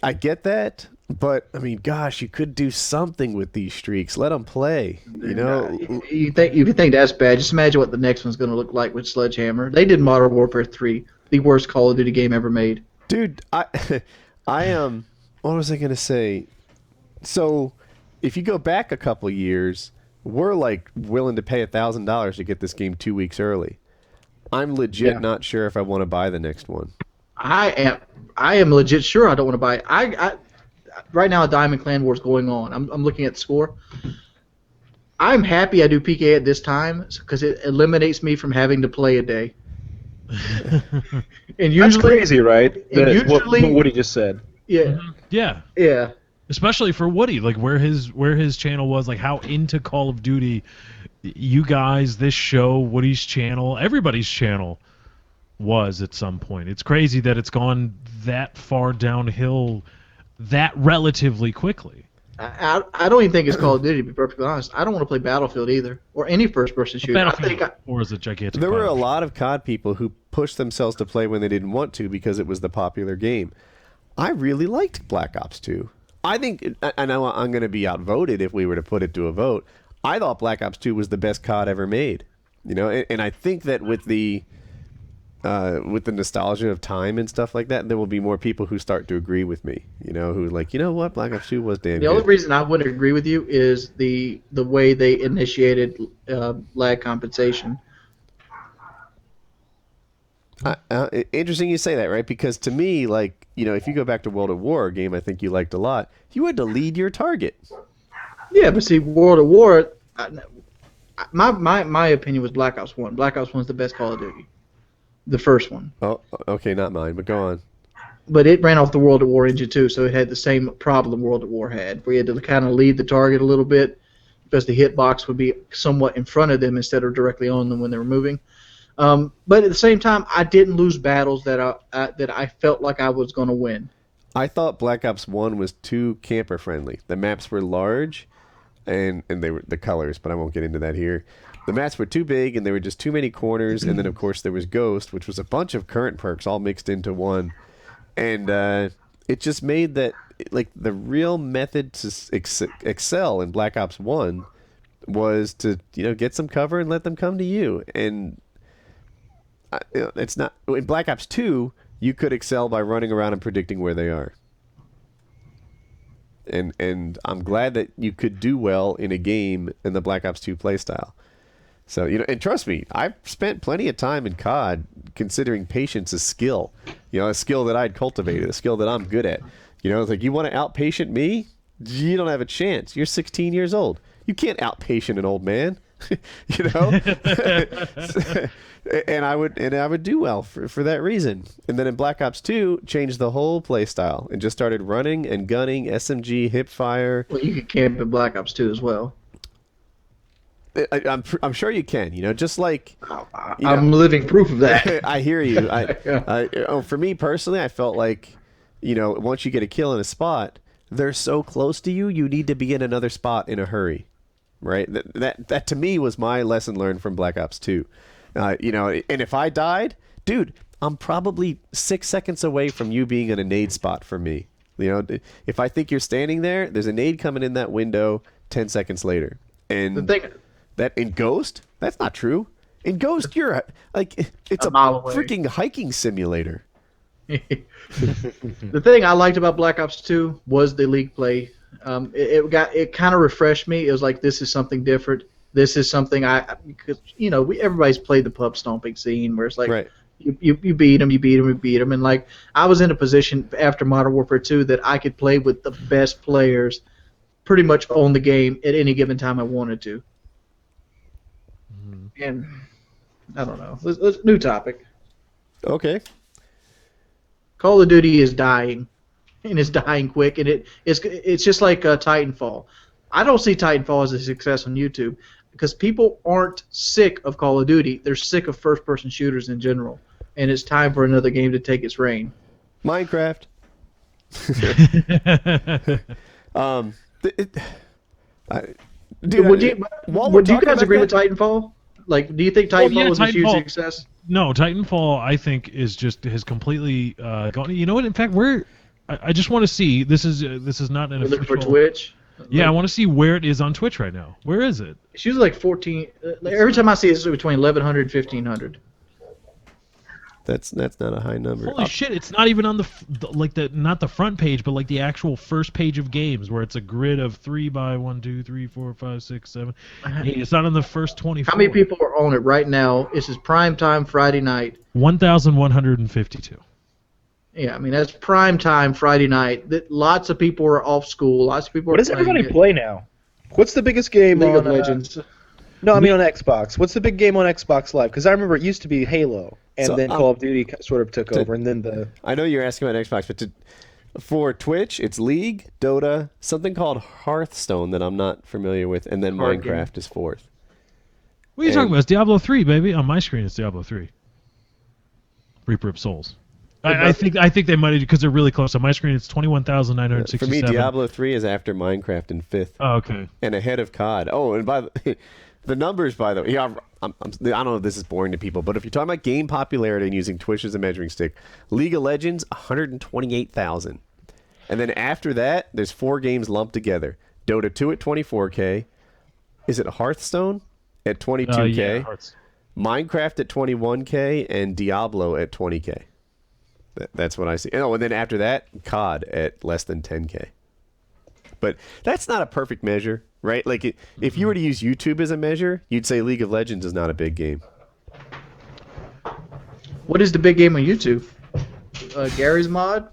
I get that, but I mean, gosh, you could do something with these streaks. Let them play. You think that's bad? Just imagine what the next one's going to look like with Sledgehammer. They did Modern Warfare 3, the worst Call of Duty game ever made. Dude, I am. What was I gonna say? So, if you go back a couple years, we're like willing to pay $1,000 to get this game 2 weeks early. I'm legit not sure if I want to buy the next one. I am legit sure I don't want to buy it. I right now a Diamond Clan War's going on. I'm looking at the score. I'm happy I do PKA at this time because it eliminates me from having to play a day. And usually, That's crazy, right? What usually- Woody just said. yeah, Yeah. Especially for Woody, like where his channel was, like how into Call of Duty you guys, this show, Woody's channel, everybody's channel was at some point. It's crazy that it's gone that far downhill that relatively quickly. I don't even think it's Call of Duty, to be perfectly honest. I don't want to play Battlefield either, or any first-person shooter. Battlefield 4 is a gigantic There were a violation. lot of COD people who pushed themselves to play when they didn't want to because it was the popular game. I really liked Black Ops 2. I think I know I'm going to be outvoted if we were to put it to a vote. I thought Black Ops 2 was the best COD ever made. You know, and I think that with the nostalgia of time and stuff like that, there will be more people who start to agree with me. You know, who like, you know what, Black Ops 2 was damn The good. only reason I wouldn't agree with you is the way they initiated lag compensation. Interesting you say that, right? Because to me, like, you know, if you go back to World at War, a game I think you liked a lot, you had to lead your target. Yeah, but see, World at War, my opinion was Black Ops 1. Black Ops 1 is the best Call of Duty. The first one. Oh, okay, not mine, but go on. But it ran off the World at War engine too, so it had the same problem World at War had, where you had to kind of lead the target a little bit because the hitbox would be somewhat in front of them instead of directly on them when they were moving. But at the same time, I didn't lose battles that I felt like I was going to win. I thought Black Ops 1 was too camper friendly. The maps were large, and they were the colors, but I won't get into that here. The maps were too big, and there were just too many corners, and then, of course, there was Ghost, which was a bunch of current perks all mixed into one. And it just made that, like, the real method to excel in Black Ops 1 was to, you know, get some cover and let them come to you. And it's not... In Black Ops 2, you could excel by running around and predicting where they are. And I'm glad that you could do well in a game in the Black Ops 2 playstyle. So, you know, and trust me, I've spent plenty of time in COD considering patience a skill. You know, a skill that I'd cultivated, a skill that I'm good at. You know, it's like, you want to outpatient me? You don't have a chance. You're 16 years old. You can't outpatient an old man. You know? and I would do well for that reason. And then in Black Ops 2, changed the whole play style and just started running and gunning, SMG, hip fire. Well, you could camp in Black Ops 2 as well. I'm sure you can, you know, just like... I'm living proof of that. I hear you. For me personally, I felt like, you know, once you get a kill in a spot, they're so close to you, you need to be in another spot in a hurry, right? That to me was my lesson learned from Black Ops 2. You know, and if I died, dude, I'm probably 6 seconds away from you being in a nade spot for me. You know, if I think you're standing there, there's a nade coming in that window 10 seconds later. And... The thing... That in Ghost, that's not true. In Ghost, you're like, it's a mile away. freaking hiking simulator. The thing I liked about Black Ops 2 was the league play. It kind of refreshed me. It was like, this is something different. This is something because, you know, everybody's played the pub stomping scene where it's like, right. you beat them, you beat them, you beat them, and like I was in a position after Modern Warfare 2 that I could play with the best players, pretty much own the game at any given time I wanted to. And I don't know. Let's new topic. Okay. Call of Duty is dying, and it's dying quick, and it's just like Titanfall. I don't see Titanfall as a success on YouTube because people aren't sick of Call of Duty. They're sick of first-person shooters in general, and it's time for another game to take its reign. Minecraft. Would you guys agree with Titanfall? Like, do you think Titanfall was a huge success? No, Titanfall I think has completely gone. You know what? In fact, I just want to see. This is not an official. Look for Twitch. Yeah, I want to see where it is on Twitch right now. Where is it? It's usually like 14. Every time I see it, it's between 1,100 and 1,500. That's not a high number. Holy shit! It's not even on not the front page, but like the actual first page of games, where it's a grid of 3 by 1, 2, 3, 4, 5, 6, 7, 8. It's not on the first 24. How many people are on it right now? This is prime time Friday night. 1,152. Yeah, I mean that's prime time Friday night. Lots of people are off school. Lots of people. What does everybody play now? What's the biggest game League on of Legends? No, I mean on Xbox. What's the big game on Xbox Live? Because I remember it used to be Halo, and then Call of Duty sort of took over, and then the... I know you're asking about Xbox, but for Twitch, it's League, Dota, something called Hearthstone that I'm not familiar with, and then Minecraft is fourth. What are you talking about? It's Diablo 3, baby. On my screen, it's Diablo 3. Reaper of Souls. I think they might have, because they're really close. On my screen, it's 21,967. For me, Diablo 3 is after Minecraft in fifth. Oh, okay. And ahead of COD. Oh, and by the numbers, by the way, yeah, I don't know if this is boring to people, but if you're talking about game popularity and using Twitch as a measuring stick, League of Legends, 128,000. And then after that, there's 4 games lumped together. Dota 2 at 24K. Is it Hearthstone at 22K? Yeah, Hearts. Minecraft at 21K and Diablo at 20K. That's what I see. Oh, and then after that, COD at less than 10K. But that's not a perfect measure, right? Like, if you were to use YouTube as a measure, you'd say League of Legends is not a big game. What is the big game on YouTube? Gary's Mod?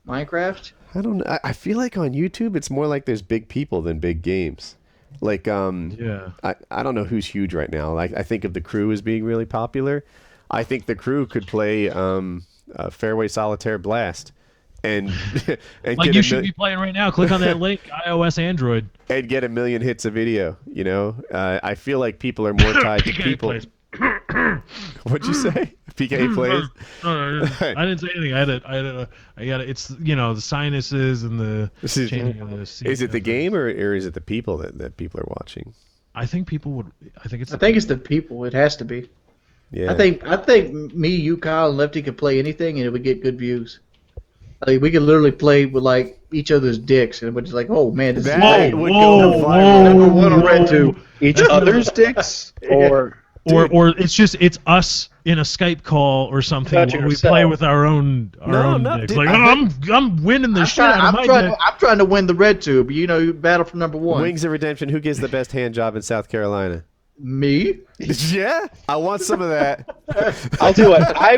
Minecraft? I don't know. I feel like on YouTube, it's more like there's big people than big games. Like, Yeah. I don't know who's huge right now. Like, I think of The Crew as being really popular. I think The Crew could play Fairway Solitaire Blast. And Like you should be playing right now. Click on that link, iOS, Android. And get 1 million hits of video, you know? I feel like people are more tied to PKA people. Plays. What'd you say? PKA Plays? No, I didn't say anything. I got it. It's, you know, the sinuses and the changing of the Is it the game or is it the people that people are watching? I think people would. I think it's the people. It has to be. Yeah. I think me, you, Kyle, and Lefty could play anything and it would get good views. Like, we could literally play with like each other's dicks and it would just like, oh man, this is That great. would go viral. Number one on RedTube. Each other's dicks, or it's us in a Skype call or something About where we yourself. play with our own dicks. dude, Like, I'm winning the shit out of my dick. I'm trying to win the RedTube. You know, you battle for number one. Wings of Redemption, who gives the best hand job in South Carolina? Me? Yeah, I want some of that. I'll tell you what, I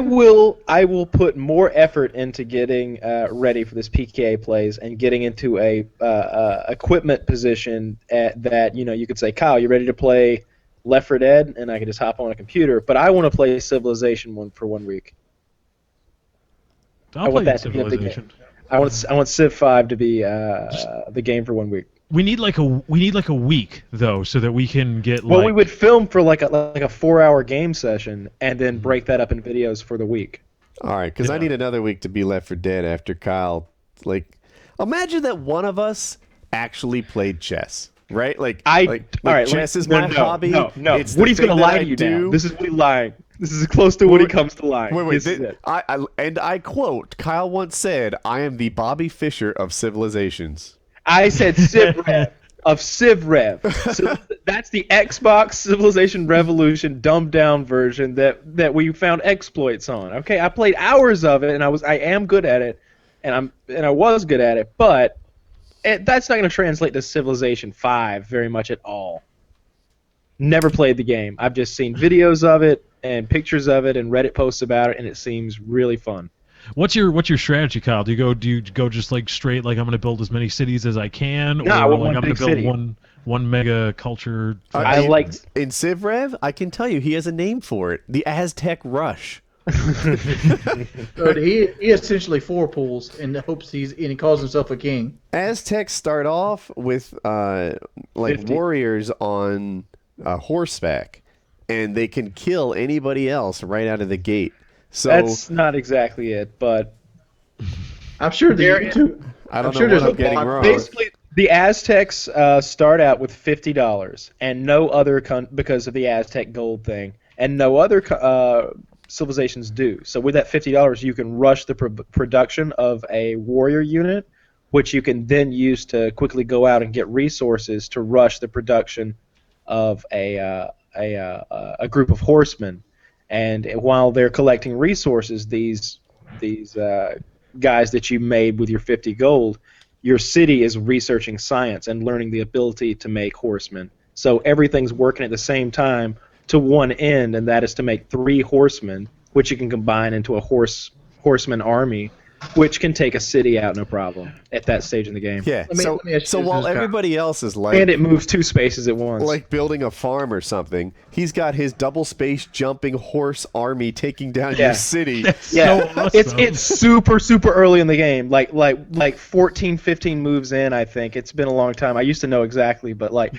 will put more effort into getting ready for this PKA Plays and getting into a equipment position that, you know, you could say, Kyle, you ready to play Left 4 Dead? And I can just hop on a computer. But I want to play Civilization for 1 week. I'll want play that to be a big Civilization. I want Civ 5 to be the game for 1 week. We need like a week though, so that we can get Well, like. we would film for like a 4-hour game session and then break that up in videos for the week. All right, because I need another week to be Left 4 Dead after Kyle. Like, imagine that one of us actually played chess, right? Like, all right, chess is my hobby. No. It's the Woody's thing gonna that lie I to you do. now. This is Woody lying. This is as close to Woody comes to lying. Wait, This is it. I quote, Kyle once said, "I am the Bobby Fischer of civilizations." I said CivRev of CivRev. So that's the Xbox Civilization Revolution dumbed down version that we found exploits on. Okay, I played hours of it and I am good at it, and I was good at it, but that's not going to translate to Civilization 5 very much at all. Never played the game. I've just seen videos of it and pictures of it and Reddit posts about it, and it seems really fun. What's your strategy, Kyle? Do you go just like straight like I'm going to build as many cities as I can, No, I or want like one I'm going big to build city. one mega culture? I liked. In CivRev, I can tell you he has a name for it: the Aztec Rush. So he essentially 4 pools and hopes he calls himself a king. Aztecs start off with like 50. warriors on horseback, and they can kill anybody else right out of the gate. So That's not exactly it, but I'm sure the YouTube. I don't I'm sure know what there's I'm getting a wrong. basically the Aztecs start out with $50, and no other because of the Aztec gold thing, and no other civilizations do. So with that $50, you can rush the production of a warrior unit, which you can then use to quickly go out and get resources to rush the production of a group of horsemen. And while they're collecting resources, these guys that you made with your 50 gold, your city is researching science and learning the ability to make horsemen. So everything's working at the same time to one end, and that is to make 3 horsemen, which you can combine into a horseman army, which can take a city out no problem at that stage in the game. Yeah. Let me ask you So this, while Kyle. everybody else is like And it moves 2 spaces at once. like building a farm or something, he's got his double space jumping horse army taking down Yeah. your city. Yeah, So awesome. it's super early in the game, like 14, 15 moves in. I think it's been a long time. I used to know exactly, but like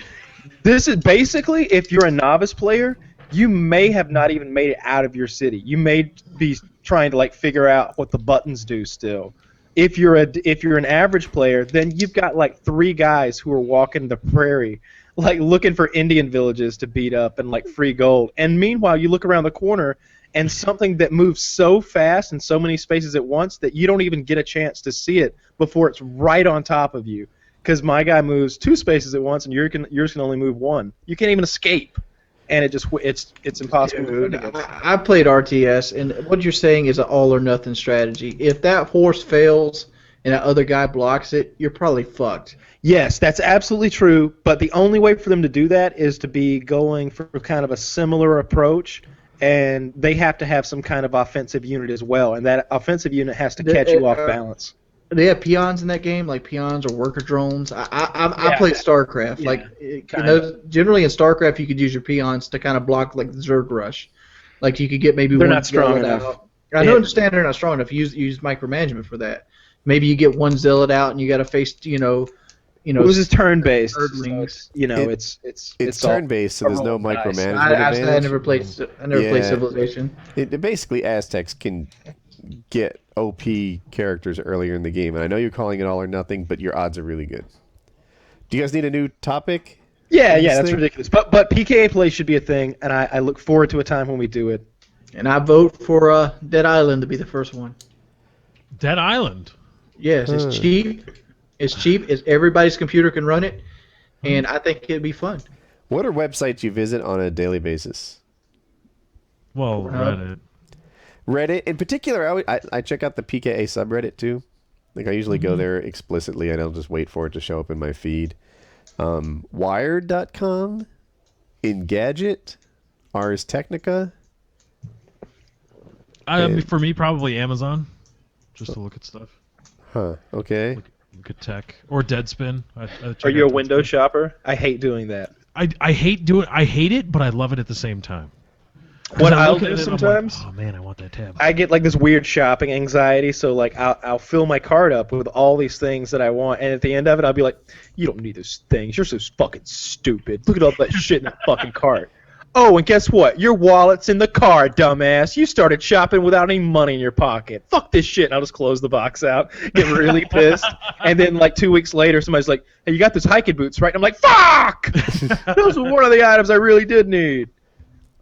this is basically, if you're a novice player, you may have not even made it out of your city. You may be trying to like figure out what the buttons do still. If you're an average player, then you've got like 3 guys who are walking the prairie, like looking for Indian villages to beat up and like free gold. And meanwhile, you look around the corner and something that moves so fast in so many spaces at once that you don't even get a chance to see it before it's right on top of you. Because my guy moves 2 spaces at once, and yours can only move 1. You can't even escape, and it's impossible to Dude, defend against. I played RTS, and what you're saying is an all or nothing strategy. If that horse fails and that other guy blocks it, you're probably fucked. Yes, that's absolutely true, but the only way for them to do that is to be going for kind of a similar approach, and they have to have some kind of offensive unit as well, and that offensive unit has to catch you off balance. They have peons in that game, like peons or worker drones. I played StarCraft. Yeah, Generally in StarCraft, you could use your peons to kind of block like the Zerg rush. Like you could get maybe They're one not strong zealot enough. out. I don't understand they're not strong enough. Use micromanagement for that. Maybe you get one zealot out and you got to face This is turn-based. Earthlings. It's turn-based, so there's no micromanagement I advantage. never played Civilization. Basically, Aztecs can get OP characters earlier in the game, and I know you're calling it all or nothing, but your odds are really good. Do you guys need a new topic? Yeah, that's ridiculous. But PKA Plays should be a thing, and I look forward to a time when we do it. And I vote for Dead Island to be the first one. Dead Island. Yes, it's cheap. It's cheap. Everybody's computer can run it, and I think it'd be fun. What are websites you visit on a daily basis? Well, Reddit. Reddit, in particular, I check out the PKA subreddit too. Like I usually go there explicitly, and I'll just wait for it to show up in my feed. Wired.com, Engadget, Ars Technica. For me, probably Amazon, just to look at stuff. Huh. Okay. Look at tech or Deadspin. Are you a window shopper? I hate doing that. I hate it, but I love it at the same time. What I I'll look at do it and I'm sometimes, like, oh man, I want that tab. I get like this weird shopping anxiety, so like I'll fill my cart up with all these things that I want, and at the end of it, I'll be like, "You don't need those things. You're so fucking stupid. Look at all that shit in that fucking cart." Oh, and guess what? Your wallet's in the car, dumbass. You started shopping without any money in your pocket. Fuck this shit. And I'll just close the box out, get really pissed, and then like 2 weeks later, somebody's like, "Hey, you got those hiking boots, right?" And I'm like, "Fuck! Those were one of the items I really did need."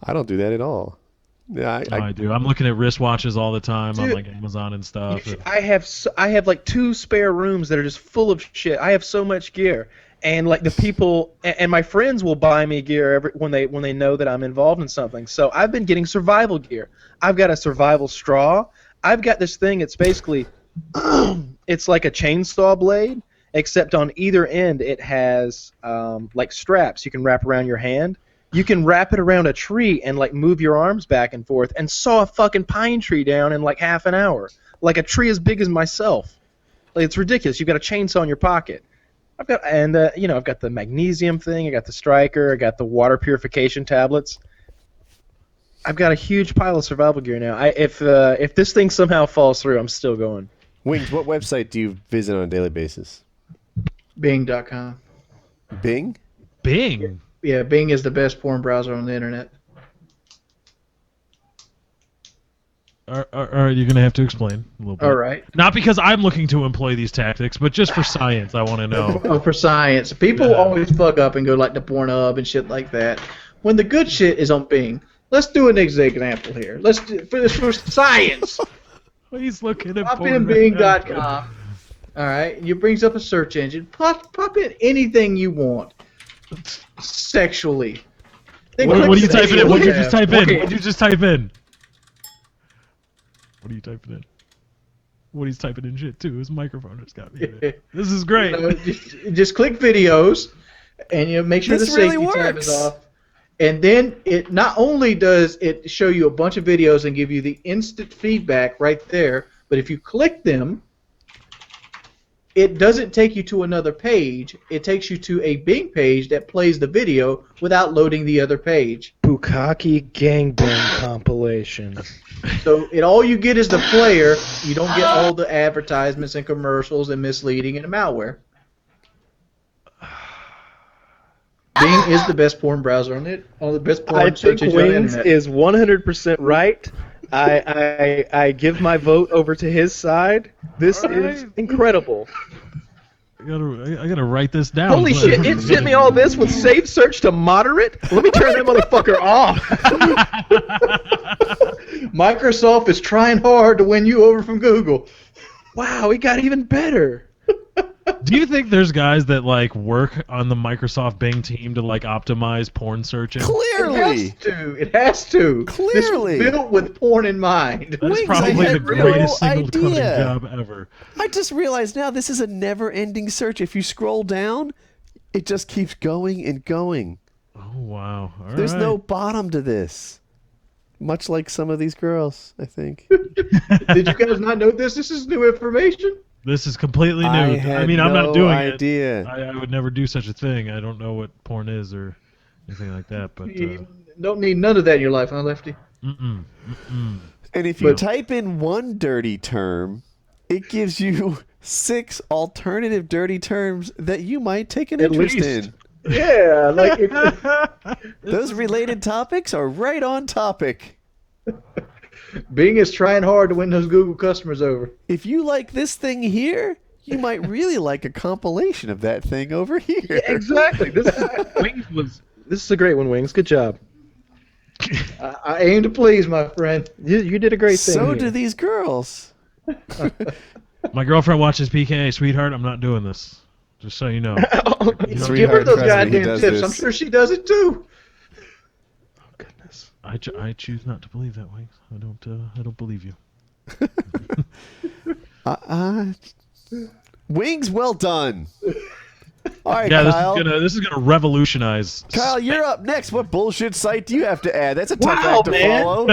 I don't do that at all. Yeah, I do. I'm looking at wristwatches all the time on Dude, like Amazon and stuff. I have like 2 spare rooms that are just full of shit. I have so much gear, and like the people and my friends will buy me gear when they know that I'm involved in something. So I've been getting survival gear. I've got a survival straw. I've got this thing. It's basically it's like a chainsaw blade, except on either end it has like straps you can wrap around your hand. You can wrap it around a tree and like move your arms back and forth and saw a fucking pine tree down in like half an hour. Like a tree as big as myself. Like it's ridiculous. You've got a chainsaw in your pocket. I've got the magnesium thing. I got the striker. I got the water purification tablets. I've got a huge pile of survival gear now. If this thing somehow falls through, I'm still going. Wings, what website do you visit on a daily basis? Bing.com. Bing? Bing. Yeah, Bing is the best porn browser on the internet. All right, you're gonna have to explain a little bit. All right. Not because I'm looking to employ these tactics, but just for science, I want to know. Oh, for science. People always fuck up and go like to Pornhub and shit like that. When the good shit is on Bing. Let's do an example here. Let's do for science. He's looking at Pop porn in right now. Bing.com. All right. It brings up a search engine. Pop in anything you want. Sexually. Then What click are you typing in? What did you tab. just type in? What did you just type in? What are you typing in? Woody's typing in shit too. His microphone just got muted. This is great. Just click videos, and make sure This the safety really tab works. is off. And then it not only does it show you a bunch of videos and give you the instant feedback right there, but if you click them, it doesn't take you to another page. It takes you to a Bing page that plays the video without loading the other page. Bukkake gangbang compilation. So all you get is the player. You don't get all the advertisements and commercials and misleading and malware. Bing is the best porn browser on it. All the best porn I think search engine on the Wings internet. is 100% right. I give my vote over to his side. This is incredible. I gotta write this down. Holy shit! It sent me all this with save search to moderate. Let me turn that motherfucker off. Microsoft is trying hard to win you over from Google. Wow, it got even better. Do you think there's guys that like work on the Microsoft Bing team to like optimize porn searching? Clearly. It has to. Clearly. This was built with porn in mind. That's Wings, probably I the had greatest no single coding idea. job ever. I just realized now this is a never-ending search. If you scroll down, it just keeps going and going. Oh wow! All There's right. no bottom to this. Much like some of these girls, I think. Did you guys not know this? This is new information. This is completely new. I had mean, I'm no not doing idea. it. I would never do such a thing. I don't know what porn is or anything like that. But You don't need none of that in your life, huh, Lefty? mm-mm. And if you type in one dirty term, it gives you 6 alternative dirty terms that you might take an At interest least. in. Yeah, like Those related topics are right on topic. Bing is trying hard to win those Google customers over. If you like this thing here, you might really like a compilation of that thing over here. Yeah, exactly. This is a great one, Wings. Good job. I aim to please, my friend. You did a great thing. So here. do these girls. My girlfriend watches PKA, sweetheart. I'm not doing this. Just so you know. Give her those trust me, he goddamn does tips. this. I'm sure she does it too. Goodness. I choose not to believe that, Wings. I don't believe you. Wings, well done. All right, Yeah, Kyle. this is gonna revolutionize. Kyle, you're up next. What bullshit site do you have to add? That's a tough Wow, act to man. follow.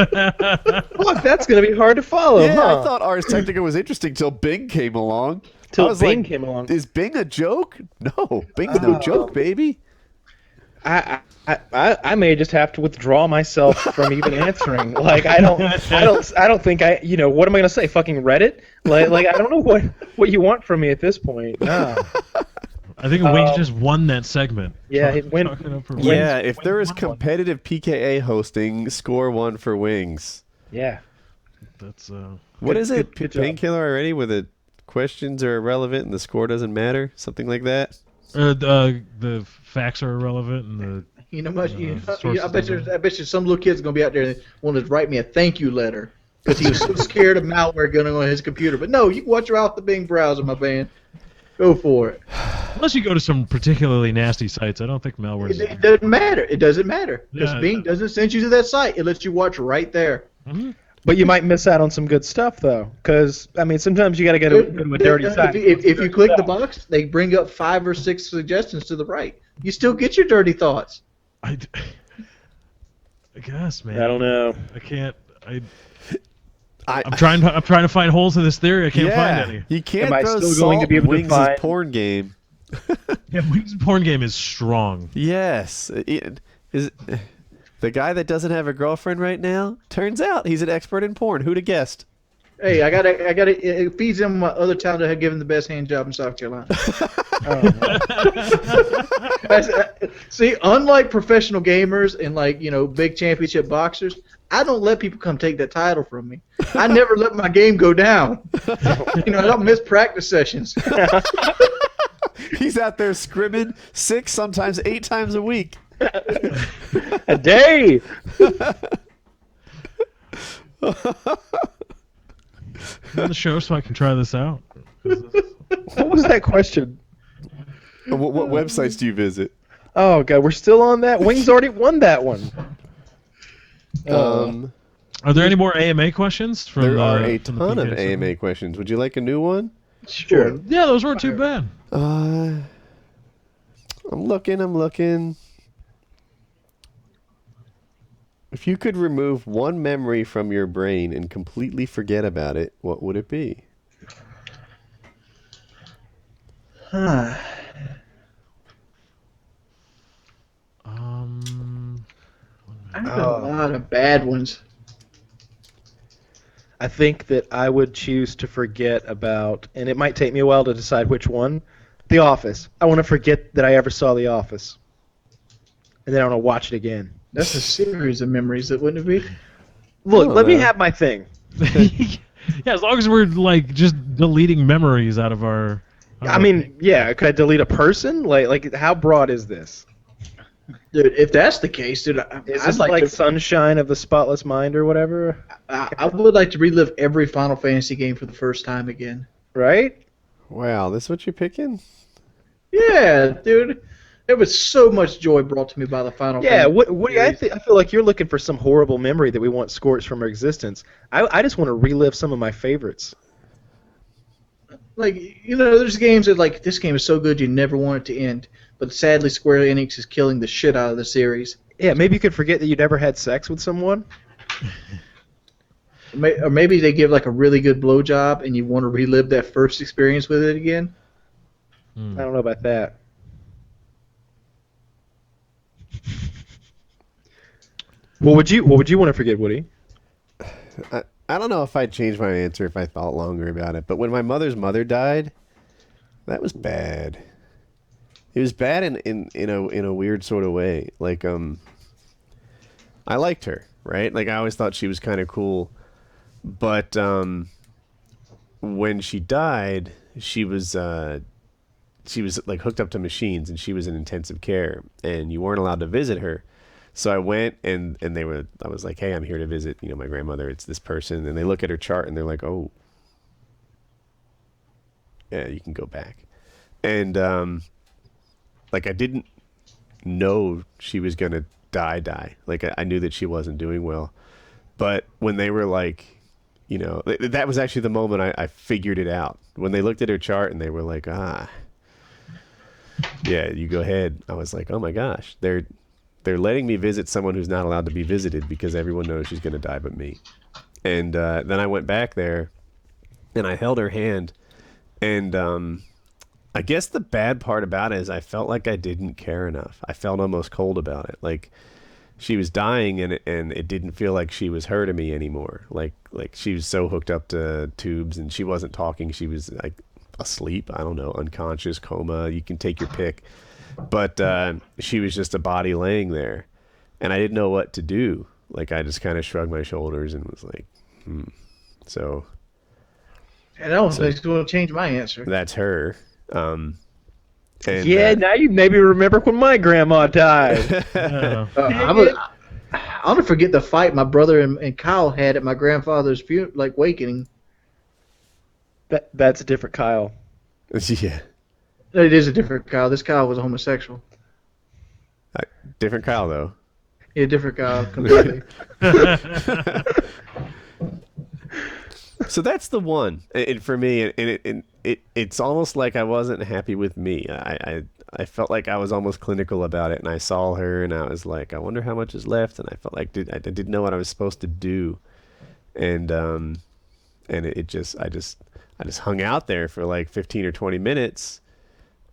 Fuck, that's gonna be hard to follow, Yeah, huh? I thought Ars Technica was interesting till Bing came along. Till I was Bing like, came along. Is Bing a joke? No, Bing's no joke, baby. I may just have to withdraw myself from even answering. Like I don't think what am I gonna say? Fucking Reddit? Like I don't know what you want from me at this point. No. I think Wings just won that segment. Yeah, he went. Yeah, if there is competitive PKA hosting, score 1 for Wings. Yeah. That's What is it? good job. Painkiller already, where the questions are irrelevant and the score doesn't matter? Something like that? the facts are irrelevant and the You know much. sources I bet of you some little kid's gonna be out there and want to write me a thank you letter because he was so scared of malware going on his computer. But no, you can watch her off the Bing browser, my man. Go for it. unless you go to some particularly nasty sites. I don't think malware. It doesn't matter. It doesn't matter because Yeah. Bing doesn't send you to that site. It lets you watch right there. But you might miss out on some good stuff though, because I mean sometimes you gotta go to a dirty site. If you click the box, they bring up 5 or 6 suggestions to the right. You still get your dirty thoughts. I guess, man. I don't know. I can't. I'm I'm trying to find holes in this theory. I can't find any. You can't Am I throw still salt going to be able to Wings' find- porn game. Yeah, Wings' porn game is strong. Yes. Is the guy that doesn't have a girlfriend right now? Turns out he's an expert in porn. Who'd have guessed? Hey, I got it feeds him my other talent that had given the best hand job in South Carolina. See, unlike professional gamers and big championship boxers, I don't let people come take that title from me. I never let my game go down. I don't miss practice sessions. He's out there scrimming 6, sometimes 8 times a week. A day. On the show, so I can try this out. What was that question? What websites do you visit? Oh god, we're still on that. Wings already won that one. Are there any more AMA questions? From There are a from the ton of PKA AMA segment? questions. Would you like a new one? Sure. Yeah, those weren't too bad. I'm looking. If you could remove one memory from your brain and completely forget about it, what would it be? Huh. I have a lot of bad ones. I think that I would choose to forget about, and it might take me a while to decide which one, The Office. I want to forget that I ever saw The Office. And then I want to watch it again. That's a series of memories, wouldn't it be? Look, Oh, let me man. have my thing. Yeah, as long as we're like just deleting memories out of our I mean, yeah, could I delete a person? Like how broad is this? Dude, if that's the case, dude, Is I'd this like like to. Sunshine of the Spotless Mind or whatever? I would like to relive every Final Fantasy game for the first time again. Right? Wow, this is what you're picking? Yeah, dude. There was so much joy brought to me by the Final Yeah, Fantasy. Woody, I feel like you're looking for some horrible memory that we want scorched from our existence. I just want to relive some of my favorites. Like, there's games that, like, this game is so good you never want it to end. But sadly, Square Enix is killing the shit out of the series. Yeah, maybe you could forget that you never had sex with someone. Or maybe they give, like, a really good blowjob and you want to relive that first experience with it again. I don't know about that. What would you want to forget, Woody? I don't know if I'd change my answer if I thought longer about it, but when my mother's mother died, that was bad. It was bad in a weird sort of way. Like I liked her, right? Like I always thought she was kind of cool, but when she died, she was like hooked up to machines and she was in intensive care and you weren't allowed to visit her. So I went and I was like, hey, I'm here to visit, my grandmother. It's this person. And they look at her chart and they're like, oh, yeah, you can go back. And like I didn't know she was going to die. Like I knew that she wasn't doing well. But when they were like, that was actually the moment I figured it out. When they looked at her chart and they were like, yeah, you go ahead. I was like, oh my gosh, they're letting me visit someone who's not allowed to be visited because everyone knows she's going to die but me. And then I went back there and I held her hand. And I guess the bad part about it is I felt like I didn't care enough. I felt almost cold about it. Like she was dying and it didn't feel like she was hurting me anymore. Like she was so hooked up to tubes and she wasn't talking. She was like asleep. I don't know, unconscious, coma. You can take your pick. But she was just a body laying there, and I didn't know what to do. Like I just kind of shrugged my shoulders and was like, So. And I don't think it's going to change my answer. That's her. And, now you maybe remember when my grandma died. I'll never forget the fight my brother and Kyle had at my grandfather's wakening. That's a different Kyle. Yeah. It is a different Kyle. This Kyle was a homosexual. Different Kyle, though. Yeah, different Kyle, completely. So that's the one. And for me, it's almost like I wasn't happy with me. I felt like I was almost clinical about it, and I saw her, and I was like, I wonder how much is left, and I felt like I didn't know what I was supposed to do, and I just hung out there for like 15 or 20 minutes.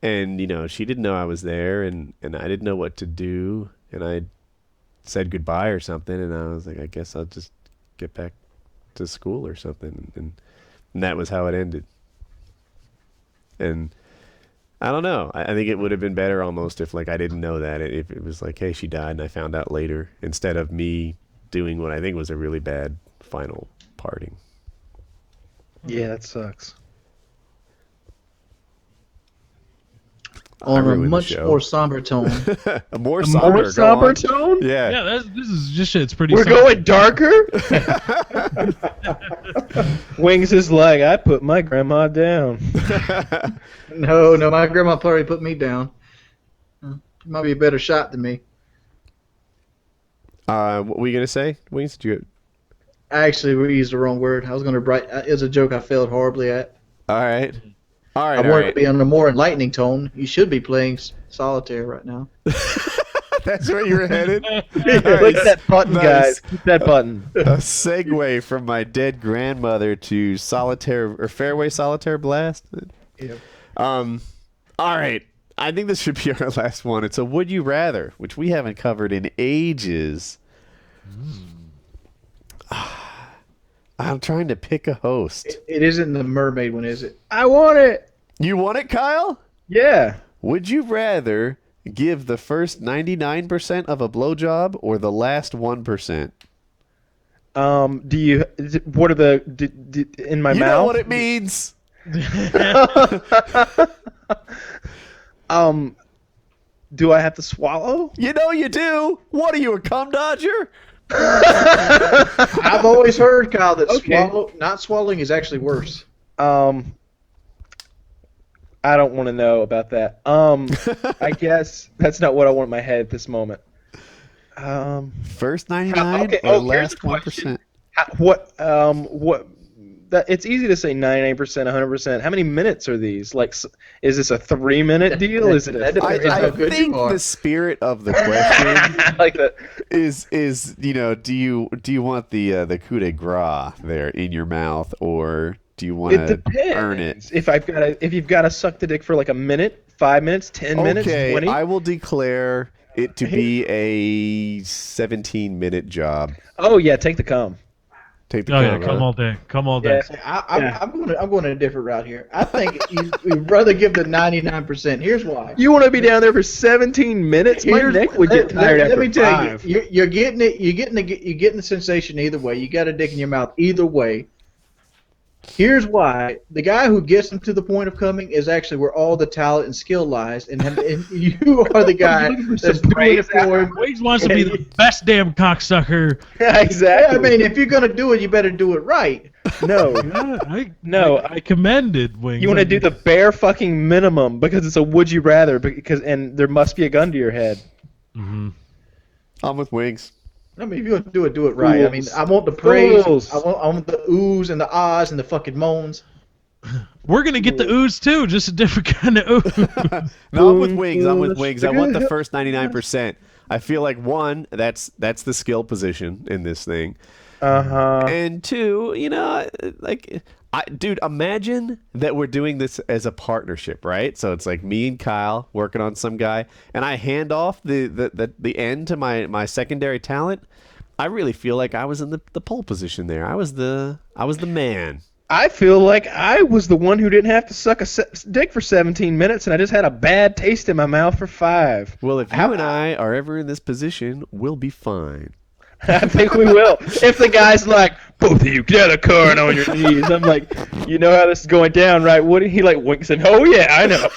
And, she didn't know I was there, and I didn't know what to do, and I said goodbye or something, and I was like, I guess I'll just get back to school or something, and that was how it ended. And I don't know. I think it would have been better almost if, like, I didn't know that. If it was like, hey, she died, and I found out later, instead of me doing what I think was a really bad final parting. Yeah, that sucks. On a much more somber tone. a more somber tone? Yeah. Yeah, this is just shit's pretty. We're somber. going darker? Wings is like, I put my grandma down. No, my grandma probably put me down. She might be a better shot than me. What were you going to say, Wings? I actually used the wrong word. I was going to write. It was a joke I failed horribly at. All right. I wanted to be on a more enlightening tone. You should be playing solitaire right now. That's where you're headed? Click that button, guys. Click that button. A segue from my dead grandmother to solitaire or fairway solitaire blast. Yeah. All right. I think this should be our last one. It's a Would You Rather, which we haven't covered in ages. I'm trying to pick a host. It isn't the mermaid one, is it? I want it. You want it, Kyle? Yeah. Would you rather give the first 99% of a blowjob or the last 1%? What are the in my mouth? You know what it means. Do I have to swallow? You know you do. What are you, a cum dodger? I've always heard, Kyle, that Okay. not swallowing is actually worse. I don't want to know about that. I guess that's not what I want in my head at this moment. First 99 okay, or here's last the question. 1%? It's easy to say 99%, 100%. How many minutes are these? Like, is this a 3-minute deal? Is it That a depends on how I good think you are. the spirit of the question like that? is do you want the coup de grace there in your mouth, or do you want It to depends. earn it? If you've got to suck the dick for like a minute, 5 minutes, 10 minutes, Okay, 20. I will declare it to be a 17-minute job. Oh yeah, take the cum. Take the Oh yeah, cum, come huh? all day. Come all day. Yeah. I'm going a different route here. I think you'd rather give the 99%. Here's why. You want to be down there for 17 minutes? My neck would get tired let after me tell 5. you're getting it. You're getting the sensation either way. You got a dick in your mouth either way. Here's why: the guy who gets them to the point of coming is actually where all the talent and skill lies, and you are the guy that's doing it for him. Wiggs wants to be the best damn cocksucker. Yeah, exactly. I mean, if you're gonna do it, you better do it right. No. Yeah, I commended Wings. You want to do the bare fucking minimum because it's a would you rather and there must be a gun to your head. Mm-hmm. I'm with Wings. I mean, if you're gonna do it right. I mean, I want the praise. I want the oohs and the ahs and the fucking moans. We're gonna get the ooze too, just a different kind of ooze. No, I'm with Wings. I'm with Wings. I want the first 99%. I feel like one, that's the skill position in this thing. And two, dude, imagine that we're doing this as a partnership, right? So it's like me and Kyle working on some guy, and I hand off the end to my secondary talent. I really feel like I was in the pole position there. I was the man. I feel like I was the one who didn't have to suck a dick for 17 minutes, and I just had a bad taste in my mouth for 5. Well, if you and I are ever in this position, we'll be fine. I think we will. If the guy's like, both of you, get out of the car and on your knees. I'm like, you know how this is going down, right, Woody? He like winks and, oh yeah, I know.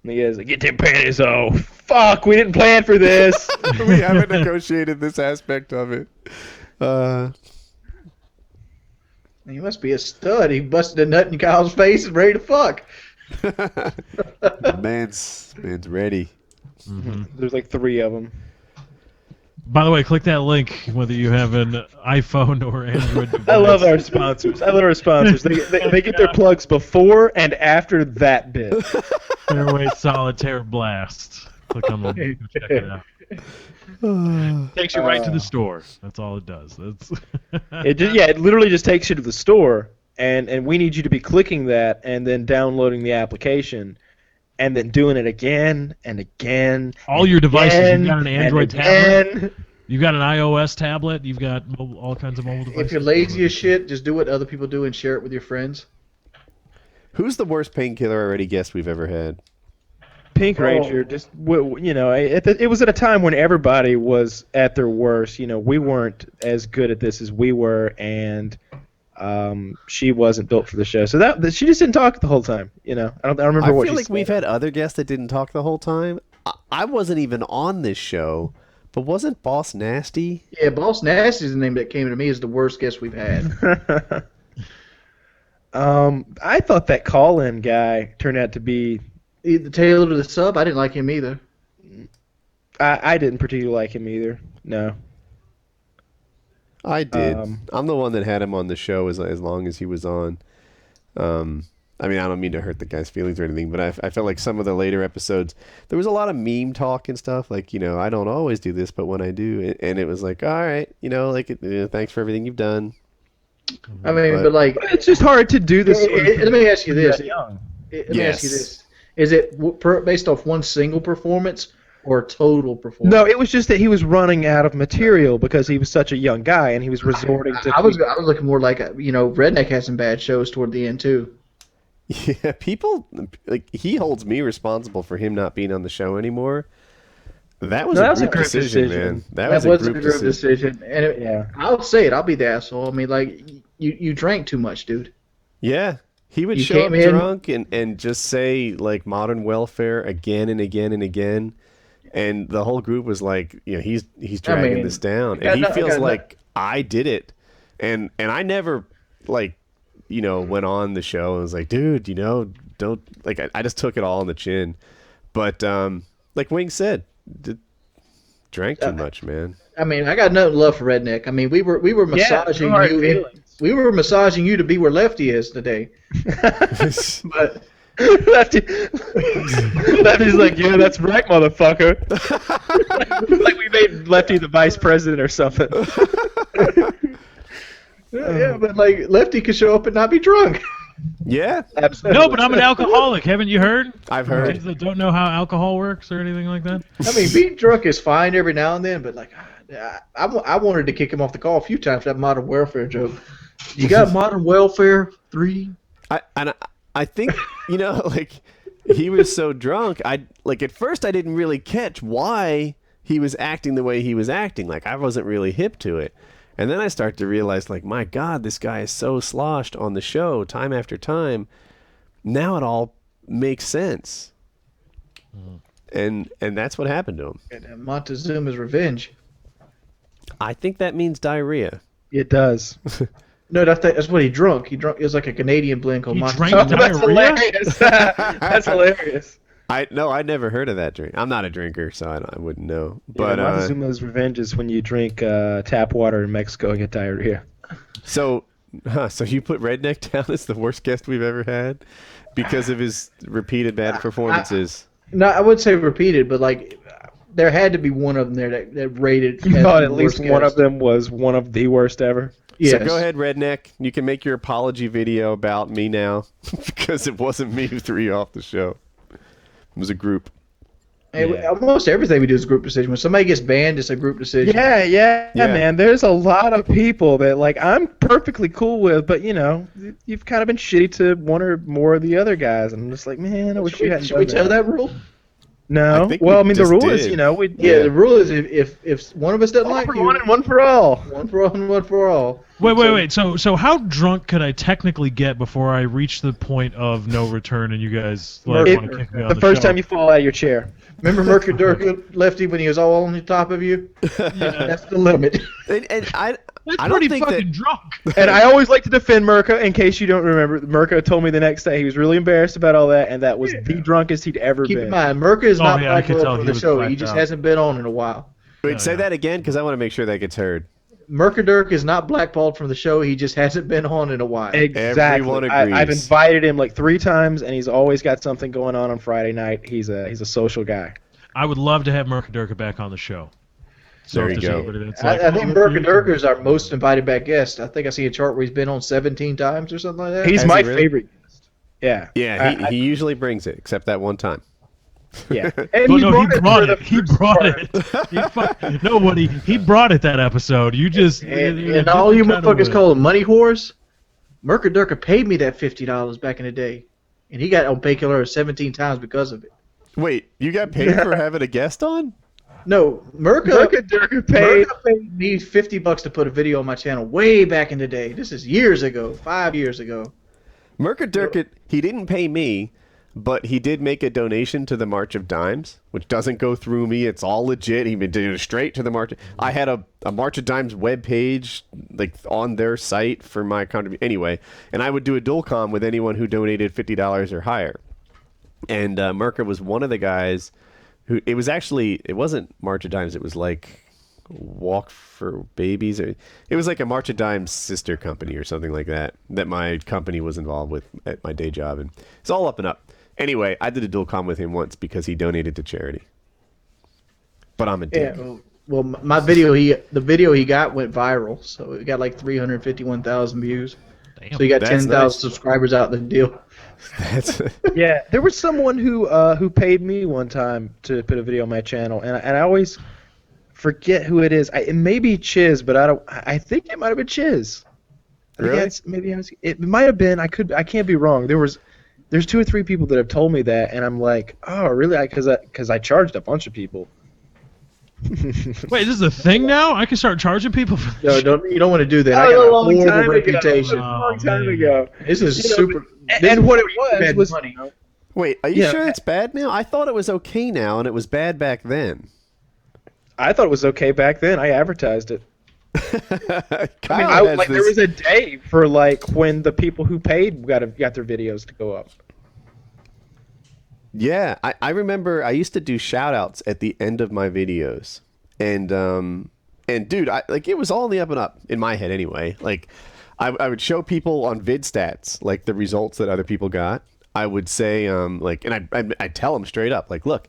And he goes, get them panties off. Fuck, we didn't plan for this. We haven't negotiated this aspect of it. He must be a stud. He busted a nut in Kyle's face and ready to fuck. man's ready. There's like 3 of them. By the way, click that link whether you have an iPhone or Android device. I love our sponsors. They get their plugs before and after that bit. Fairway Solitaire Blast. Click on the link and check it out. Takes you right to the store. That's all it does. That's It literally just takes you to the store, and we need you to be clicking that and then downloading the application, and then doing it again and again. all your devices. You've got an Android tablet. tablet. You've got an iOS tablet. You've got all kinds of mobile devices. If you're lazy as shit, just do what other people do and share it with your friends. Who's the worst painkiller already guest we've ever had? Pink Ranger, it was at a time when everybody was at their worst. We weren't as good at this as we were, and she wasn't built for the show. So that she just didn't talk the whole time. I don't remember what I she feel like said. we've had other guests that didn't talk the whole time. I wasn't even on this show, but wasn't Boss Nasty? Yeah, Boss Nasty is the name that came to me as the worst guest we've had. I thought that call-in guy turned out to be. The Taylor to the Sub, I didn't like him either. I didn't particularly like him either. No. I did. I'm the one that had him on the show as long as he was on. I don't mean to hurt the guy's feelings or anything, but I felt like some of the later episodes, there was a lot of meme talk and stuff. Like, I don't always do this, but when I do, and it was like, all right, thanks for everything you've done. I mean, but like, It's just hard to do this. let me ask you this. Young. Let me ask you this. Is it based off one single performance or total performance? No, it was just that he was running out of material because he was such a young guy and he was resorting to. I was looking more like Redneck had some bad shows toward the end too. Yeah, people, he holds me responsible for him not being on the show anymore. That was No, a that was a group group decision, decision. man. That That was a group decision. decision. And Yeah. I'll say it. I'll be the asshole. I mean, like, you drank too much, dude. Yeah. He would You show up came in- drunk and just say like modern welfare again and again and again. And the whole group was like, he's dragging mean, this down. I And he got feels no- like I did it. And I never like, went on the show and was like, dude, don't like I just took it all on the chin. But like Wing said, drank too much, man. I mean, I got no love for Redneck. I mean, we were massaging no hard you. feelings. We were massaging you to be where Lefty is today. But Lefty, Lefty's like, yeah, that's right, motherfucker. Like we made Lefty the vice president or something. yeah, but like Lefty could show up and not be drunk. Yeah, Absolutely. No, but I'm an alcoholic. Haven't you heard? I've heard. Kids that don't know how alcohol works or anything like that. I mean, being drunk is fine every now and then, but like, I wanted to kick him off the call a few times for that modern welfare joke. You got modern welfare 3? I think like he was so drunk. At first I didn't really catch why he was acting the way he was acting. Like I wasn't really hip to it. And then I start to realize, like, my God, this guy is so sloshed on the show time after time. Now it all makes sense. And that's what happened to him. And Montezuma's revenge. I think that means diarrhea. It does. No, that's what he drunk. He drunk. It was like a Canadian blend called He Montezuma. drank That's diarrhea? hilarious. That's hilarious. I'd never heard of that drink. I'm not a drinker, so I wouldn't know. But Montezuma's revenge is when you drink tap water in Mexico and get diarrhea. so you put Redneck down as the worst guest we've ever had because of his repeated bad performances. No, I would say repeated, but like there had to be one of them there that rated. You as thought the at least worst one guest. of them was one of the worst ever. Yes. So go ahead, Redneck. You can make your apology video about me now because it wasn't me who threw you off the show. It was a group. And almost everything we do is a group decision. When somebody gets banned, it's a group decision. Yeah, man. There's a lot of people that like I'm perfectly cool with, but you've kind of been shitty to one or more of the other guys, and I'm just like, man, I wish you hadn't Should done we tell that rule? No. I think Well, we I mean, the just rule is, did. we Yeah, the rule is if one of us doesn't one like for you, one and one for all. one for all and one for all. Wait. So how drunk could I technically get before I reach the point of no return and you guys want to kick me out The of the first show? time you fall out of your chair. Remember Mercury Durkin, Lefty, when he was all on the top of you? That's the limit. And I That's don't pretty think that- fucking drunk. And I always like to defend Mirka in case you don't remember. Mirka told me the next day he was really embarrassed about all that, and that was the drunkest he'd ever Keep been. in mind, Merca is not yeah, I could blackballed tell from he the was show. He blacked just out. hasn't been on in a while. Wait, say that again because I want to make sure that gets heard. Merca Dirk is not blackballed from the show. He just hasn't been on in a while. Exactly. Everyone I've agrees. invited him like 3 times, and he's always got something going on Friday night. He's a social guy. I would love to have Merca Durka back on the show. So There if you there's go. anybody that's like, I think "Oh, Merca you- Dirk is our most invited back guest. I think I see a chart where he's been on 17 times or something like that. He's Has my he really? favorite guest. Yeah. Yeah, he usually brings it, except that one time. Yeah. But And no, he brought for the it. He first brought part. it. No, Woody, he brought it that episode. You just And all you motherfuckers call him money whores. Merca Durka paid me that $50 back in the day, and he got on Painkiller 17 times because of it. Wait, you got paid for having a guest on? No, Merca Durka paid. paid me $50 to put a video on my channel way back in the day. This is years ago, 5 years ago. Merca Durkett, he didn't pay me, but he did make a donation to the March of Dimes, which doesn't go through me. It's all legit. He did it straight to the March. I had a March of Dimes webpage like on their site for my contribution. Anyway, and I would do a dual-com with anyone who donated $50 or higher. And Merca was one of the guys who, it wasn't March of Dimes. It was like Walk for Babies. It was like a March of Dimes sister company or something like that my company was involved with at my day job. And it's all up and up. Anyway, I did a dual com with him once because he donated to charity. But I'm a dick. Yeah. Well, the video he got went viral, so it got like 351,000 views. Damn. So he got That's 10,000 nice. subscribers out the deal. That's Yeah, there was someone who paid me one time to put a video on my channel, and I always forget who it is. It may be Chiz, but I think it might have been Chiz. Really? It might have been. I can't be wrong. There's 2 or 3 people that have told me that, and I'm like, oh, really? Because I charged a bunch of people. Wait, this is a thing now? I can start charging people for this No, shit? you don't want to do that. That I was got a a long horrible time reputation. ago. Oh, A long time man. ago. This is You know, super. And, this and is what it where you had was money. Wait, are you Yeah. sure it's bad now? I thought it was okay now, and it was bad back then. I thought it was okay back then. I advertised it. Kyle has There this- was a day for like when the people who paid got their videos to go up. Yeah, I remember I used to do shout outs at the end of my videos. And dude, it was all in the up and up in my head anyway. Like I would show people on vid stats like the results that other people got. I would say and I'd tell them straight up like, look,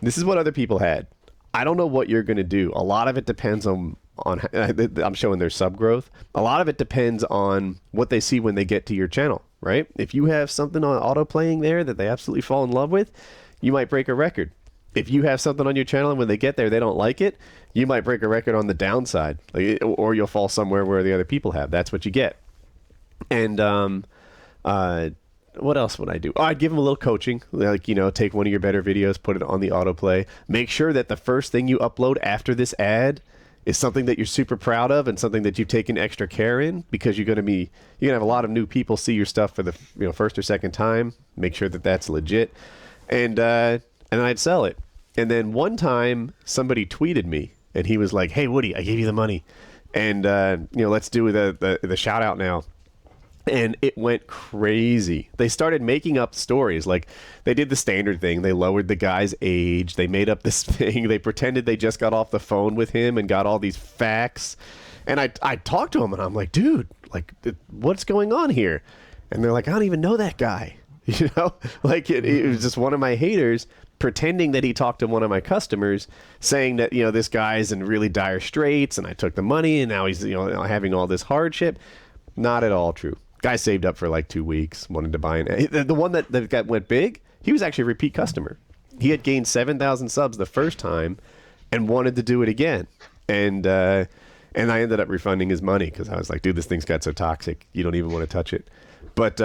this is what other people had. I don't know what you're going to do. A lot of it depends on I'm showing their sub growth. A lot of it depends on what they see when they get to your channel, right? If you have something on auto playing there that they absolutely fall in love with, you might break a record. If you have something on your channel and when they get there they don't like it, you might break a record on the downside, or you'll fall somewhere where the other people have. That's what you get. And what else would I do? Oh, I'd give them a little coaching, like, take one of your better videos, put it on the autoplay. Make sure that the first thing you upload after this ad is something that you're super proud of and something that you've taken extra care in, because you're gonna have a lot of new people see your stuff for the first or second time. Make sure that that's legit, and then I'd sell it. And then one time somebody tweeted me and he was like, "Hey Woody, I gave you the money, and let's do the shout out now." And it went crazy. They started making up stories. Like, they did the standard thing. They lowered the guy's age. They made up this thing. They pretended they just got off the phone with him and got all these facts. And I talked to him, and I'm like, dude, like, what's going on here? And they're like, I don't even know that guy. Like, it was just one of my haters pretending that he talked to one of my customers, saying that, this guy's in really dire straits, and I took the money, and now he's, having all this hardship. Not at all true. Guy saved up for like 2 weeks, wanted to buy the one that went big. He was actually a repeat customer. He had gained 7,000 subs the first time and wanted to do it again. And I ended up refunding his money because I was like, dude, this thing's got so toxic, you don't even want to touch it. But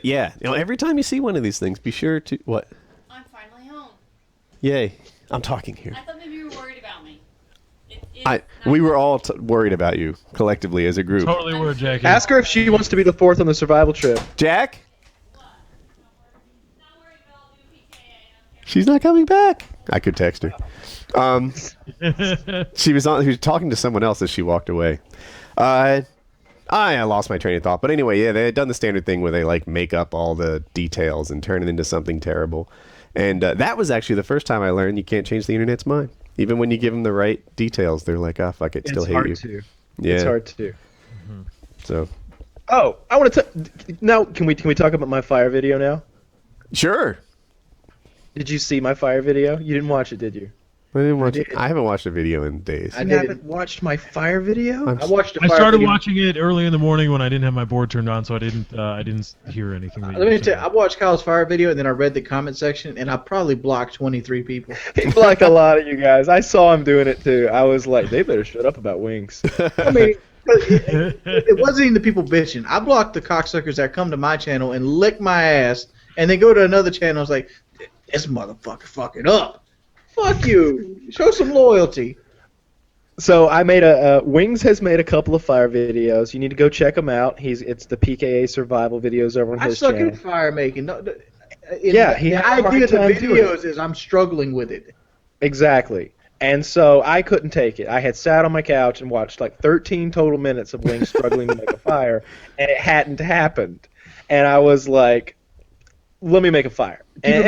yeah, every time you see one of these things, be sure to what? I'm finally home. Yay! I'm talking here. I thought maybe you were worried about me. We were all worried about you collectively as a group. Totally were, Jackie. Ask her if she wants to be the fourth on the survival trip. Jack, Not worried about doing PKA. she's not coming back. I could text her. She was talking to someone else as she walked away. I lost my train of thought. But anyway, yeah, they had done the standard thing where they like make up all the details and turn it into something terrible. And that was actually the first time I learned you can't change the internet's mind. Even when you give them the right details, they're like, "Ah, fuck it, still It's hate hard you." to. Yeah. It's hard to do. So, Oh, I want to. Now, can we talk about my fire video now? sure. Did you see my fire video? You didn't watch it, did you? I didn't watch it. did. I haven't watched a video in days. I You didn't. haven't watched my fire video? I watched the I fire started video. watching it early in the morning when I didn't have my board turned on, so I didn't hear anything. That you Let me said. tell you, I watched Kyle's fire video, and then I read the comment section, and I probably blocked 23 people. He blocked a lot of you guys. I saw him doing it too. I was like, they better shut up about wings. I mean, it wasn't even the people bitching. I blocked the cocksuckers that come to my channel and lick my ass, and then go to another channel. It's like, this motherfucker fucking up. Fuck you. Show some loyalty. So I made Wings has made a couple of fire videos. You need to go check them out. It's the PKA survival videos over on I his suck channel. at fire making. No, Yeah, he the had a hard idea of the time doing videos is I'm struggling with it. Exactly. And so I couldn't take it. I had sat on my couch and watched like 13 total minutes of Wings struggling to make a fire, and it hadn't happened. And I was like, let me make a fire. And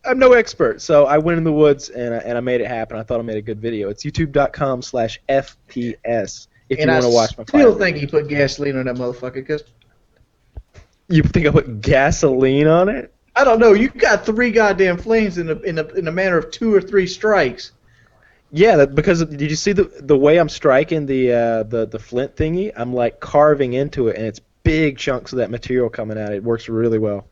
I'm no expert, so I went in the woods and I made it happen. I thought I made a good video. It's youtube.com/FPS if you want to watch my fire. I still think he put gasoline on that motherfucker, because You think I put gasoline on it? I don't know. You got 3 goddamn flames in a matter of 2 or 3 strikes. Yeah, because did you see the way I'm striking the flint thingy? I'm like carving into it, and it's big chunks of that material coming out. It works really well.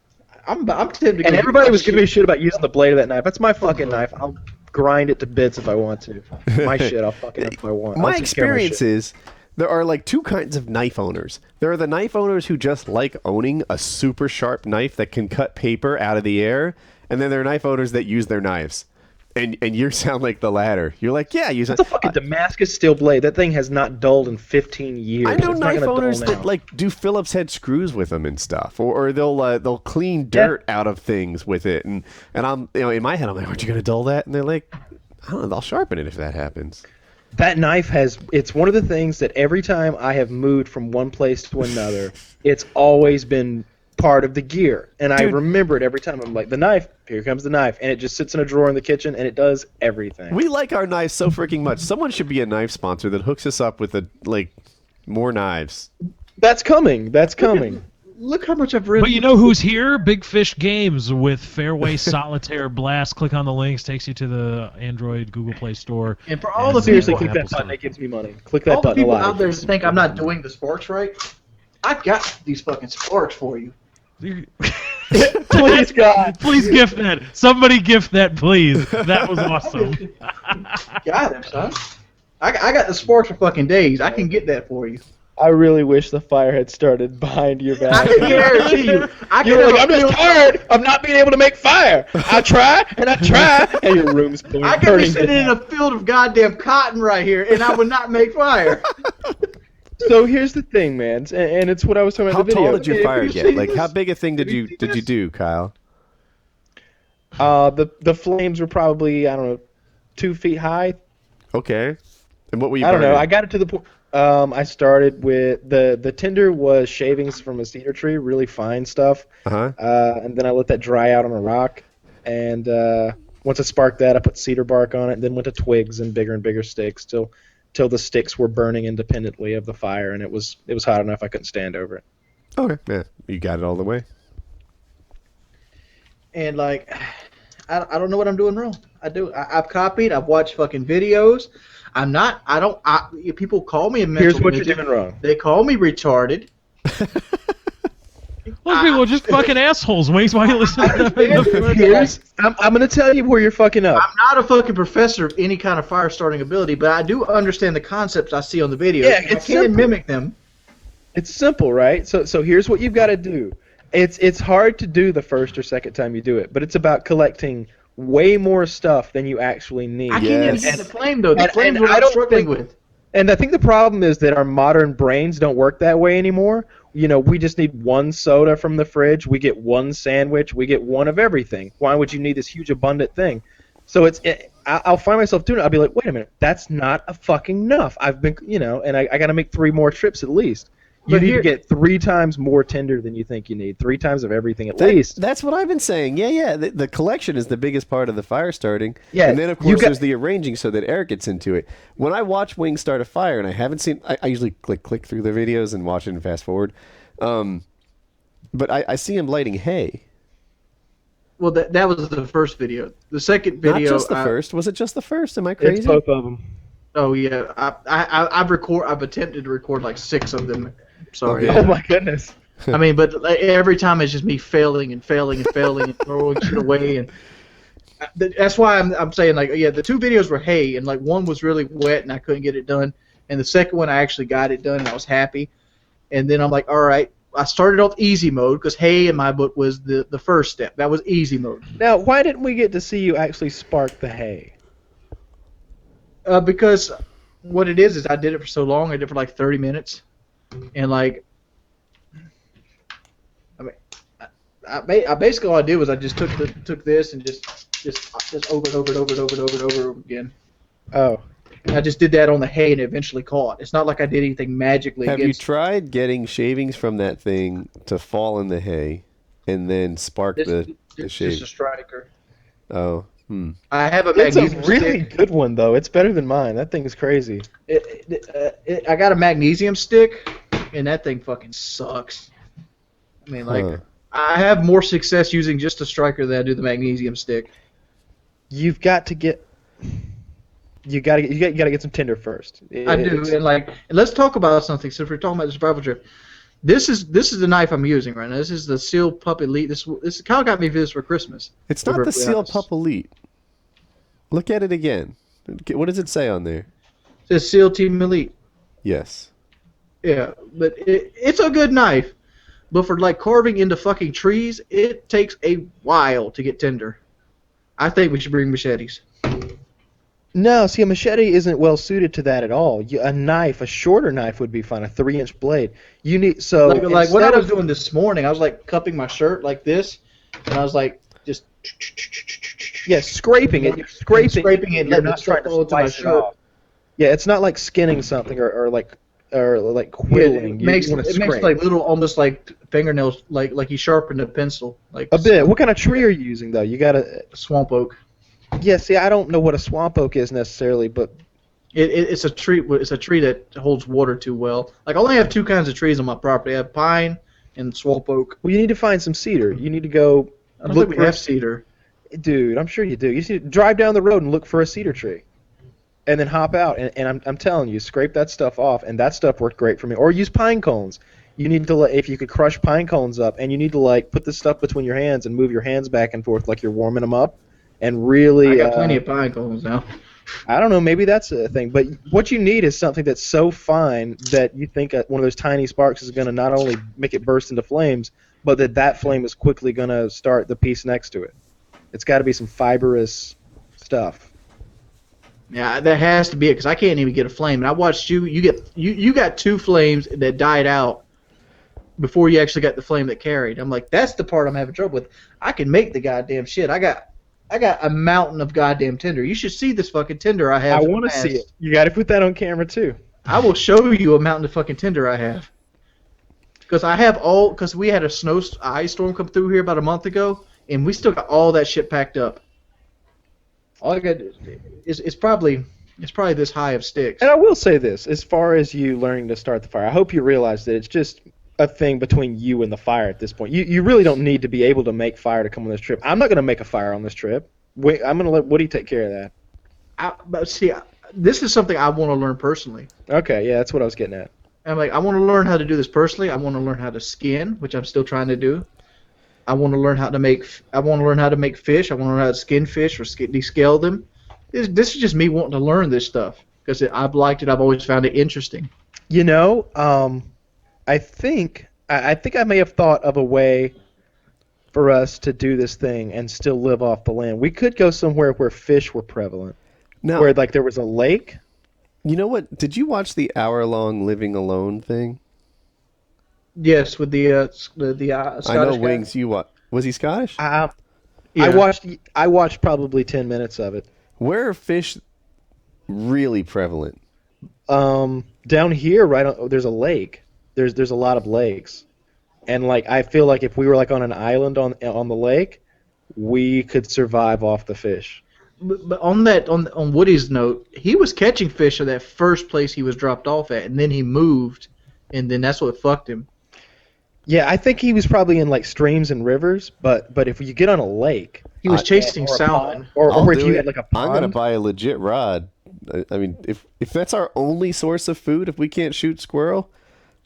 I'm tempted to go And get everybody that was giving me shit. shit about using the blade of that knife. That's my fucking knife. I'll grind it to bits if I want to. My shit, I'll fuck it up if I want. My I'll take care of my experience shit. is there are like 2 kinds of knife owners. There are the knife owners who just like owning a super sharp knife that can cut paper out of the air, and then there are knife owners that use their knives. And you sound like the latter. You're like, yeah, use It's a fucking Damascus steel blade. That thing has not dulled in 15 years. I know It's not knife gonna dull owners now. that like do Phillips head screws with them and stuff, or they'll clean dirt out of things with it. And I'm in my head I'm like, aren't you gonna dull that? And they're like, I don't know, I'll sharpen it if that happens. That knife it's one of the things that every time I have moved from one place to another, it's always been part of the gear. And I remember it every time. I'm like, the knife, here comes the knife. And it just sits in a drawer in the kitchen, and it does everything. We like our knives so freaking much. Someone should be a knife sponsor that hooks us up with more knives. That's coming. That's coming. Look how much I've really. But you know who's here? Big Fish Games with Fairway Solitaire Blast. Click on the links, takes you to the Android Google Play Store. And for all the Seriously, people, click that Apple button. Store. It gives me money. Click all that the button a people lot. out there that think I'm not doing the sparks right, I've got these fucking sparks for you. Please, God. Please gift that. Somebody gift that, please. That was awesome. Got him, son. I got the sparks for fucking days. I can get that for you. I really wish the fire had started behind your I back. can guarantee you. You're like, I'm just tired of not being able to make fire. I try and I try, and your room's burning. I could be sitting in a field of goddamn cotton right here, and I would not make fire. So here's the thing, man, and it's what I was talking How about in the video. tall did your If fire you get? see Like, this- how big a thing did if you you see do, Kyle? The flames were probably, I don't know, 2 feet high. Okay. And what were you I don't know. burning? I got it to the point. I started with the tinder was shavings from a cedar tree, really fine stuff. Uh-huh. And then I let that dry out on a rock, and once I sparked that, I put cedar bark on it, and then went to twigs and bigger sticks till the sticks were burning independently of the fire, and it was hot enough I couldn't stand over it. Okay. Yeah. You got it all the way. And like, I don't know what I'm doing wrong. I've copied. I've watched fucking videos. People call me a mental Here's what you're midget. doing wrong. They call me retarded. Most people are just fucking assholes. Wait, why you listen to them? I'm going to tell you where you're fucking up. I'm not a fucking professor of any kind of fire starting ability, but I do understand the concepts I see on the videos. Yeah, and I it's can simple. mimic them. It's simple, right? So here's what you've got to do. It's hard to do the first or second time you do it, but it's about collecting way more stuff than you actually need. I can't even Yes. get the flame though. The And- flame's and what I I'm don't struggling think- with. And I think the problem is that our modern brains don't work that way anymore. You know, we just need one soda from the fridge, we get one sandwich, we get one of everything. Why would you need this huge abundant thing? So I'll find myself doing it. I'll be like, wait a minute, that's not a fucking enough. I've been, and I got to make 3 more trips at least. You But need here- to get 3 times more tinder than you think you need. 3 times of everything at least. That's what I've been saying. Yeah. The collection is the biggest part of the fire starting. Yeah, And then, of you course, got- there's the arranging so that Eric gets into it. When I watch Wings start a fire, and I haven't seen... I usually click through the videos and watch it and fast forward. But I see him lighting hay. Well, that was the first video. The second video. Not just the first. Was it just the first? Am I It's crazy? both of them. Oh yeah, I've attempted to record like 6 of them. Sorry. Okay. Oh my goodness. I mean, but like, every time it's just me failing and throwing shit away, and that's why I'm saying like the 2 videos were hay, and like one was really wet and I couldn't get it done, and the second one I actually got it done and I was happy, and then I'm like, all right, I started off easy mode because hay in my book was the first step. That was easy mode. Now, why didn't we get to see you actually spark the hay? Because what it is I did it for so long. I did it for like 30 minutes, and like, I mean, I basically all I did was I just took this and just over and over again. Oh. And I just did that on the hay and it eventually caught. It's not like I did anything magically. Have you against tried getting shavings from that thing to fall in the hay and then spark the just shave? a striker. Oh. I have a It's a magnesium really stick. good one, though. It's better than mine. That thing is crazy. I got a magnesium stick, and that thing fucking sucks. I mean, like, Huh. I have more success using just a striker than I do the magnesium stick. You've got to get. You gotta get some tinder first. I do, and like, and let's talk about something. So if we're talking about the survival trip, this is the knife I'm using right now. This is the Seal Pup Elite. This Kyle got me this for Christmas. It's To not be the perfectly Seal honest. Pup Elite. Look at it again. What does it say on there? It says Seal Team Elite. Yes. Yeah, but it's a good knife. But for like carving into fucking trees, it takes a while to get tender. I think we should bring machetes. No, see, a machete isn't well suited to that at all. A knife, a shorter knife would be fine, a 3-inch blade. You need Like what I instead was of doing this morning, I was like cupping my shirt like this, and I was like just scraping it. You're scraping it, You're letting the not stuff trying to fall into my slice it shirt. off. Yeah, it's not like skinning something or like Yeah, whittling. it makes you want to scrape like little almost like fingernails, like you sharpened a pencil, like a bit. What kind of tree are you using though? You gotta. swamp oak. Yeah, see, I don't know what a swamp oak is necessarily, but It's a tree. It's a tree that holds water too well. Like I only have 2 kinds of trees on my property. I have pine and swamp oak. well, you need to find some cedar. You need to go I don't look think for we have cedar. Dude, I'm sure you do. You just need to drive down the road and look for a cedar tree, and then hop out. And I'm telling you, scrape that stuff off, and that stuff worked great for me. Or use pine cones. You need to if you could crush pine cones up, and you need to like put this stuff between your hands and move your hands back and forth like you're warming them up, and really. I got plenty of pine cones now. I don't know, maybe that's a thing, but what you need is something that's so fine that you think one of those tiny sparks is going to not only make it burst into flames, but that flame is quickly going to start the piece next to it. It's got to be some fibrous stuff. Yeah, that has to be it because I can't even get a flame. And I watched you. You got 2 flames that died out before you actually got the flame that carried. I'm like, that's the part I'm having trouble with. I can make the goddamn shit. I got a mountain of goddamn tinder. You should see this fucking tinder I have. I want to see it. You got to put that on camera too. I will show you a mountain of fucking tinder I have. Because we had a ice storm come through here about a month ago, and we still got all that shit packed up. All I got is it's probably this high of sticks. And I will say this, as far as you learning to start the fire, I hope you realize that it's just a thing between you and the fire at this point. You really don't need to be able to make fire to come on this trip. I'm not going to make a fire on this trip. Wait, I'm going to let Woody take care of that. But see, this is something I want to learn personally. Okay, yeah, that's what I was getting at. I'm like, I want to learn how to do this personally. I want to learn how to skin, which I'm still trying to do. I want to learn how to make fish. I want to learn how to skin fish or descale them. This is just me wanting to learn this stuff because I've liked it. I've always found it interesting. You know, I think I may have thought of a way for us to do this thing and still live off the land. We could go somewhere where fish were prevalent, Now, where like there was a lake. you know what? Did you watch the hour-long Living Alone thing? Yes, with the Scottish I know guy. Wings. Was he Scottish? Yeah. I watched probably 10 minutes of it. Where are fish really prevalent? Down here, there's a lake. There's a lot of lakes, and like I feel like if we were like on an island on the lake, we could survive off the fish. But on Woody's note, he was catching fish at that first place he was dropped off at, and then he moved, and then that's what fucked him. Yeah, I think he was probably in like streams and rivers, but if you get on a lake, He was chasing salmon. or I'll if do you it. had like a I'm gonna pond. buy a legit rod. I mean, if that's our only source of food, if we can't shoot squirrel,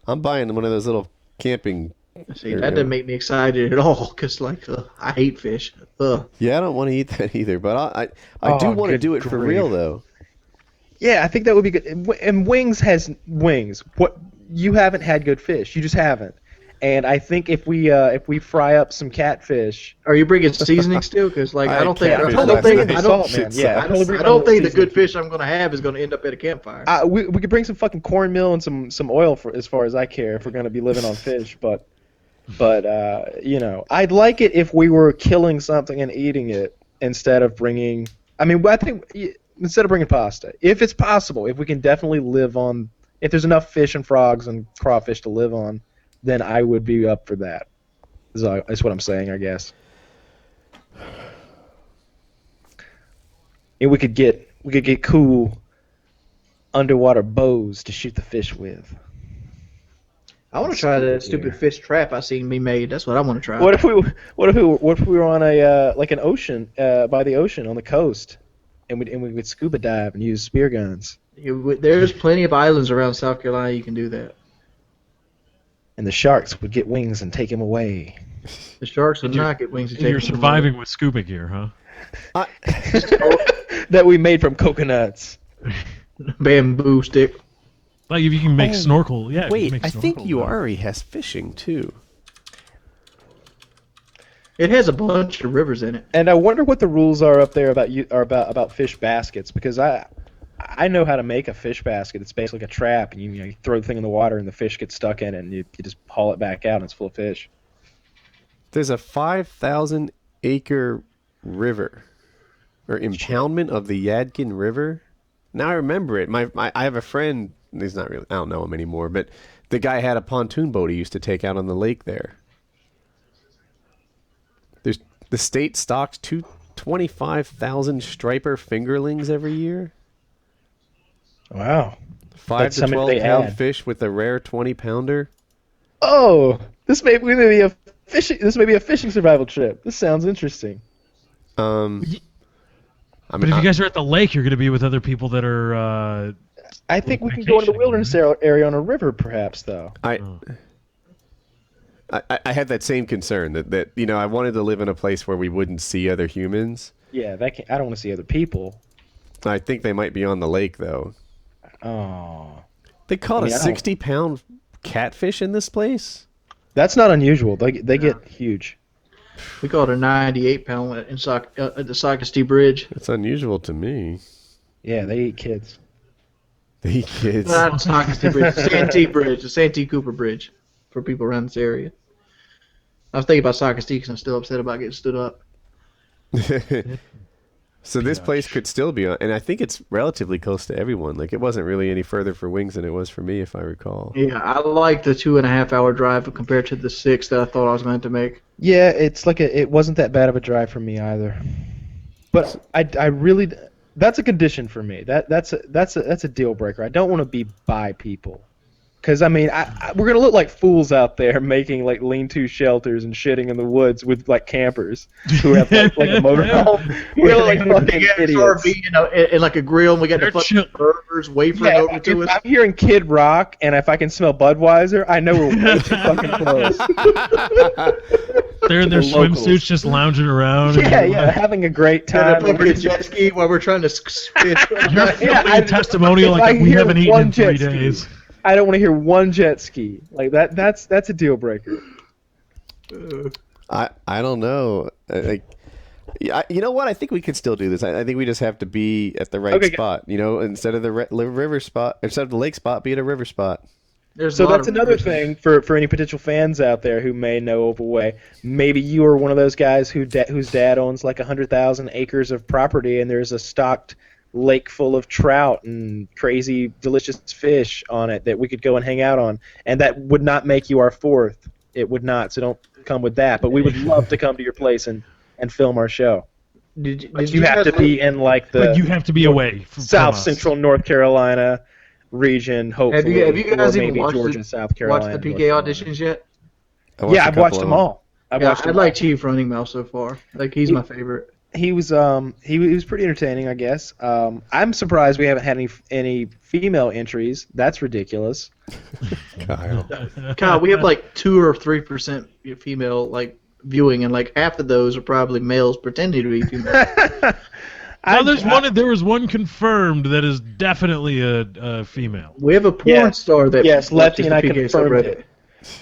I'm buying one of those little camping. See, that doesn't make me excited at all, because I hate fish. Ugh. Yeah, I don't want to eat that either, but I do Oh, want to good do it for grief. real though. Yeah, I think that would be good. And Wings has wings. What you haven't had good fish. You just haven't. And I think if we fry up some catfish, Are you bringing seasoning still? Because I I don't think catfish I don't last think night. I Salt, don't man. Yeah, I don't think the good fish I'm gonna have is gonna end up at a campfire. we could bring some fucking cornmeal and some oil for as far as I care if we're gonna be living on fish. But you know, I'd like it if we were killing something and eating it instead of bringing. I mean, I think instead of bringing pasta, if it's possible, if we can definitely live on, if there's enough fish and frogs and crawfish to live on, then I would be up for that. That's what I'm saying, I guess. And we could get cool underwater bows to shoot the fish with. I want to try the stupid fish trap I seen me made. That's what I want to try. What if we were on a like an ocean by the ocean on the coast, and we would scuba dive and use spear guns, There's plenty of islands around South Carolina you can do that. and the sharks would get wings and take him away. The sharks would not get wings to take You're them away. surviving with scuba gear, huh? That we made from coconuts. Bamboo stick. Like if you can make snorkel, yeah. if you Wait, can make I think snorkel, Uari has fishing too. It has a bunch of rivers in it. And I wonder what the rules are up there about fish baskets, because I know how to make a fish basket. It's basically like a trap, and you throw the thing in the water, and the fish gets stuck in it, and you just haul it back out, and it's full of fish. There's a 5,000 acre river or impoundment of the Yadkin River. Now I remember it. I have a friend. He's not really. I don't know him anymore, but the guy had a pontoon boat he used to take out on the lake there. The state stocks 25,000 striper fingerlings every year. Wow. 5 That's to how many 12 they pound add. fish with a rare 20 pounder. Oh, this may be a fishing survival trip. This sounds interesting. I But mean, if you guys are at the lake, you're going to be with other people that are. I think we can go into the wilderness area on a river, perhaps, though. I had that same concern that I wanted to live in a place where we wouldn't see other humans. Yeah, I don't want to see other people. I think they might be on the lake though. Oh. They caught a 60-pound catfish in this place. That's not unusual. They get huge. We caught a 98-pound at the Sockasty Bridge. It's unusual to me. Yeah, they eat kids. They eat kids. Not Sockasty Bridge, the Santee Bridge, the Santee Cooper Bridge, for people around this area. I was thinking about Sockasty because I'm still upset about getting stood up. So this place could still be on, and I think it's relatively close to everyone. Like, it wasn't really any further for Wings than it was for me, if I recall. Yeah, I like the 2.5-hour drive compared to the 6 that I thought I was meant to make. Yeah, it's like it wasn't that bad of a drive for me either. But I really, that's a condition for me. That's a deal breaker. I don't want to be by people. Because, I mean, we're going to look like fools out there making, like, lean-to shelters and shitting in the woods with, like, campers who have, like a motorhome. We're like fucking idiots. RV, and like a grill, and we got the fucking burgers wavering over to us. I'm hearing Kid Rock, and if I can smell Budweiser, I know we're way too fucking close. They're in their swimsuits just lounging around. Yeah, having a great time. We're jet ski while we're trying to spin. You're filming a testimonial like we haven't eaten in 3 days. I don't want to hear one jet ski. Like that's a deal breaker. I don't know. You know what? I think we could still do this. I think we just have to be at the right spot. Instead of the river spot, instead of the lake spot, be at a river spot. So that's another thing for any potential fans out there who may know of a way. Maybe you are one of those guys whose dad owns like 100,000 acres of property, and there's a stocked lake full of trout and crazy delicious fish on it that we could go and hang out on, and that would not make you our fourth. It would not, so don't come with that. But we would love to come to your place and film our show. Did you have to be in like the But you have to be away from South us. Central North Carolina region, hopefully. Have you guys or even maybe watched Georgia, South Carolina. watched the PKA auditions yet? Yeah, I've watched them all. I like Chief Running Mouth so far. Like he's my favorite. He was pretty entertaining, I guess. I'm surprised we haven't had any female entries. That's ridiculous. Kyle, we have like 2 or 3% female like viewing, and like half of those are probably males pretending to be female. There was one confirmed that is definitely a female. We have a porn star that Lefty and I confirmed it.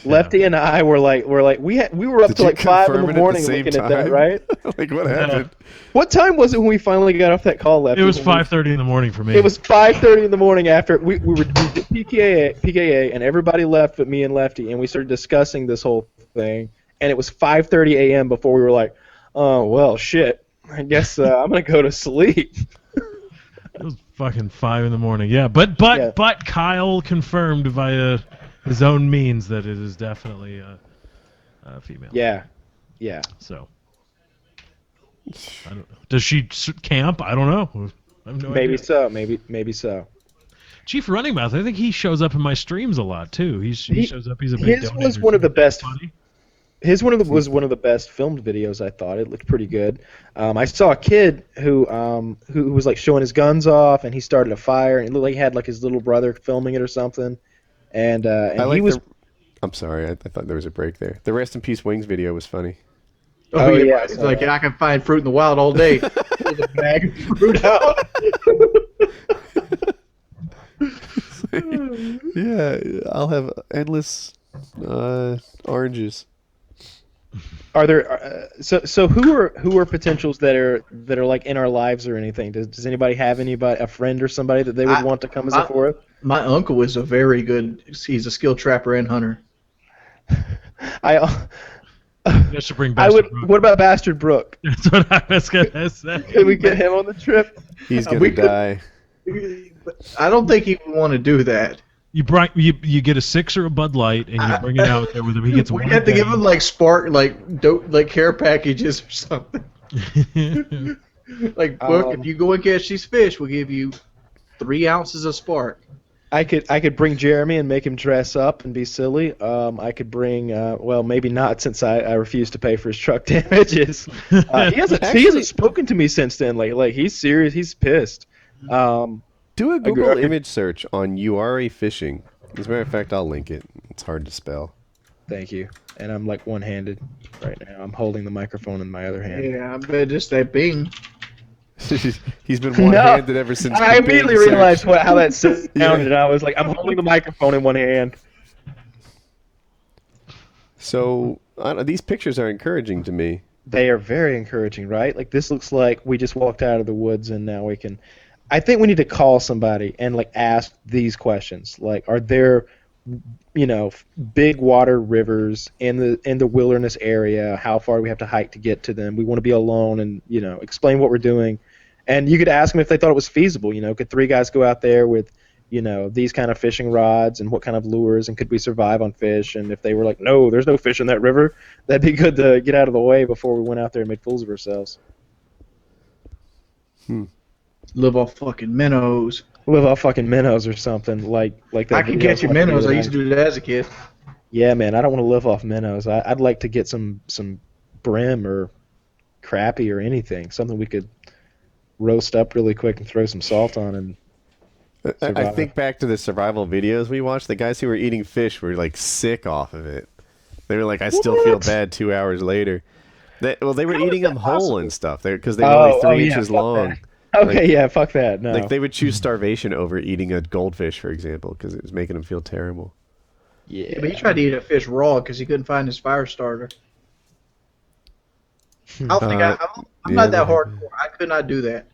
Lefty and I were like we were up to like 5 in the morning looking at that, right? Like, what happened? What time was it when we finally got off that call, Lefty? It was 5:30 in the morning for me. It was 5:30 in the morning after we did PKA, and everybody left but me and Lefty, and we started discussing this whole thing, and it was 5:30 a.m. before we were like, oh well, shit. I guess I'm gonna go to sleep. It was fucking 5 in the morning. Yeah, but Kyle confirmed via his own means that it is definitely a female. Yeah. So, I don't know. Does she camp? I don't know. I have no Maybe idea. so. Maybe so. Chief Running Mouth. I think he shows up in my streams a lot too. He shows up. He's a big His donator was one of the best. Buddy. Was one of the best filmed videos. I thought it looked pretty good. I saw a kid who was like showing his guns off, and he started a fire, and it looked like he had like his little brother filming it or something. And he was. I'm sorry, I thought there was a break there. The Rest in Peace Wings video was funny. Oh yeah, it's like I can find fruit in the wild all day. Pull the bag of fruit out. Yeah, I'll have endless oranges. Are there so who are potentials that are like in our lives or anything? Does anybody have a friend or somebody that they would want to come as a fourth? My uncle is a very good. He's a skilled trapper and hunter. I You should bring I Bastard would. Brooke. What about Bastard Brooke? That's what I was gonna say. Can we get him on the trip? He's We gonna could- die. I don't think he would want to do that. You get a 6 or a Bud Light and you bring it out there with him. He gets We one have to give day. him like spark, like dope, like care packages or something. Like, Brooke, if you go and catch these fish, we'll give you 3 ounces of spark. I could bring Jeremy and make him dress up and be silly. I could bring well, maybe not, since I refuse to pay for his truck damages. He hasn't spoken to me since then. Like he's serious. He's pissed. Do a Google I could- image search on URA fishing. As a matter of fact, I'll link it. It's hard to spell. Thank you. And I'm like one-handed right now. I'm holding the microphone in my other hand. Yeah, I bet just that Bing. He's been one-handed ever since. I the Bing immediately search. realized how that sounded. Yeah. And I was like, I'm holding the microphone in one hand. So these pictures are encouraging to me. They are very encouraging, right? Like, this looks like we just walked out of the woods and now we can... I think we need to call somebody and, like, ask these questions. Like, are there, big water rivers in the wilderness area? How far do we have to hike to get to them? We want to be alone and, explain what we're doing. And you could ask them if they thought it was feasible. Could 3 guys go out there with, these kind of fishing rods and what kind of lures, and could we survive on fish? And if they were like, no, there's no fish in that river, that'd be good to get out of the way before we went out there and made fools of ourselves. Live off fucking minnows. Live off fucking minnows or something like that. I can catch you minnows. I used to do that as a kid. Yeah, man, I don't want to live off minnows. I'd like to get some brim or crappie or anything, something we could roast up really quick and throw some salt on and I survive. think back to the survival videos we watched. The guys who were eating fish were like sick off of it. They were like, I still feel bad 2 hours later. They were eating them whole and stuff because they were only 3 inches fuck long. that. Okay, yeah, fuck that. No. Like they would choose starvation over eating a goldfish, for example, because it was making them feel terrible. Yeah. Yeah, but he tried to eat a fish raw because he couldn't find his fire starter. I don't think I'm yeah, not that that hardcore. I could not do that.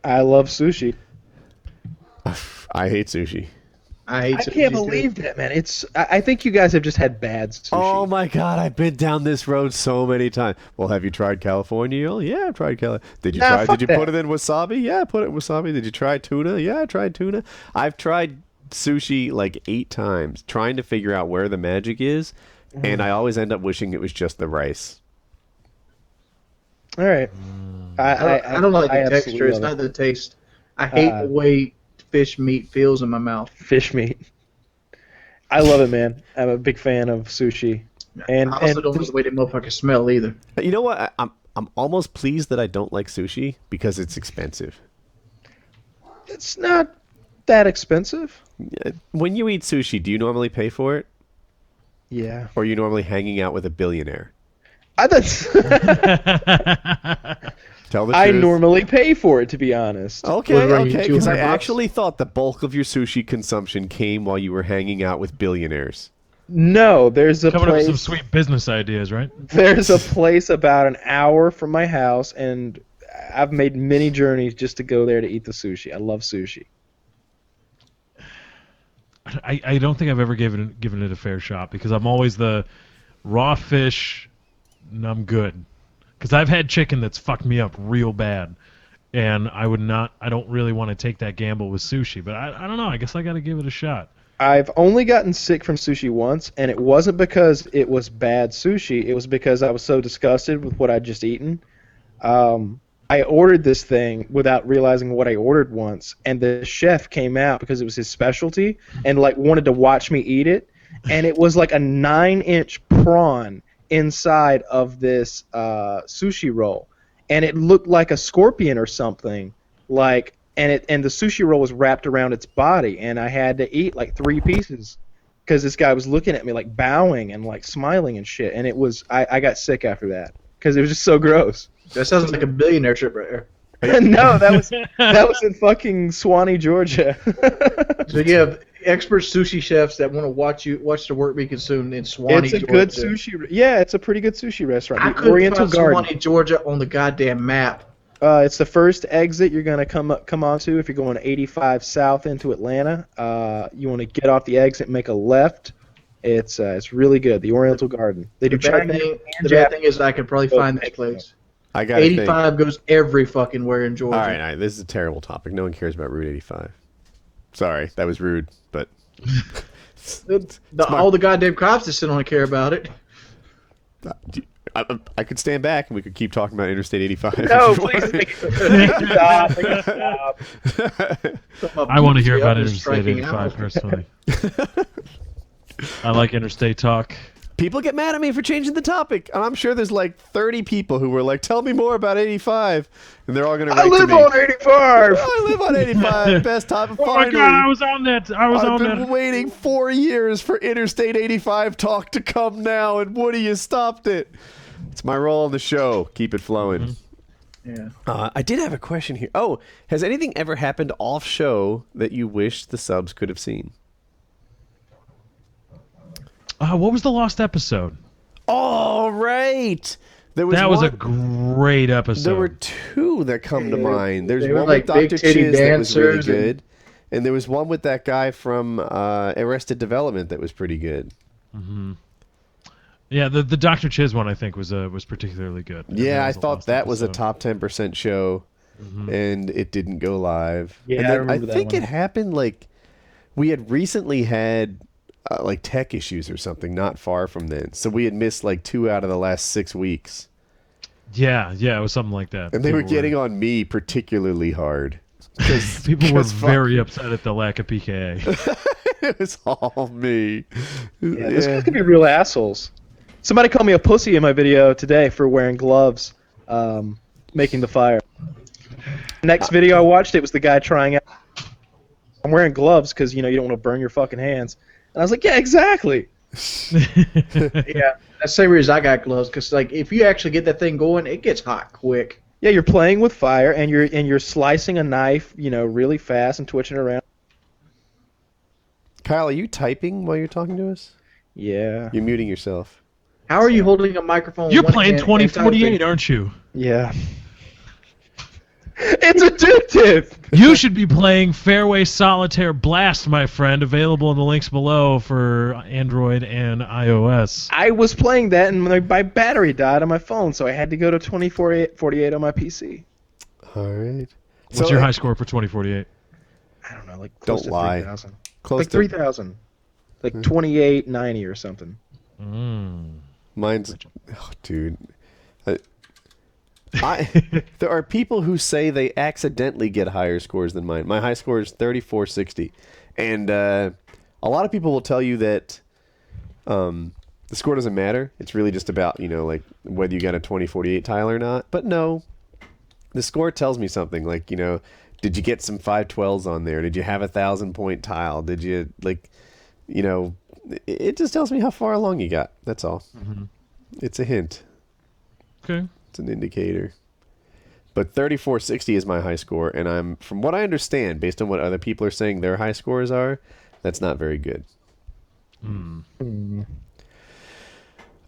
I love sushi. I hate sushi. I hate. I sushi can't too. believe that, man. I think you guys have just had bad sushi. Oh my god, I've been down this road so many times. Well, have you tried California? Oh, yeah, I've tried California. Did you Nah, try? fuck Did you put that. it in wasabi? Yeah, I put it in wasabi. Did you try tuna? Yeah, I tried tuna. I've tried sushi like 8 times, trying to figure out where the magic is, and I always end up wishing it was just the rice. All right. I don't like the absolutely texture. It's love not the taste. I hate the way fish meat feels in my mouth. fish meat. I love it, man. I'm a big fan of sushi. And I also don't like the way that motherfuckers smell either. You know what? I'm almost pleased that I don't like sushi because it's expensive. it's not that expensive. When you eat sushi, do you normally pay for it, Yeah. or are you normally hanging out with a billionaire? That's Tell the truth. I normally pay for it, to be honest. Okay, What about you, okay, because I $200? actually thought the bulk of your sushi consumption came while you were hanging out with billionaires. No, there's a Coming up with place. some sweet business ideas, right? There's a place about an hour from my house, and I've made many journeys just to go there to eat the sushi. I love sushi. I don't think I've ever given it a fair shot because I'm always the raw fish. And I'm good because I've had chicken that's fucked me up real bad, and I don't really want to take that gamble with sushi. But I don't know. I guess I got to give it a shot. I've only gotten sick from sushi once, and it wasn't because it was bad sushi. It was because I was so disgusted with what I'd just eaten. I ordered this thing without realizing what I ordered once, and the chef came out because it was his specialty and like wanted to watch me eat it, and it was like a 9-inch prawn inside of this sushi roll, and it looked like a scorpion or something, and the sushi roll was wrapped around its body, and I had to eat like 3 pieces because this guy was looking at me like bowing and like smiling and shit, and it was I got sick after that because it was just so gross. That sounds like a billionaire trip right there. No, that was in fucking Swanee, Georgia. So you have expert sushi chefs that want to watch the work be consumed in Swanee, It's a Georgia. good sushi. Yeah, it's a pretty good sushi restaurant. I The couldn't Oriental find Garden. Swanee, Georgia on the goddamn map. It's the first exit you're gonna come onto if you're going 85 south into Atlanta. You want to get off the exit, and make a left. It's really good. The Oriental Garden. They do The bad Chinese thing, and the bad Japanese. thing is I could probably find this place. I got 85 goes every fucking where in Georgia. All right, this is a terrible topic. No one cares about Route 85. Sorry, that was rude, but All the goddamn cops just don't care about it. I could stand back and we could keep talking about Interstate 85. No, if you please want. make it stop. I want to hear about Just Interstate striking 85 out. personally. I like interstate talk. People get mad at me for changing the topic, and I'm sure there's like 30 people who were like, "Tell me more about 85," and they're all gonna. I live on 85. I live on 85. Best topic. Oh my Finally. god, I was on that. I've been waiting 4 years for Interstate 85 talk to come now, and Woody has stopped it. It's my role on the show. Keep it flowing. Yeah. I did have a question here. Oh, has anything ever happened off show that you wish the subs could have seen? What was the lost episode? All right. There was That was a one- great episode. There were two that come to mind. There's they were one like with big Dr. titty Chiz that was really dancers and- good. And there was one with that guy from Arrested Development that was pretty good. Yeah, the Dr. Chiz one I think was particularly good. And Yeah, that I was the thought lost that was a episode. top 10% show, and it didn't go live. Yeah, and I then remember that think one. it happened like we had recently had like tech issues or something not far from then. So we had missed like 2 out of the last 6 weeks. Yeah, it was something like that. And they were People getting on me particularly hard. People were 'cause fuck, very upset at the lack of PKA. it was all me. Yeah, those guys can be real assholes. Somebody called me a pussy in my video today for wearing gloves, making the fire. Next video I watched, it was the guy trying out. I'm wearing gloves because you don't want to burn your fucking hands. And I was like, yeah, exactly. Yeah, that's the same reason I got gloves, because like if you actually get that thing going, it gets hot quick. Yeah, you're playing with fire and you're slicing a knife, really fast and twitching around. Kyle, are you typing while you're talking to us? Yeah. You're muting yourself. How are you holding a microphone? You're with one playing hand and 2048, typing? aren't you? Yeah. It's addictive. You should be playing Fairway Solitaire Blast, my friend, available in the links below for Android and iOS. I was playing that and my battery died on my phone, so I had to go to 2048 on my PC. All right. What's your high score for 2048? I don't know, like close Don't to lie. 3,000. Close Like to 3,000. Like 2890 or something. Mine's, oh, dude. There are people who say they accidentally get higher scores than mine. My high score is 3460, and a lot of people will tell you that the score doesn't matter. It's really just about like whether you got a 2048 tile or not. But no, the score tells me something. Like did you get some 512s on there? Did you have 1,000-point tile? Did you It just tells me how far along you got. That's all. It's a hint. Okay. It's an indicator. But 3460 is my high score, and from what I understand, based on what other people are saying their high scores are, that's not very good.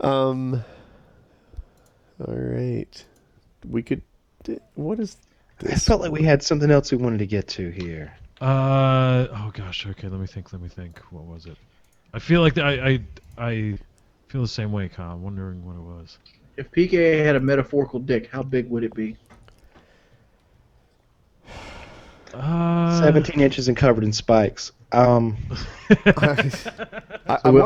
All right. We could. What is I this? felt like we had something else we wanted to get to here. Oh gosh. Okay. Let me think. What was it? I feel like I feel the same way, Kyle. I'm wondering what it was. If PKA had a metaphorical dick, how big would it be? 17 inches and covered in spikes. I wanted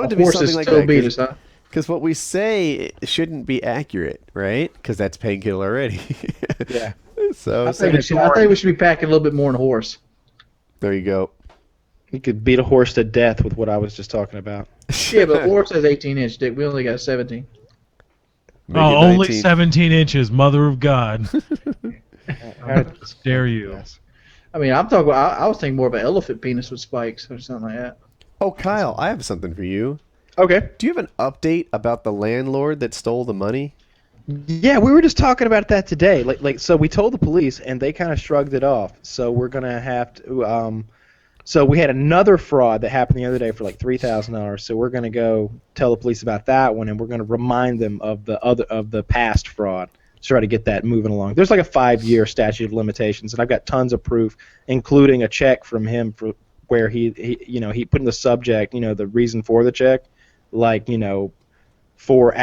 to be something like that. Beat us, huh? Because what we say shouldn't be accurate, right? Because that's Painkiller already. Yeah. So I think we should be packing a little bit more than a horse. there you go. You could beat a horse to death with what I was just talking about. Yeah, but a horse has 18-inch dick. We only got 17. Make it Only 19. 17 inches, mother of God. Dare you. Yes. I mean, I'm talking. I was thinking more of an elephant penis with spikes or something like that. Oh, Kyle, I have something for you. Okay. Do you have an update about the landlord that stole the money? Yeah, we were just talking about that today. So we told the police, and they kind of shrugged it off. So we're gonna have to So we had another fraud that happened the other day for like $3,000. So we're gonna go tell the police about that one, and we're gonna remind them of the past fraud to try to get that moving along. There's like a 5-year statute of limitations, and I've got tons of proof, including a check from him for where he put in the subject, the reason for the check, like for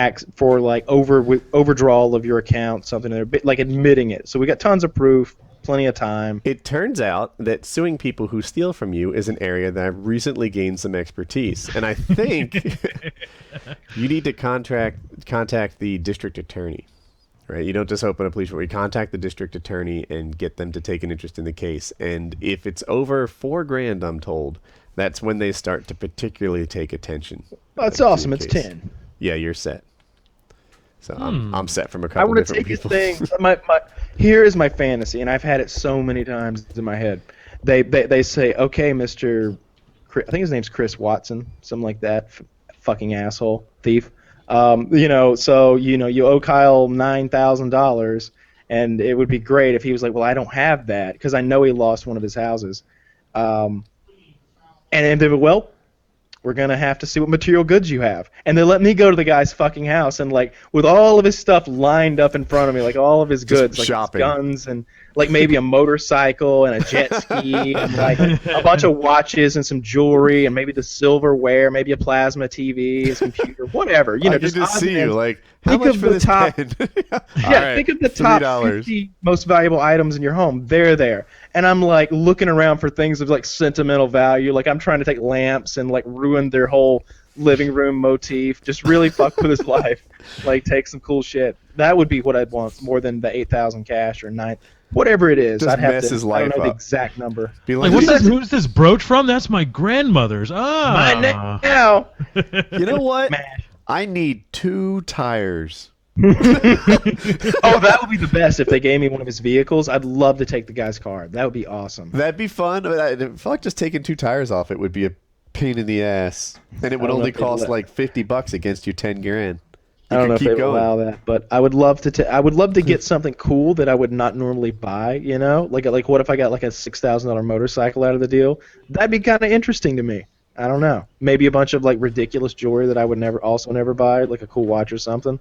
like overdrawal of your account, something there, like admitting it. So we got tons of proof. Plenty of time. It turns out that suing people who steal from you is an area that I've recently gained some expertise, and I think you need to contact the district attorney, right? You don't just open a police report. You contact the district attorney and get them to take an interest in the case. And if it's over $4,000, I'm told, that's when they start to particularly take attention. That's awesome. It's 10. Yeah, you're set. So I'm set from a couple. I want to different take people. his thing. Here is my fantasy, and I've had it so many times in my head. They say, okay, Mr. I think his name's Chris Watson, something like that. Fucking asshole, thief. So you owe Kyle $9,000, and it would be great if he was like, well, I don't have that because I know he lost one of his houses. And they were, well, we're going to have to see what material goods you have. And they let me go to the guy's fucking house and, like, with all of his stuff lined up in front of me, like all of his goods, like his guns and, like, maybe a motorcycle and a jet ski and, like, a bunch of watches and some jewelry and maybe the silverware, maybe a plasma TV, his computer, whatever. I just see you, like, how much for this top, pen? think of the top $3. 50 most valuable items in your home. They're there. And I'm, like, looking around for things of, like, sentimental value. Like, I'm trying to take lamps and, like, ruin their whole living room motif. Just really fuck with his life. Like, take some cool shit. That would be what I'd want more than the $8,000 cash or $9,000. Whatever it is. Just I'd have mess to, his I life don't know up. the exact number. Like, who's this brooch from? That's my grandmother's. Mine now. You know what? Smash. I need 2 tires. Oh, that would be the best if they gave me one of his vehicles. I'd love to take the guy's car. That would be awesome. That'd be fun. I feel like just taking 2 tires off it would be a pain in the ass, and it would only cost like $50 against your $10,000. I don't know if they would allow that, but I would love to. I would love to get something cool that I would not normally buy. Like what if I got like a $6,000 motorcycle out of the deal? That'd be kind of interesting to me. I don't know. Maybe a bunch of like ridiculous jewelry that I would never buy, like a cool watch or something.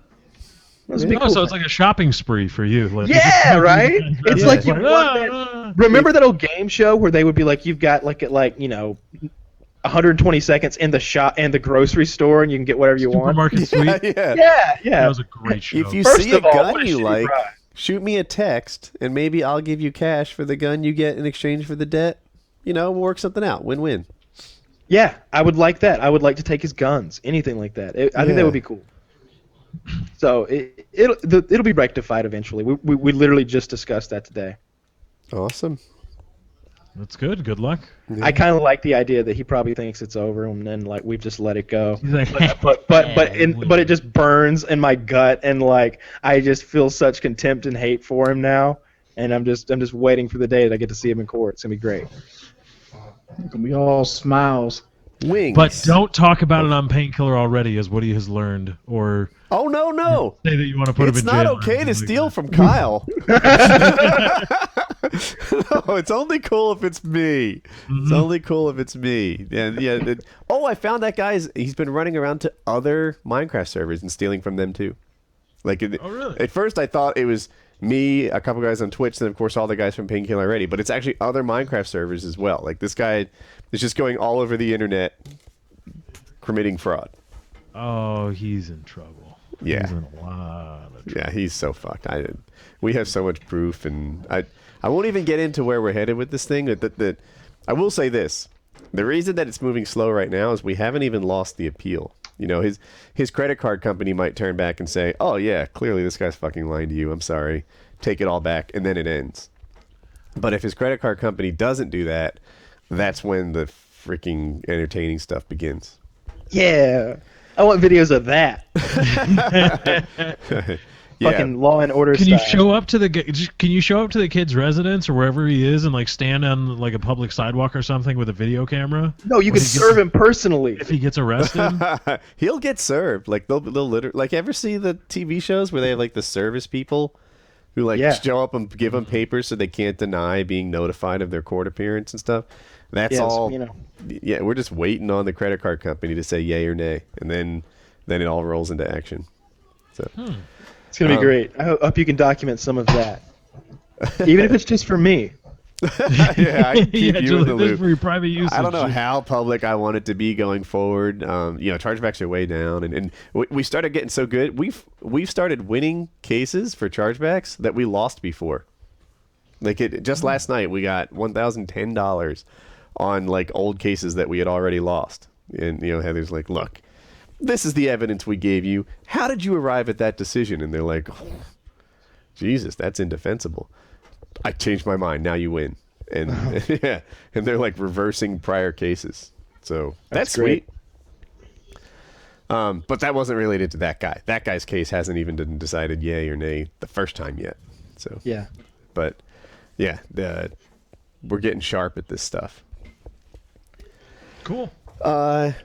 Cool. So it's like a shopping spree for you. Like, yeah, right. It's like you remember that old game show where they would be like, you've got like 120 seconds in the shop and the grocery store, and you can get whatever you want. Supermarket Sweep. Yeah. That was a great show. If you First see a of all, gun what a you shitty like, ride. shoot me a text, and maybe I'll give you cash for the gun you get in exchange for the debt. We'll work something out. Win-win. Yeah, I would like that. I would like to take his guns, anything like that. I think that would be cool. So it'll be rectified eventually. We literally just discussed that today. Awesome. That's good. Good luck. Yeah. I kind of like the idea that he probably thinks it's over, and then like we've just let it go. He's like, but it just burns in my gut, and like I just feel such contempt and hate for him now, and I'm just waiting for the day that I get to see him in court. It's gonna be great. It's gonna be all smiles. Wings. But don't talk about it on Painkiller already, as Woody has learned, or Oh, no. say that you want to put him It's in jail. not okay to steal from Kyle. No, it's only cool if it's me. It's only cool if it's me. And I found that he's been running around to other Minecraft servers and stealing from them too. Oh, really? At first I thought it was me, a couple guys on Twitch, and of course all the guys from Painkiller already, but it's actually other Minecraft servers as well. Like this guy is just going all over the internet committing fraud. Oh, he's in trouble. Yeah. He's in a lot of trouble. Yeah, he's so fucked. We have so much proof, and I won't even get into where we're headed with this thing. That I will say this: the reason that it's moving slow right now is we haven't even lost the appeal. His credit card company might turn back and say, "Oh yeah, clearly this guy's fucking lying to you. I'm sorry, take it all back," and then it ends. But if his credit card company doesn't do that, that's when the freaking entertaining stuff begins. Yeah, I want videos of that. Yeah. Fucking Law and Order. Can you style. show up to the kid's residence or wherever he is and like stand on like a public sidewalk or something with a video camera? No, you can serve him personally. If he gets arrested, He'll get served. Like they'll literally, like, ever see the TV shows where they have like the service people who like Yeah. show up and give them papers so they can't deny being notified of their court appearance and stuff. That's Yes, all. you know. Yeah, we're just waiting on the credit card company to say yay or nay, and then it all rolls into action. So It's gonna be great. I hope you can document some of that, even if it's just for me. yeah, I can keep Yeah, you just in the like this loop. for your private usage. I don't know how public I want it to be going forward. Chargebacks are way down, and we started getting so good. We've started winning cases for chargebacks that we lost before. Like just last night, we got $1,010 on like old cases that we had already lost. And Heather's like, "Look, this is the evidence we gave you. How did you arrive at that decision?" And they're like, oh, "Jesus, that's indefensible." I changed my mind. Now you win. And yeah, and they're like reversing prior cases. So that's great. sweet. But that wasn't related to that guy. That guy's case hasn't even been decided yay or nay the first time yet. So Yeah. but yeah, we're getting sharp at this stuff. Cool.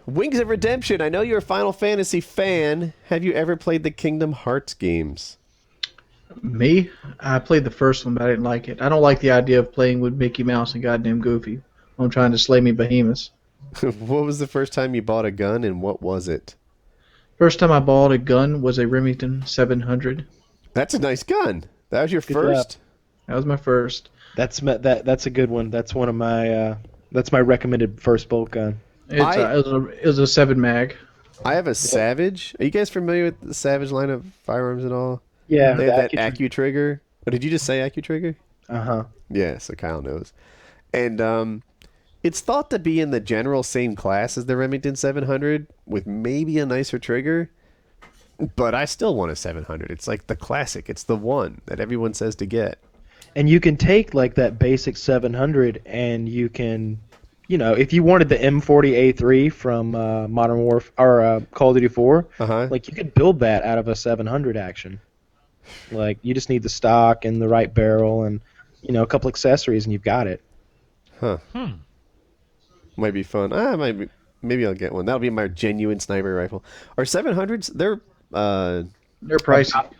Wings of Redemption. I know you're a Final Fantasy fan. Have you ever played the Kingdom Hearts games? Me? I played the first one, but I didn't like it. I don't like the idea of playing with Mickey Mouse and goddamn Goofy. I'm trying to slay me behemoths. What was the first time you bought a gun, and what was it? First time I bought a gun was a Remington 700. That's a nice gun. That was your Good first? That was my first. That's a good one. That's one of my that's my recommended first bolt gun. It was a 7 mag. I have a Savage. Are you guys familiar with the Savage line of firearms at all? Yeah. They had that AccuTrigger. Oh, did you just say AccuTrigger? Uh-huh. Yeah, so Kyle knows. And it's thought to be in the general same class as the Remington 700 with maybe a nicer trigger. But I still want a 700. It's like the classic. It's the one that everyone says to get. And you can take like that basic 700 and you can, if you wanted the M40A3 from Modern Warfare or Call of Duty 4, like you could build that out of a 700 action. Like you just need the stock and the right barrel and a couple accessories and you've got it. Huh. Might be fun. Maybe I'll get one. That'll be my genuine sniper rifle. Are 700s? They're pricey.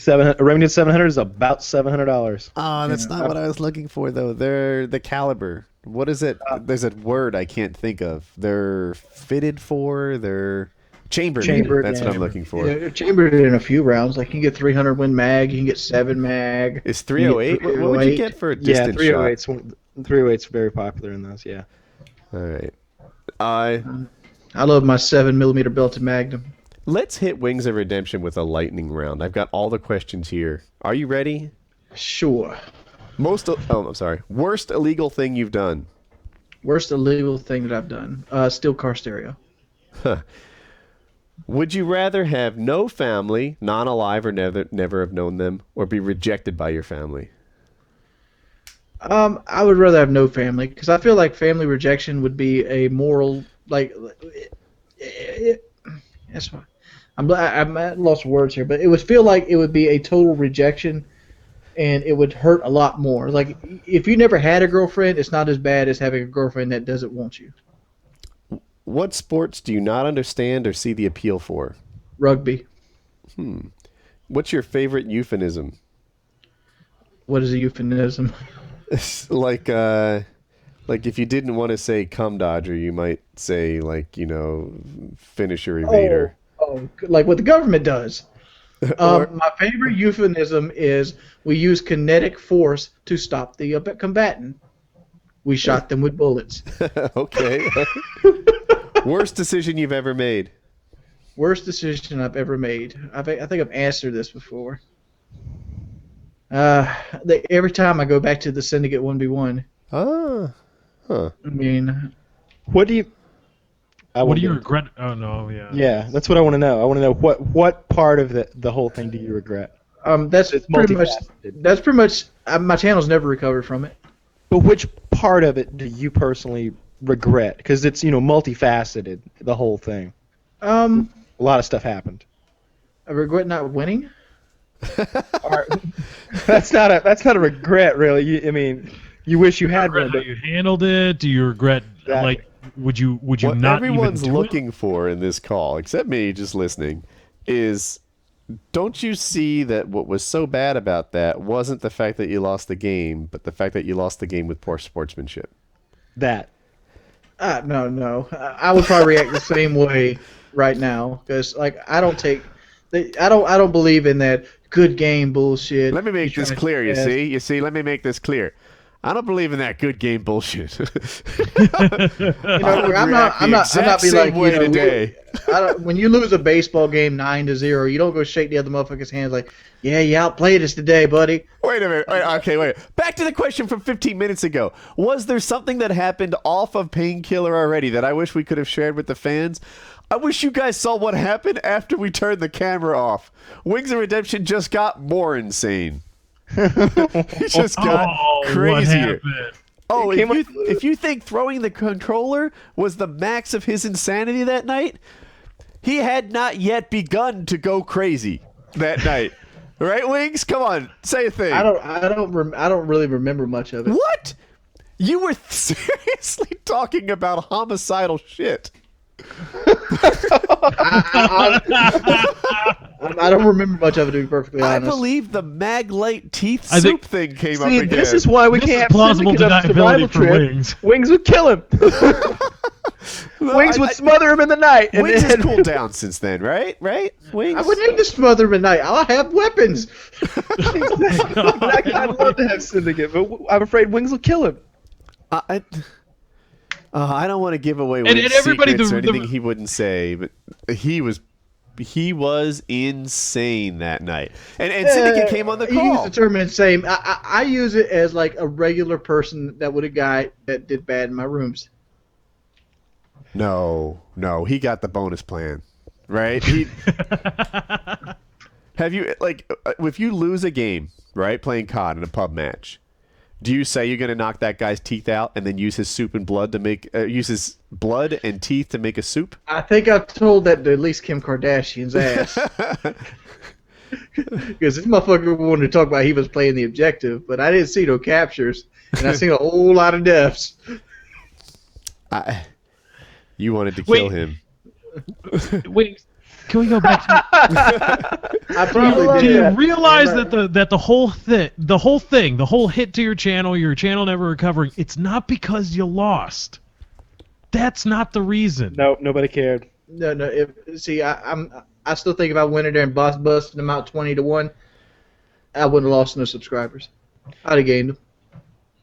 A Remington 700 is about $700. Oh, that's not what I was looking for though. They're the caliber. What is it? There's a word I can't think of. They're fitted for. They're chambered. That's what I'm looking for. Yeah, they're chambered in a few rounds. Like you can get 300 win mag. You can get 7 mag. Is 308? What would you get for a distance shot? 308's very popular in those. Yeah. All right. I love my 7mm belted Magnum. Let's hit Wings of Redemption with a lightning round. I've got all the questions here. Are you ready? Sure. Worst illegal thing you've done? Worst illegal thing that I've done? Steal car stereo. Huh. Would you rather have no family, non-alive or never have known them, or be rejected by your family? I would rather have no family because I feel like family rejection would be a moral that's fine. I'm at lost words here, but it would feel like it would be a total rejection, and it would hurt a lot more. Like if you never had a girlfriend, it's not as bad as having a girlfriend that doesn't want you. What sports do you not understand or see the appeal for? Rugby. What's your favorite euphemism? What is a euphemism? like if you didn't want to say cum dodger, you might say finisher evader. Oh, like what the government does. My favorite euphemism is we use kinetic force to stop the combatant. We shot them with bullets. Okay. Worst decision you've ever made? Worst decision I've ever made. I think I've answered this before. Every time I go back to the Syndicate 1v1. Ah. Huh. I mean, what do you regret? Oh no, yeah. Yeah, that's what I want to know. I want to know what part of the whole thing do you regret? That's pretty much. My channel's never recovered from it. But which part of it do you personally regret? Because it's multifaceted. The whole thing. A lot of stuff happened. I regret not winning. That's not a regret, really. You wish you had one. How you handled it? Do you regret would you what not everyone's even do looking for in this call, except me just listening, is don't you see that what was so bad about that wasn't the fact that you lost the game, but the fact that you lost the game with poor sportsmanship? That. No. I would probably react the same way right now because, like, I don't believe in that good game bullshit. Let me make this clear. You see. Let me make this clear. I don't believe in that good game bullshit. I'm not be like, today. When you lose a baseball game 9-0, you don't go shake the other motherfucker's hands like, yeah, you outplayed us today, buddy. Wait a minute. Wait. Back to the question from 15 minutes ago. Was there something that happened off of Painkiller already that I wish we could have shared with the fans? I wish you guys saw what happened after we turned the camera off. Wings of Redemption just got more insane. He just got crazier. Oh, if you think throwing the controller was the max of his insanity that night, he had not yet begun to go crazy that night. Right, Wings? Come on, say a thing. I don't really remember much of it. What? You were seriously talking about homicidal shit. I don't remember much of it, to be perfectly honest. I believe the Maglite teeth soup thing came up again. This is why we can't have plausible Syndicate on deniability survival for trip. Wings. Wings would kill him. Wings would smother him in the night. And Wings then... has cooled down since then, right? Wings? I wouldn't need to smother him at night. I'll have weapons. I'd love to have Syndicate, but I'm afraid Wings will kill him. I don't want to give away And Wings' everybody, secrets or anything he wouldn't say, but he was insane that night. And Syndicate came on the You use call. the term insane. I use it as like a regular person that would a guy that did bad in my rooms. No, he got the bonus plan, right? Have you, like, if you lose a game, right, playing COD in a pub match, do you say you're going to knock that guy's teeth out and then use his soup and blood to make use his blood and teeth to make a soup? I think I've told that to at least Kim Kardashian's ass. Because this motherfucker wanted to talk about he was playing the objective, but I didn't see no captures, and I seen a whole lot of deaths. You wanted to kill him. Wait, can we go back to I probably Do did. you realize that the whole thing, the whole hit to your channel never recovering, it's not because you lost. That's not the reason. No, nobody cared. No. I still think if I went in there and busted them out 20-1, I wouldn't have lost no subscribers. I'd have gained them.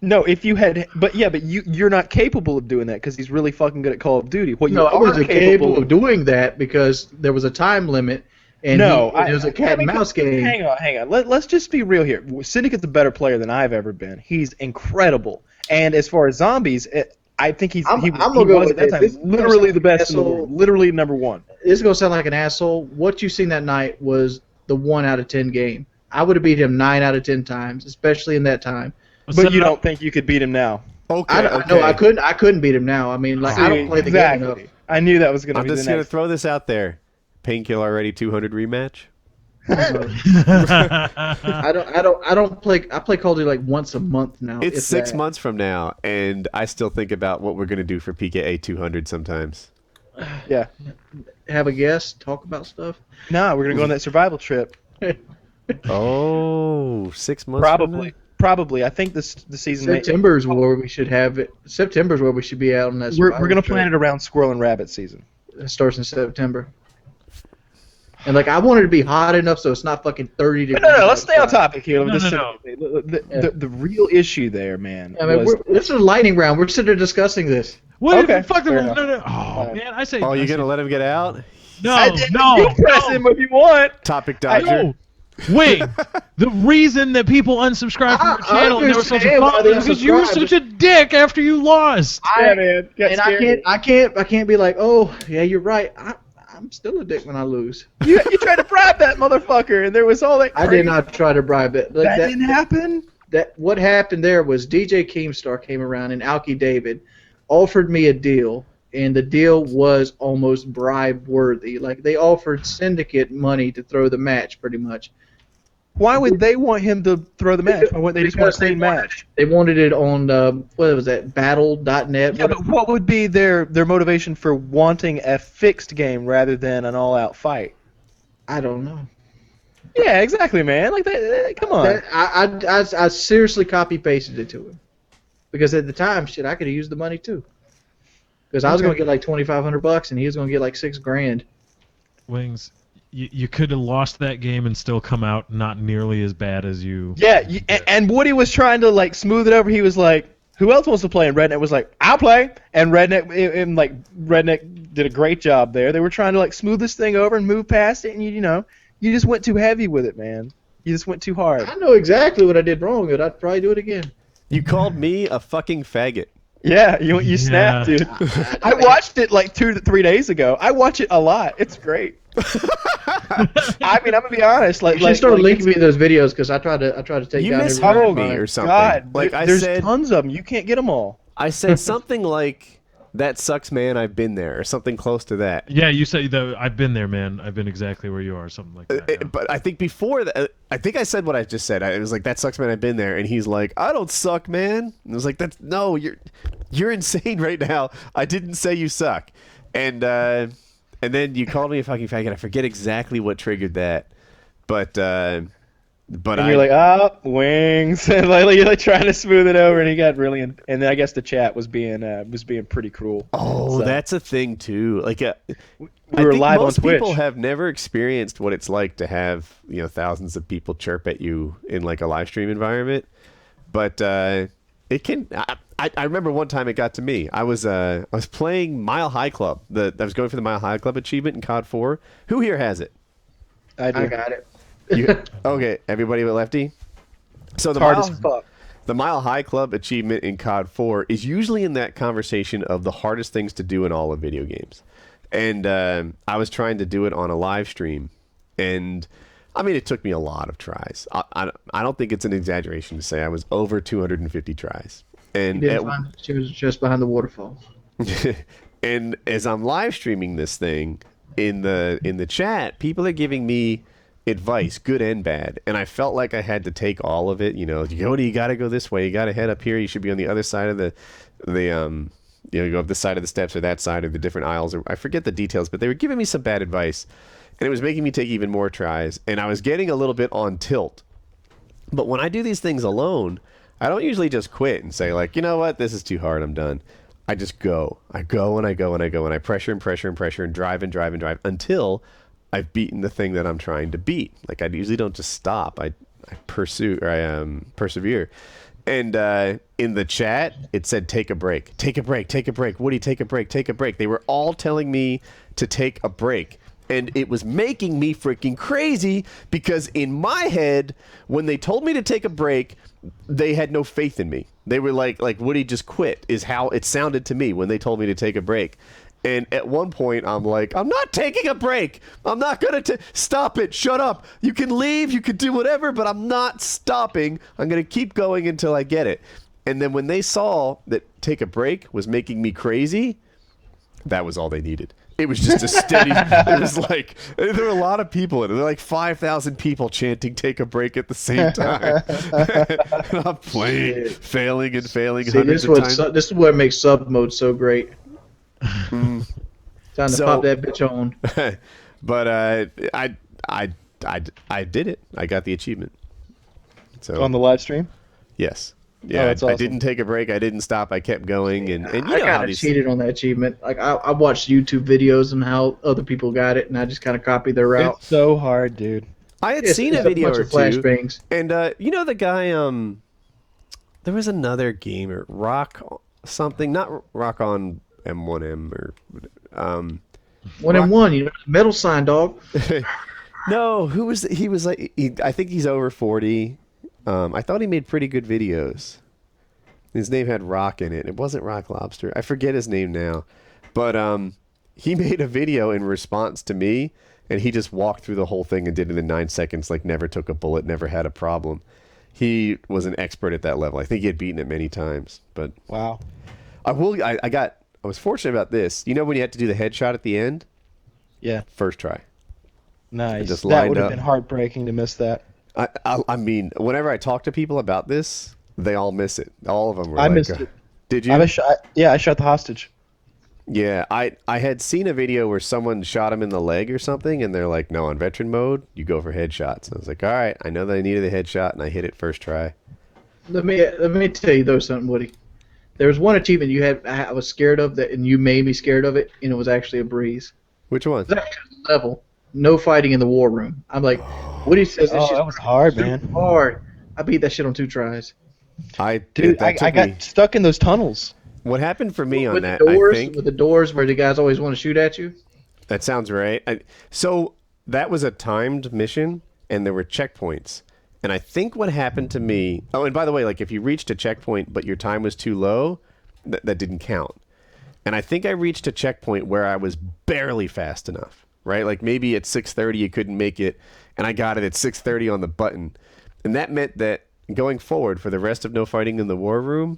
No, if you had, but you're not capable of doing that because he's really fucking good at Call of Duty. What you No, I are wasn't capable of doing that because there was a time limit, and it was a cat and mouse game. Hang on. Let's just be real here. Syndicate's a better player than I've ever been. He's incredible. And as far as zombies, I think he was at that time literally the best in the world, literally number one. This is gonna sound like an asshole. What you seen that night was the 1 out of 10 game. I would have beat him 9 out of 10 times, especially in that time. But you don't think you could beat him now? Okay. No, I couldn't beat him now. I mean, like, I don't play the game enough. I knew that was going to I'm be the just going to next. throw this out there. Painkiller already 200 rematch? I don't play. I play Call of Duty like once a month now. It's if 6 that. months from now, and I still think about what we're going to do for PKA 200 sometimes. Yeah. Have a guest, talk about stuff. No, we're going to go on that survival trip. Oh, 6 months from now? Probably. I think the season. September's where we should have it. September's where we should be out on that. We're going to plan it around Squirrel and Rabbit season. It starts in September. And like I want it to be hot enough so it's not fucking 30 degrees. No. Let's stay on topic here. No. The real issue there, man. I mean, this is a lightning round. We're sitting there discussing this. What? Okay, Fuck fair no. enough. Oh man, I say. Oh, you're going to let him get out? No. You press him if you want. Topic dodger. No. Wait, the reason that people unsubscribe from your channel and they were such a understand why they is because you were unsubscribe. such a dick after you lost. Man. I can't be like, oh yeah, you're right. I'm still a dick when I lose. You tried to bribe that motherfucker, and there was all that. I did not try to bribe it. Like, That didn't happen. What happened there was DJ Keemstar came around and Alki David offered me a deal, and the deal was almost bribe worthy. Like they offered Syndicate money to throw the match, pretty much. Why would they want him to throw the match? Why wouldn't they just want a clean match? They wanted it on what was that? Battle.net. Yeah, but what would be their motivation for wanting a fixed game rather than an all-out fight? I don't know. Yeah, exactly, man. Like that. Come on. I seriously copy pasted it to him because at the time, shit, I could have used the money too. Because I was Okay. going to get like $2,500 and he was going to get like $6,000. Wings, you could have lost that game and still come out not nearly as bad as you. Yeah, and Woody was trying to like smooth it over. He was like, "Who else wants to play?" And Redneck was like, "I'll play." And Redneck did a great job there. They were trying to like smooth this thing over and move past it, and you just went too heavy with it, man. You just went too hard. I know exactly what I did wrong, but I'd probably do it again. You called me a fucking faggot. Yeah, you snapped, dude. I watched it like 2 to 3 days ago. I watch it a lot. It's great. I mean, I'm gonna be honest. Like, You should start linking me those videos because I try to take You down misheard every me or something. God, Like there's I said, tons of them. You can't get them all. I said something like, "That sucks, man. I've been there," or something close to that. Yeah, you say that I've been there, man. I've been exactly where you are, something like that. Yeah. But I think before that, I think I said what I just said. It was like, "That sucks, man. I've been there," and he's like, "I don't suck, man." And I was like, "That's no, you're insane right now. I didn't say you suck." And then you called me a fucking faggot. I forget exactly what triggered that, but And you're like, wings, and like you're like trying to smooth it over, and he got really, and then I guess the chat was being pretty cruel. oh, So, that's a thing too. Like, we I were think live on most Twitch. people have never experienced what it's like to have thousands of people chirp at you in like a live stream environment, but it can. I remember one time it got to me. I was playing Mile High Club. I was going for the Mile High Club achievement in COD 4. Who here has it? I do. I got it. Okay, everybody but Lefty. So It's hard as fuck. the Mile High Club achievement in COD 4 is usually in that conversation of the hardest things to do in all of video games. And I was trying to do it on a live stream, and I mean, it took me a lot of tries. I don't think it's an exaggeration to say I was over 250 tries. And She was just behind the waterfall. and as I'm live streaming this thing in the chat, people are giving me advice, good and bad, and I felt like I had to take all of it. Jordy, you got to go this way. You got to head up here. You should be on the other side of the go up this side of the steps or that side or the different aisles. Or I forget the details, but they were giving me some bad advice, and it was making me take even more tries. And I was getting a little bit on tilt. But when I do these things alone, I don't usually just quit and say like, you know what, this is too hard. I'm done. I just go. I go and I go and I go and I pressure and pressure and pressure and drive and drive and drive until I've beaten the thing that I'm trying to beat. Like, I usually don't just stop. I pursue, or I persevere. And in the chat, it said, take a break. Take a break. Take a break. Woody, take a break. Take a break. They were all telling me to take a break. And it was making me freaking crazy because in my head, when they told me to take a break, they had no faith in me. They were like Woody, just quit, is how it sounded to me when they told me to take a break. And at one point, I'm like, I'm not taking a break. I'm not going to stop it. Shut up. You can leave. You can do whatever, but I'm not stopping. I'm going to keep going until I get it. And then when they saw that take a break was making me crazy, that was all they needed. It was just a steady, it was like, there were a lot of people in it. There were like 5,000 people chanting take a break at the same time. And I'm playing, failing and failing hundreds of times. This is what makes sub mode so great. Time to pop that bitch on. But I did it. I got the achievement. So On the live stream? yes. Yeah, that's I awesome. didn't take a break. I didn't stop. I kept going, and you I know how kind of these. cheated on that achievement. Like I watched YouTube videos and how other people got it, and I just kind of copied their route. It's so hard, dude. I had It's seen a just video bunch or of flash two, bangs. and you know the guy. There was another gamer, Rock something, not Rock on M1M or. 1-in-1, you know, metal sign, dog. No, who was he? Was like I think he's over 40. I thought he made pretty good videos. His name had Rock in it. It wasn't Rock Lobster. I forget his name now. But he made a video in response to me, and he just walked through the whole thing and did it in 9 seconds, like never took a bullet, never had a problem. He was an expert at that level. I think he had beaten it many times. But Wow. I was fortunate about this. You know when you had to do the headshot at the end? Yeah. First try. Nice. just That lined would have up. been heartbreaking to miss that. I mean, whenever I talk to people about this, they all miss it. All of them were I like, missed it. Did you? I shot the hostage. Yeah, I had seen a video where someone shot him in the leg or something, and they're like, no, on veteran mode, you go for headshots. And I was like, all right, I know that I needed a headshot, and I hit it first try. Let me tell you though something, Woody. There was one achievement you had I was scared of that, and you made me scared of it, and it was actually a breeze. Which one? It was actually a level. No fighting in the war room. I'm like, Woody says this shit's that was hard, super man. hard. I beat that shit on 2 tries. Dude, that I took me- got stuck in those tunnels. What happened for me on with that, the doors, I think... with the doors where the guys always want to shoot at you. That sounds right. So that was a timed mission, and there were checkpoints. And I think what happened to me... Oh, and by the way, like if you reached a checkpoint but your time was too low, that didn't count. And I think I reached a checkpoint where I was barely fast enough, right? Like maybe at 6:30 you couldn't make it, and I got it at 6:30 on the button. And that meant that going forward for the rest of No Fighting in the War Room,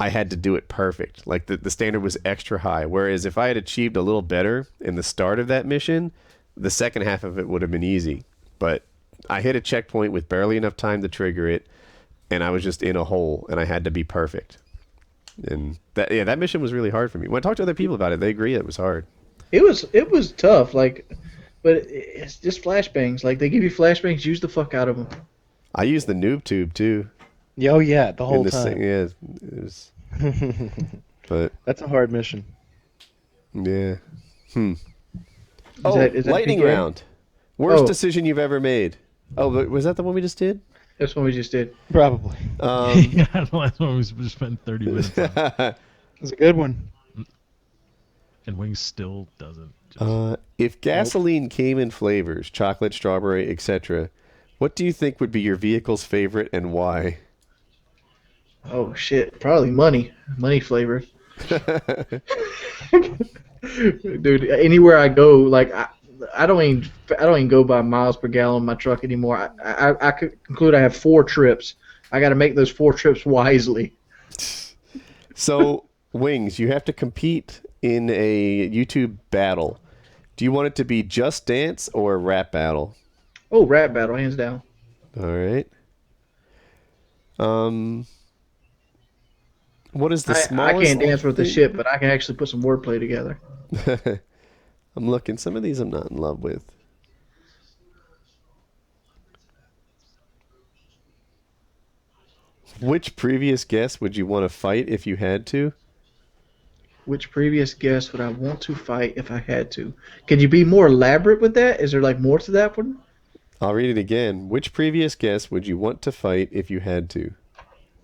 I had to do it perfect. Like the standard was extra high. Whereas if I had achieved a little better in the start of that mission, the second half of it would have been easy. But I hit a checkpoint with barely enough time to trigger it, and I was just in a hole, and I had to be perfect. And that mission was really hard for me. When I talked to other people about it, they agree it was hard. It was tough, like, but it's just flashbangs. Like they give you flashbangs, use the fuck out of them. I used the noob tube too. Oh yeah, the whole in this time. thing. Yeah, it was. But That's a hard mission. yeah. Is that lightning PKA? round. Worst Oh. decision you've ever made. Oh, but was that the one we just did? That's what we just did. Probably. Yeah, the last one we spent 30 minutes on. It's a good one. And Wings still doesn't. Just, If gasoline came in flavors, chocolate, strawberry, etc., what do you think would be your vehicle's favorite and why? Oh shit, probably money flavor. Dude, anywhere I go, like I don't even go by miles per gallon in my truck anymore. I could conclude I have 4 trips. I got to make those 4 trips wisely. So, Wings, you have to compete in a YouTube battle. Do you want it to be Just Dance or a rap battle? Oh, rap battle, hands down. All right. What is the I smallest? can't dance with the shit, but I can actually put some wordplay together. I'm looking. Some of these I'm not in love with. Which previous guest would you want to fight if you had to? Which previous guest would I want to fight if I had to? Can you be more elaborate with that? Is there like more to that one? I'll read it again. Which previous guest would you want to fight if you had to?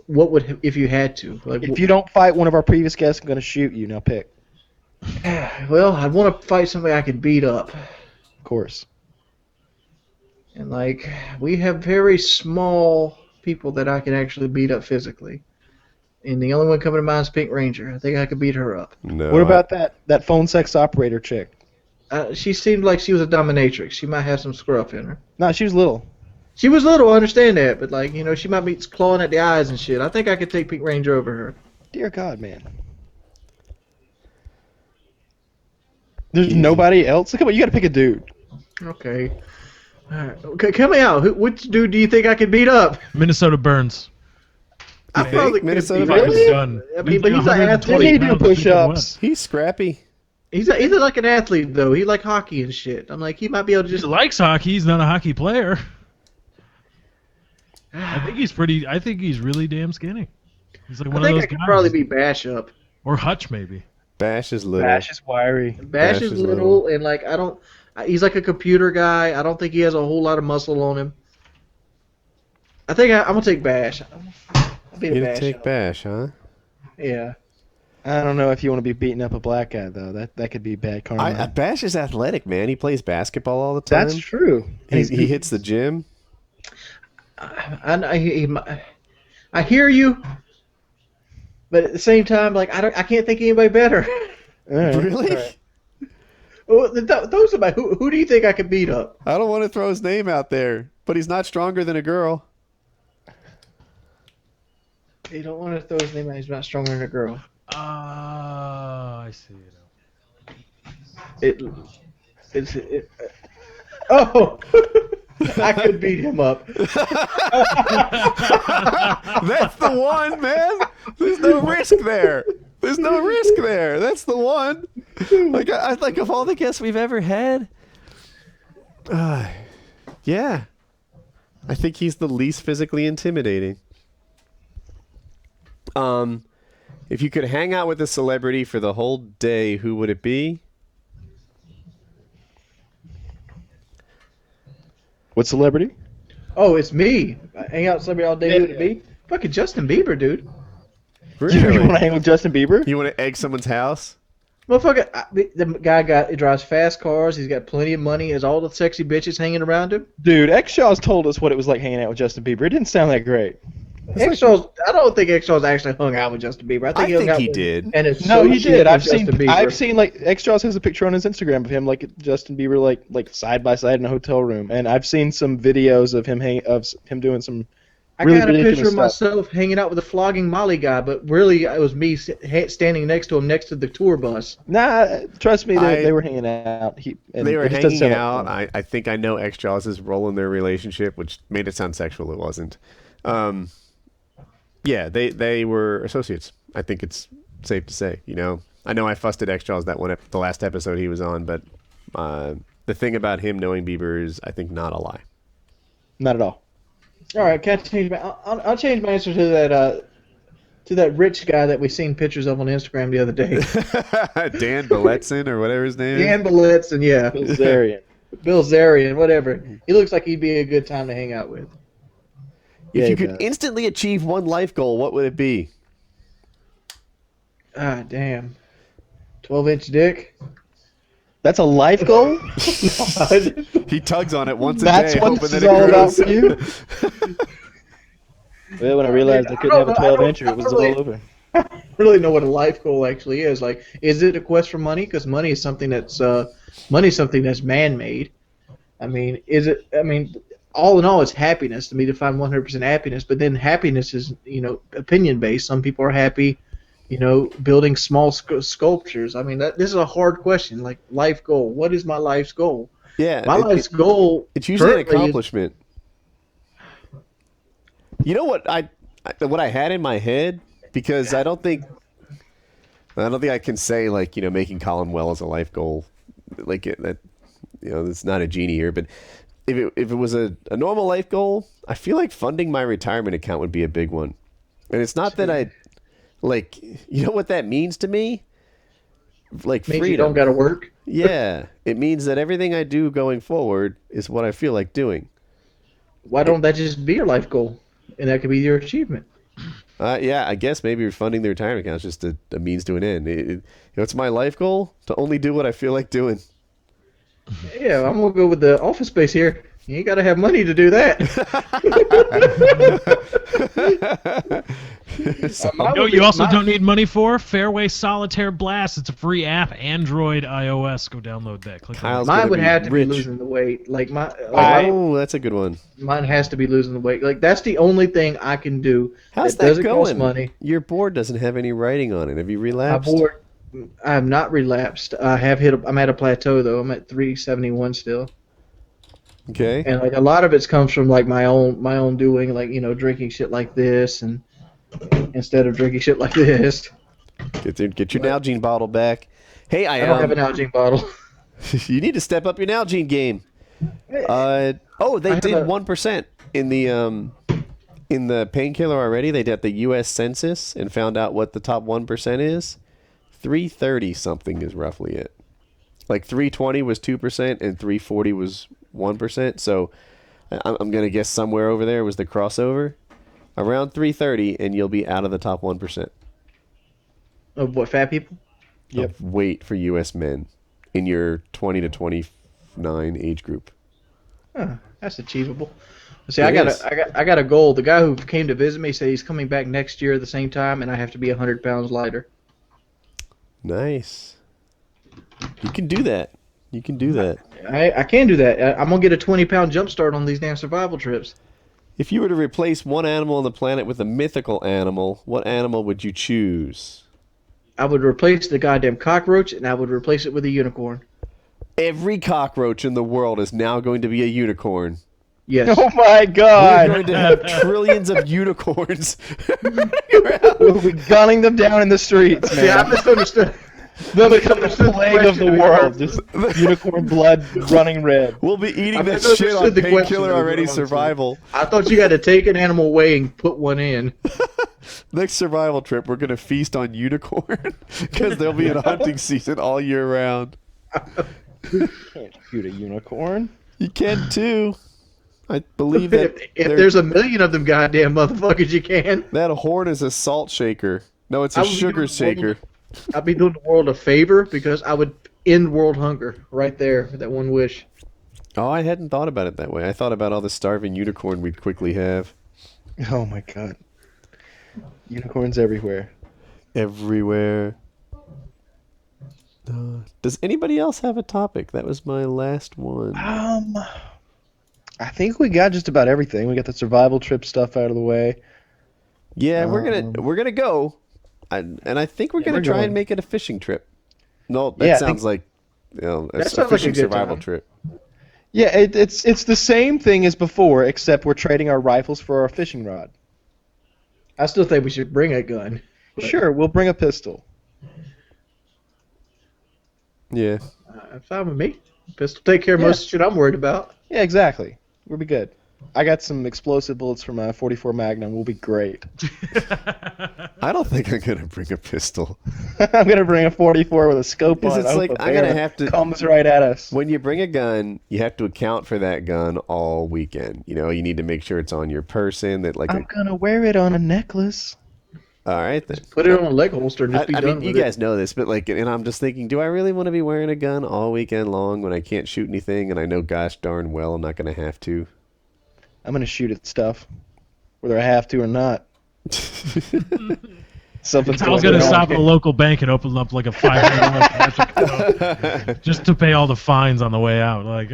What would if you had to? Like, If you don't fight one of our previous guests, I'm going to shoot you. Now pick. well, I'd want to fight somebody I could beat up. Of course. And like we have very small people that I can actually beat up physically. And the only one coming to mind is Pink Ranger. I think I could beat her up. No. What about that phone sex operator chick? She seemed like she was a dominatrix. She might have some scruff in her. No, she was little. She was little, I understand that, but like, you know, she might be clawing at the eyes and shit. I think I could take Pink Ranger over her. Dear God, man. There's nobody else? Come on, you got to pick a dude. Okay. Alright. Okay, come out. Which dude do you think I could beat up? Minnesota Burns. I probably could Minnesota beat Burns? him. Fucking done. I mean, but he's an 120 athlete. He do pounds, I think it push-ups. was. He's scrappy. He's like an athlete though. He like hockey and shit. I'm like, he might be able to He just. likes hockey. He's not a hockey player. I think he's pretty. I think he's really damn skinny. He's like I one of think those I could guys. probably beat Bash up. Or Hutch maybe. Bash is little. Bash is wiry. Bash is little and like I don't. He's like a computer guy. I don't think he has a whole lot of muscle on him. I think I'm gonna take Bash. I'll beat You a Bash take up. Bash, huh? Yeah. I don't know if you want to be beating up a black guy, though. That could be bad karma. Bash is athletic, man. He plays basketball all the time. That's true. And He hits the gym. I hear you, but at the same time, like I can't think of anybody better. All right, Really? all right. Well, those are my. Who do you think I could beat up? I don't want to throw his name out there, but he's not stronger than a girl. You don't want to throw his name out. He's not stronger than a girl. I see It. Oh, I could beat him up. That's the one, man. There's no risk there. There's no risk there. That's the one. Like I like of all the guests we've ever had. Yeah, I think he's the least physically intimidating. If you could hang out with a celebrity for the whole day, who would it be? What celebrity? Oh, it's me. I hang out with somebody all day. Who would it be? Fucking Justin Bieber, dude. You want to hang with Justin Bieber? You want to egg someone's house? Motherfucker, the guy he drives fast cars. He's got plenty of money. Has all the sexy bitches hanging around him. Dude, X Shaw's told us what it was like hanging out with Justin Bieber. It didn't sound that great. X Shaw's. I don't think X Shaw's actually hung out with Justin Bieber. I think he did. And it's No, he did. I've Bieber. seen like X Jaws has a picture on his Instagram of him like Justin Bieber like side by side in a hotel room, and I've seen some videos of him doing some. I really got a ridiculous picture of stuff. myself hanging out with a flogging Molly guy, but really it was me standing next to him next to the tour bus. Nah, trust me, they were hanging out. They were hanging out. I think I know X Jaws' role in their relationship, which made it sound sexual. It wasn't. Yeah, they were associates. I think it's safe to say. You know I fussed at X Jaws the last episode he was on, but the thing about him knowing Bieber is, I think, not a lie. Not at all. All right, can I change I'll change my answer to that rich guy that we seen pictures of on Instagram the other day. Dan Beletzen or whatever his name is. Dan Beletzen, yeah. Bill Zarian. Bill Zarian, whatever. He looks like he'd be a good time to hang out with. If you could instantly achieve one life goal, what would it be? Ah, damn. 12-inch dick? That's a life goal? He tugs on it once a That's day, what hoping this that is it all about grows. for you? Well, when I realized I couldn't have a 12-incher, it was all over. I don't really know what a life goal actually is. Like, is it a quest for money? Because money is something that's man-made. I mean, all in all, it's happiness. To me, to find 100% happiness, but then happiness is, opinion-based. Some people are happy, building small sculptures. I mean, this is a hard question. Like, life goal. What is my life's goal? Yeah, my life's goal. It's usually an accomplishment. You know what I had in my head, because I don't think I can say making Colin well as a life goal, it's not a genie here, but if it was a normal life goal, I feel like funding my retirement account would be a big one. And it's not that I you know what that means to me? Like means freedom. You don't got to work. Yeah, it means that everything I do going forward is what I feel like doing. Why don't that just be your life goal, and that could be your achievement? Yeah, I guess maybe funding the retirement account is just a means to an end. It's my life goal to only do what I feel like doing. Yeah, I'm gonna go with the office space here. You ain't gotta have money to do that. You also don't need money for Fairway Solitaire Blast. It's a free app, Android, iOS. Go download that. Click on it. Mine would have to be losing the weight. That's a good one. Mine has to be losing the weight. Like, that's the only thing I can do. How's that doesn't going? Cost money. Your board doesn't have any writing on it. Have you relapsed? I have not relapsed. I'm at a plateau though. I'm at 371 still. Okay. And a lot of it comes from my own doing, drinking shit like this, and instead of drinking shit like this. Get your Nalgene bottle back. Hey, I don't have an Nalgene bottle. You need to step up your Nalgene game. They did 1% in the Painkiller already. They did the U.S. Census and found out what the top 1% is. 330 something is roughly it. 320 was 2% and 340 was 1%. So I'm gonna guess somewhere over there was the crossover, around 330, and you'll be out of the top 1%. Of what, fat people? Yep. Of weight for U.S. men in your 20 to 29 age group. That's achievable. See, I got a goal. The guy who came to visit me said he's coming back next year at the same time, and I have to be 100 pounds lighter. Nice. You can do that. I can do that. I can do that. I'm going to get a 20-pound jump start on these damn survival trips. If you were to replace one animal on the planet with a mythical animal, what animal would you choose? I would replace the goddamn cockroach, and I would replace it with a unicorn. Every cockroach in the world is now going to be a unicorn. Yes. Oh my God! We're going to have trillions of unicorns. We'll be gunning them down in the streets, man. Yeah, I misunderstood. They'll become the plague of the world. Just unicorn blood running red. We'll be eating I that shit on misunderstood the question, Painkiller though, already. is what I'm saying. Survival. I thought you got to take an animal away and put one in. Next survival trip, we're gonna feast on unicorn because they'll be in hunting season all year round. Can't shoot a unicorn. You can too. I believe that If there's a million of them goddamn motherfuckers, you can. that horn is a salt shaker. No, it's I a would be sugar doing the shaker. I'd be doing the world a favor because I would end world hunger right there with that one wish. Oh, I hadn't thought about it that way. I thought about all the starving unicorn we'd quickly have. Oh my god. Unicorns everywhere. Everywhere. Does anybody else have a topic? That was my last one. I think we got just about everything. We got the survival trip stuff out of the way. Yeah, we're gonna go, and I think we're gonna we're try going. and make it a fishing trip. No, that Yeah, I sounds think- like a That sounds like a fishing good survival time. trip. Yeah, it's the same thing as before, except we're trading our rifles for our fishing rod. I still think we should bring a gun. Sure, we'll bring a pistol. Yeah. Fine with me. Pistol take care of most of the shit I'm worried about. Yeah, exactly. We'll be good. I got some explosive bullets from my 44 Magnum. We'll be great. I don't think I'm gonna bring a pistol. I'm gonna bring a 44 with a scope on. Because it's I hope like a I'm gonna bear have to. comes right at us. When you bring a gun, you have to account for that gun all weekend. You know, you need to make sure it's on your person. That like, I'm gonna wear it on a necklace. all right then. Put it on a leg holster and just be I done mean, you with guys know this, but like, and I'm just thinking, do I really want to be wearing a gun all weekend long when I can't shoot anything, and I know, gosh darn well, I'm not gonna have to. I'm gonna shoot at stuff, whether I have to or not. Something's I was going gonna on. stop at a local bank and open up like a $500 just to pay all the fines on the way out. Like,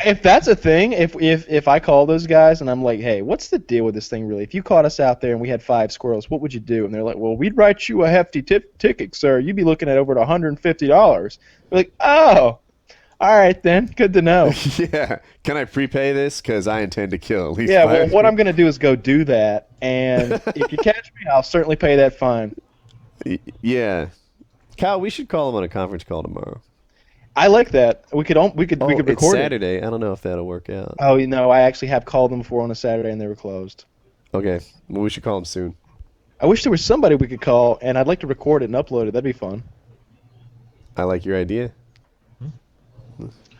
If that's a thing, if I call those guys and I'm like, hey, what's the deal with this thing really? If you caught us out there and we had 5 squirrels, what would you do? And they're like, well, we'd write you a hefty ticket, sir. You'd be looking at over $150. We're like, oh, all right then, good to know. Yeah. Can I prepay this? Because I intend to kill at least. Yeah, 5 well, what I'm gonna do is go do that, and if you catch me, I'll certainly pay that fine. Yeah. Kyle, we should call him on a conference call tomorrow. I like that. We could It's record it. Saturday. I don't know if that'll work out. Oh, you know, I actually have called them before on a Saturday and they were closed. Okay. Well, we should call him soon. I wish there was somebody we could call, and I'd like to record it and upload it. That'd be fun. I like your idea.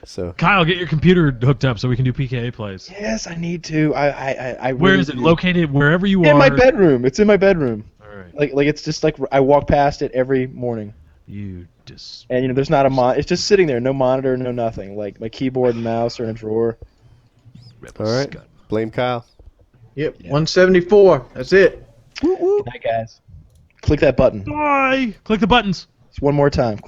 So Kyle, get your computer hooked up so we can do PKA plays. Yes, I need to. I Where really is it do. located? Wherever you are. In my bedroom. It's in my bedroom. All right. Like it's just like I walk past it every morning, You just. and you know, there's not a It's just sitting there, no monitor, no nothing. Like my keyboard and mouse are in a drawer. all right. Blame Kyle. Yep, 174. That's it. Good night, guys. Click that button. Bye. Click the buttons. It's one more time.